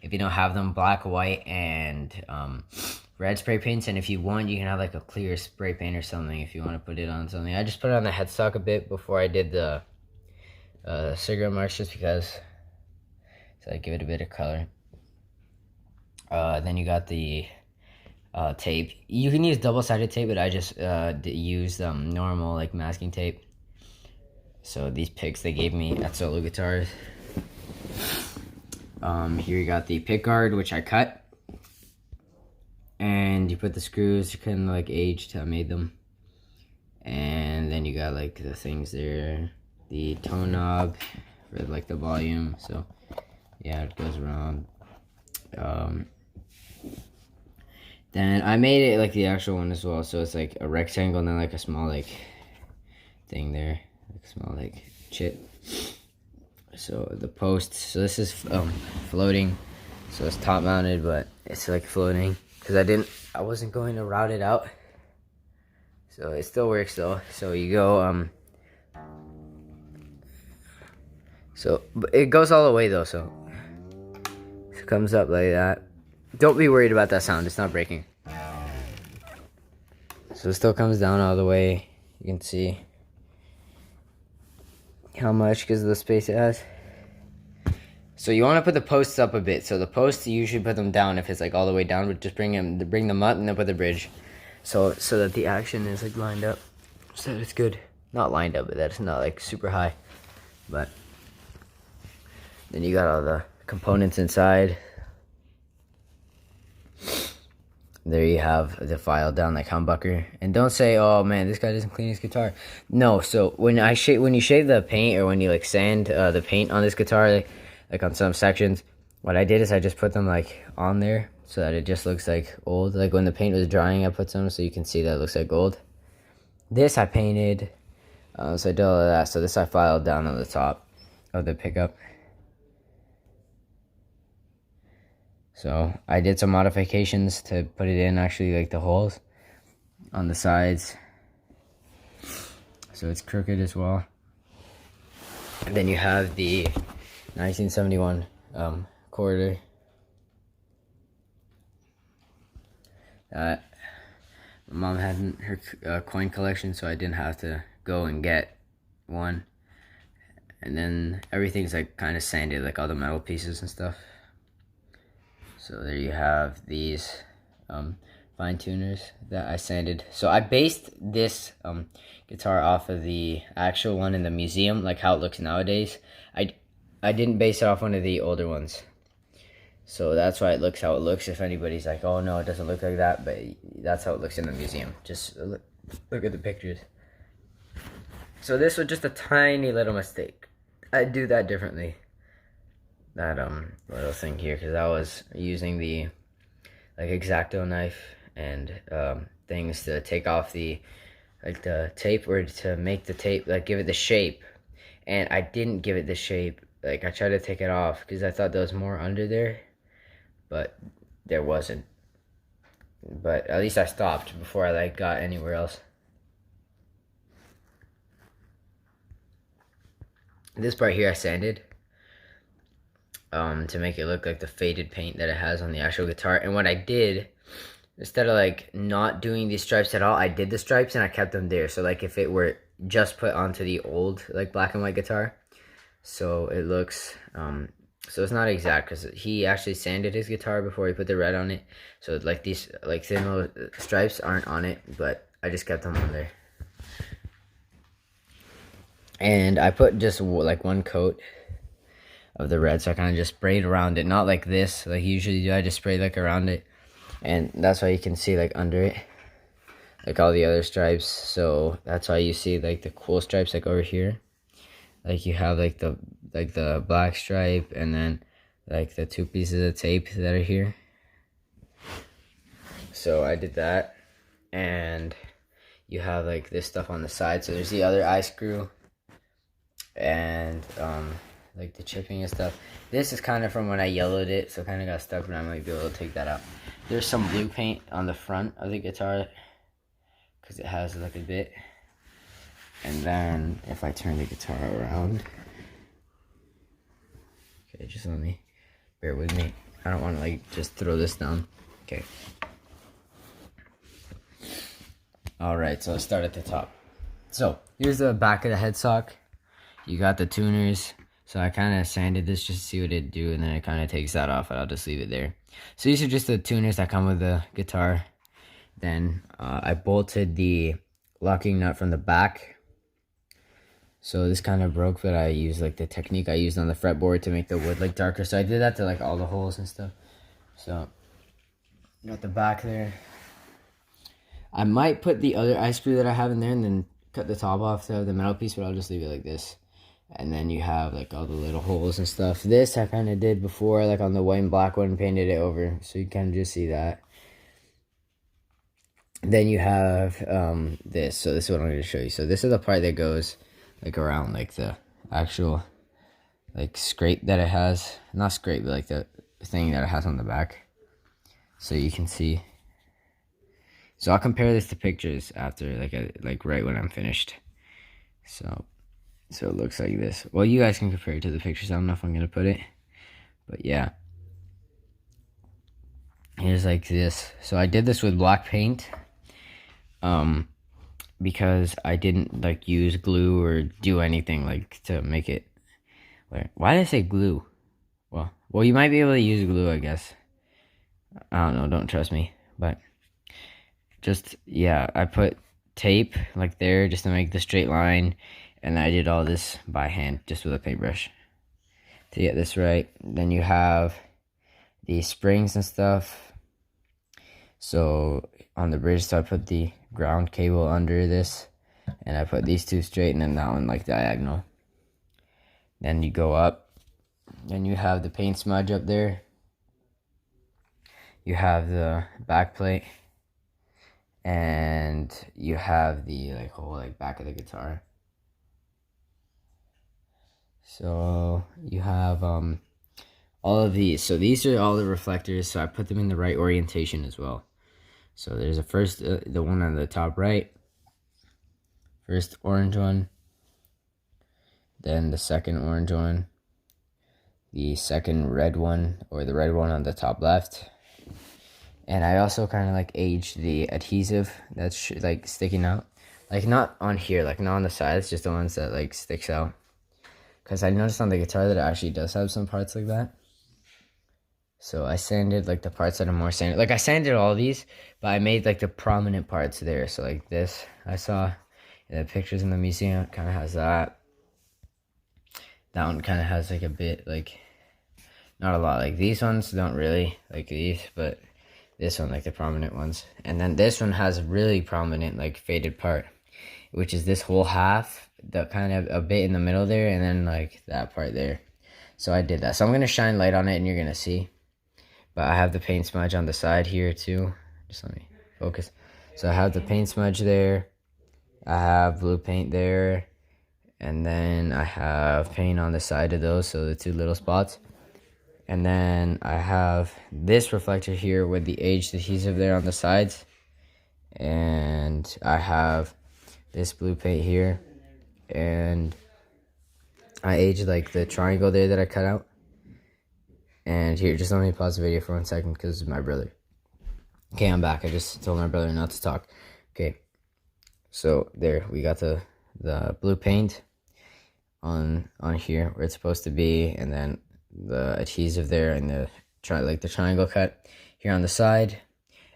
If you don't have them, black, white, and red spray paints. And if you want, you can have like a clear spray paint or something if you want to put it on something. I just put it on the headstock a bit before I did the cigarette marks, just because, so I give it a bit of color. Then you got the tape. You can use double-sided tape, but I just used normal like masking tape. So these picks they gave me at Solo Guitars. Here you got the pickguard, which I cut, and you put the screws. You kind of like aged. I made them, and then you got like the things there, the tone knob for like the volume. So yeah, it goes around. Then I made it like the actual one as well, so it's like a rectangle and then like a small like thing there, like a small like chip. So the post, so this is floating, so it's top mounted, but it's like floating because I wasn't going to route it out, so it still works though. So you go so but it goes all the way though, so it comes up like that. Don't be worried about that sound, it's not breaking. So it still comes down all the way. You can see how much because of the space it has. So you want to put the posts up a bit. So the posts, you usually put them down if it's like all the way down, but just bring them up and then put the bridge. So that the action is like lined up, so that it's good. Not lined up, but that it's not like super high. But then you got all the components inside. There you have the file down like humbucker. And don't say, oh man, this guy doesn't clean his guitar. No, so when you shave the paint, or when you like sand the paint on this guitar, like on some sections, what I did is I just put them like on there so that it just looks like old. Like when the paint was drying, I put some so you can see that it looks like gold. This I painted, so I did all of that. So this I filed down on the top of the pickup. So I did some modifications to put it in, actually, like the holes on the sides, so it's crooked as well. And then you have the 1971 quarter. My mom had in her coin collection, so I didn't have to go and get one. And then everything's like kind of sanded, like all the metal pieces and stuff. So there you have these 5 fine tuners that I sanded. So I based this guitar off of the actual one in the museum, like how it looks nowadays. I didn't base it off one of the older ones. So that's why it looks how it looks. If anybody's like, oh no, it doesn't look like that, but that's how it looks in the museum. Just look at the pictures. So this was just a tiny little mistake. I'd do that differently. That little thing here, because I was using the like X-Acto knife and things to take off the tape, or to make the tape, like give it the shape, and I didn't give it the shape. Like I tried to take it off because I thought there was more under there, but there wasn't. But at least I stopped before I like got anywhere else. This part here I sanded to make it look like the faded paint that it has on the actual guitar. And what I did, instead of like not doing these stripes at all, I did the stripes and I kept them there. So like if it were just put onto the old like black and white guitar, so it looks so it's not exact, because he actually sanded his guitar before he put the red on it. So like these like thin little stripes aren't on it, but I just kept them on there. And I put just like one coat of the red, so I kind of just sprayed around it, not like this like you usually do. I just sprayed like around it, and that's why you can see like under it like all the other stripes. So that's why you see like the cool stripes like over here, like you have like the black stripe, and then like the two pieces of tape that are here. So I did that, and you have like this stuff on the side. So there's the other eye screw, and like the chipping and stuff. This is kind of from when I yellowed it, so kind of got stuck, but I might be able to take that out. There's some blue paint on the front of the guitar because it has like a bit. And then if I turn the guitar around, okay, just let me, bear with me. I don't want to like just throw this down. Okay. Alright, so let's start at the top. So here's the back of the headstock. You got the tuners. So I kind of sanded this just to see what it'd do, and then it kind of takes that off, and I'll just leave it there. So these are just the tuners that come with the guitar. Then I bolted the locking nut from the back. So this kind of broke, but I used like the technique I used on the fretboard to make the wood like darker. So I did that to like all the holes and stuff. So got the back there. I might put the other eye screw that I have in there and then cut the top off to have the metal piece, but I'll just leave it like this. And then you have like all the little holes and stuff. This I kind of did before, like on the white and black one, painted it over, so you kind of just see that. Then you have this. So this is what I'm going to show you. So this is the part that goes like around like the actual like scrape that it has. Not scrape, but like the thing that it has on the back. So you can see. So I'll compare this to pictures after like right when I'm finished. So it looks like this. Well, you guys can compare it to the pictures. I don't know if I'm going to put it. But yeah. Here's like this. So I did this with black paint. Because I didn't like use glue or do anything like to make it. Why did I say glue? Well, you might be able to use glue, I guess. I don't know. Don't trust me. But just, yeah, I put tape like there just to make the straight line. And I did all this by hand, just with a paintbrush, to get this right. Then you have the springs and stuff. So on the bridge, so I put the ground cable under this, and I put these two straight, and then that one like diagonal. Then you go up, and you have the paint smudge up there. You have the back plate, and you have the like whole like back of the guitar. So you have all of these. So these are all the reflectors. So I put them in the right orientation as well. So there's a first, the one on the top right, first orange one, then the second orange one, the second red one, or the red one on the top left. And I also kind of like aged the adhesive that's like sticking out, like not on here, like not on the sides, just the ones that like sticks out. Because I noticed on the guitar that it actually does have some parts like that. So I sanded like the parts that are more sanded. Like I sanded all these, but I made like the prominent parts there. So like this, I saw in the pictures in the museum, kind of has that. That one kind of has like a bit, like not a lot. Like these ones don't really like these, but this one, like the prominent ones. And then this one has a really prominent like faded part, which is this whole half, the kind of a bit in the middle there, and then like that part there. So I did that. So I'm gonna shine light on it and you're gonna see. But I have the paint smudge on the side here too. Just let me focus. So I have the paint smudge there. I have blue paint there. And then I have paint on the side of those, so the two little spots. And then I have this reflector here with the aged adhesive there on the sides. And I have this blue paint here. And I aged like the triangle there that I cut out. And here, just let me pause the video for 1 second because it's my brother. Okay, I'm back. I just told my brother not to talk. Okay, so there, we got the blue paint on here where it's supposed to be, and then the adhesive there, and the triangle cut here on the side.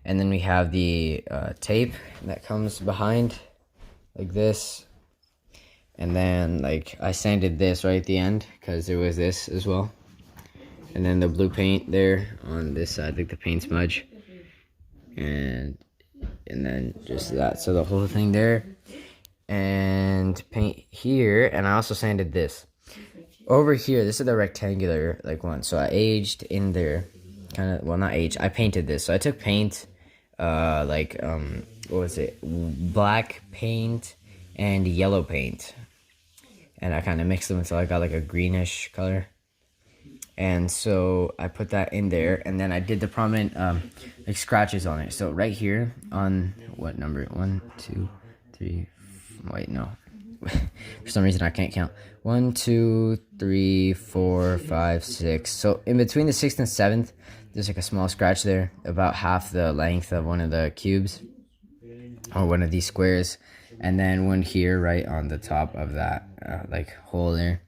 And then we have the tape that comes behind like this. And then like I sanded this right at the end because there was this as well. And then the blue paint there on this side, like the paint smudge. And then just that. So the whole thing there. And paint here. And I also sanded this. Over here, this is the rectangular like one. So I aged in there. Kind of, well, not aged. I painted this. So I took paint, what was it? Black paint and yellow paint. And I kind of mixed them until I got like a greenish color. And so I put that in there, and then I did the prominent like scratches on it. So right here on what number? 1, 2, 3. Wait, no. For some reason I can't count. 1, 2, 3, 4, 5, 6. So in between the 6th and 7th, there's like a small scratch there, about half the length of one of the cubes or one of these squares, and then one here right on the top of that like hole there.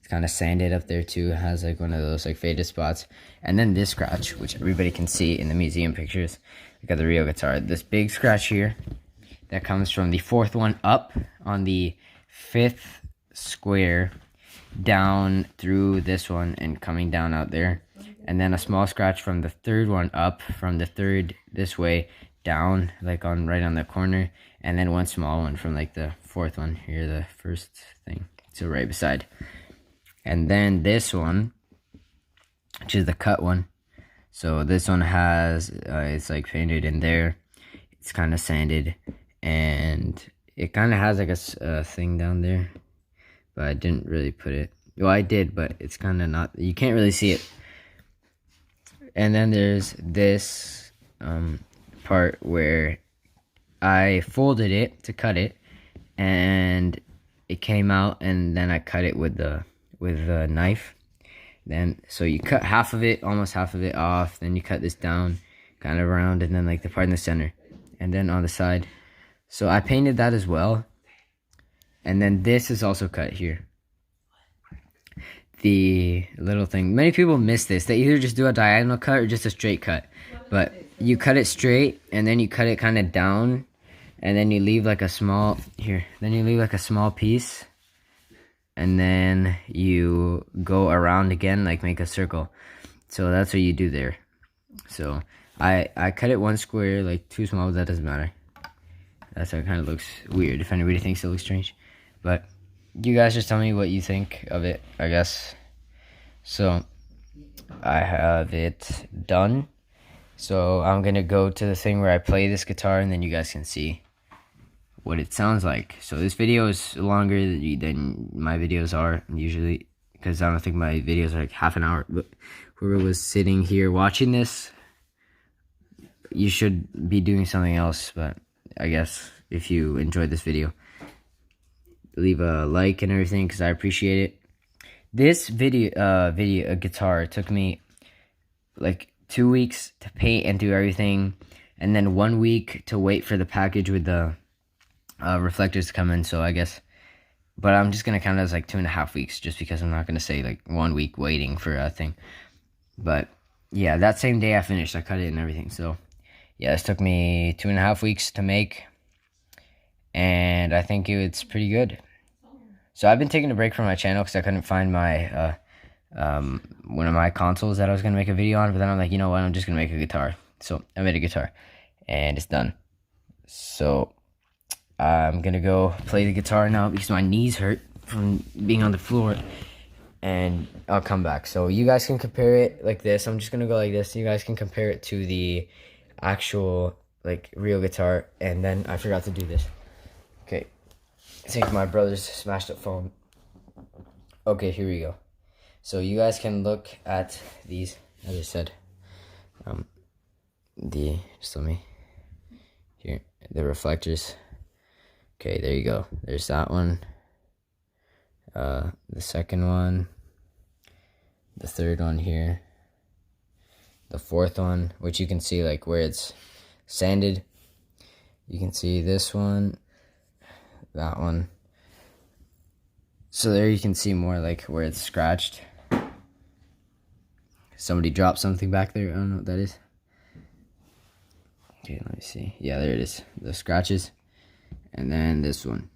Kind of sanded up there too. It has like one of those like faded spots. And then this scratch, which everybody can see in the museum pictures, look at the real guitar, this big scratch here that comes from the 4th one up on the 5th square down through this one and coming down out there. And then a small scratch from the 3rd one up from the 3rd this way down, like on right on the corner. And then one small one from like the 4th one here, the first thing, so right beside. And then this one, which is the cut one. So this one has, it's like painted in there. It's kind of sanded. And it kind of has like a thing down there. But I didn't really put it. Well, I did, but it's kind of not, you can't really see it. And then there's this part where I folded it to cut it. And it came out, and then I cut it with a knife. Then so you cut half of it, almost half of it off, then you cut this down kind of around, and then like the part in the center, and then on the side. So I painted that as well. And then this is also cut here, the little thing. Many people miss this. They either just do a diagonal cut or just a straight cut, but you cut it straight, and then you cut it kind of down, and then you leave like a small piece. And then you go around again, like make a circle. So that's what you do there. So I cut it one square, like too small, but that doesn't matter. That's how it kind of looks weird, if anybody thinks it looks strange. But you guys just tell me what you think of it, I guess. So I have it done. So I'm going to go to the thing where I play this guitar, and then you guys can see what it sounds like. So this video is longer than my videos are usually, because I don't think my videos are like half an hour. But whoever was sitting here watching this, you should be doing something else. But I guess if you enjoyed this video, leave a like and everything, because I appreciate it. This guitar took me like 2 weeks to paint and do everything, and then 1 week to wait for the package with the reflectors to come in. So I guess, but I'm just gonna count it as like 2.5 weeks, just because I'm not gonna say like 1 week waiting for a thing. But yeah, that same day I finished. I cut it and everything. So yeah, this took me 2.5 weeks to make, and I think it's pretty good. So I've been taking a break from my channel because I couldn't find my one of my consoles that I was gonna make a video on. But then I'm like, you know what? I'm just gonna make a guitar. So I made a guitar, and it's done. So I'm gonna go play the guitar now because my knees hurt from being on the floor, and I'll come back. So you guys can compare it like this. I'm just gonna go like this. You guys can compare it to the actual like real guitar, and then I forgot to do this. Okay, take my brother's smashed up phone. Okay, here we go. So you guys can look at these, as I said, just let me, here, the reflectors. Okay, there you go. There's that one, the second one, the third one here, the fourth one, which you can see like where it's sanded. You can see this one, that one. So there you can see more like where it's scratched. Somebody dropped something back there. I don't know what that is. Okay, let me see. Yeah, there it is. The scratches. And then this one.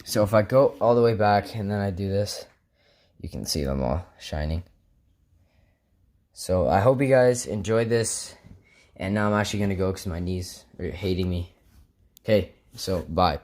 So if I go all the way back and then I do this, you can see them all shining. So I hope you guys enjoyed this. And now I'm actually going to go because my knees are hating me. Okay, so bye.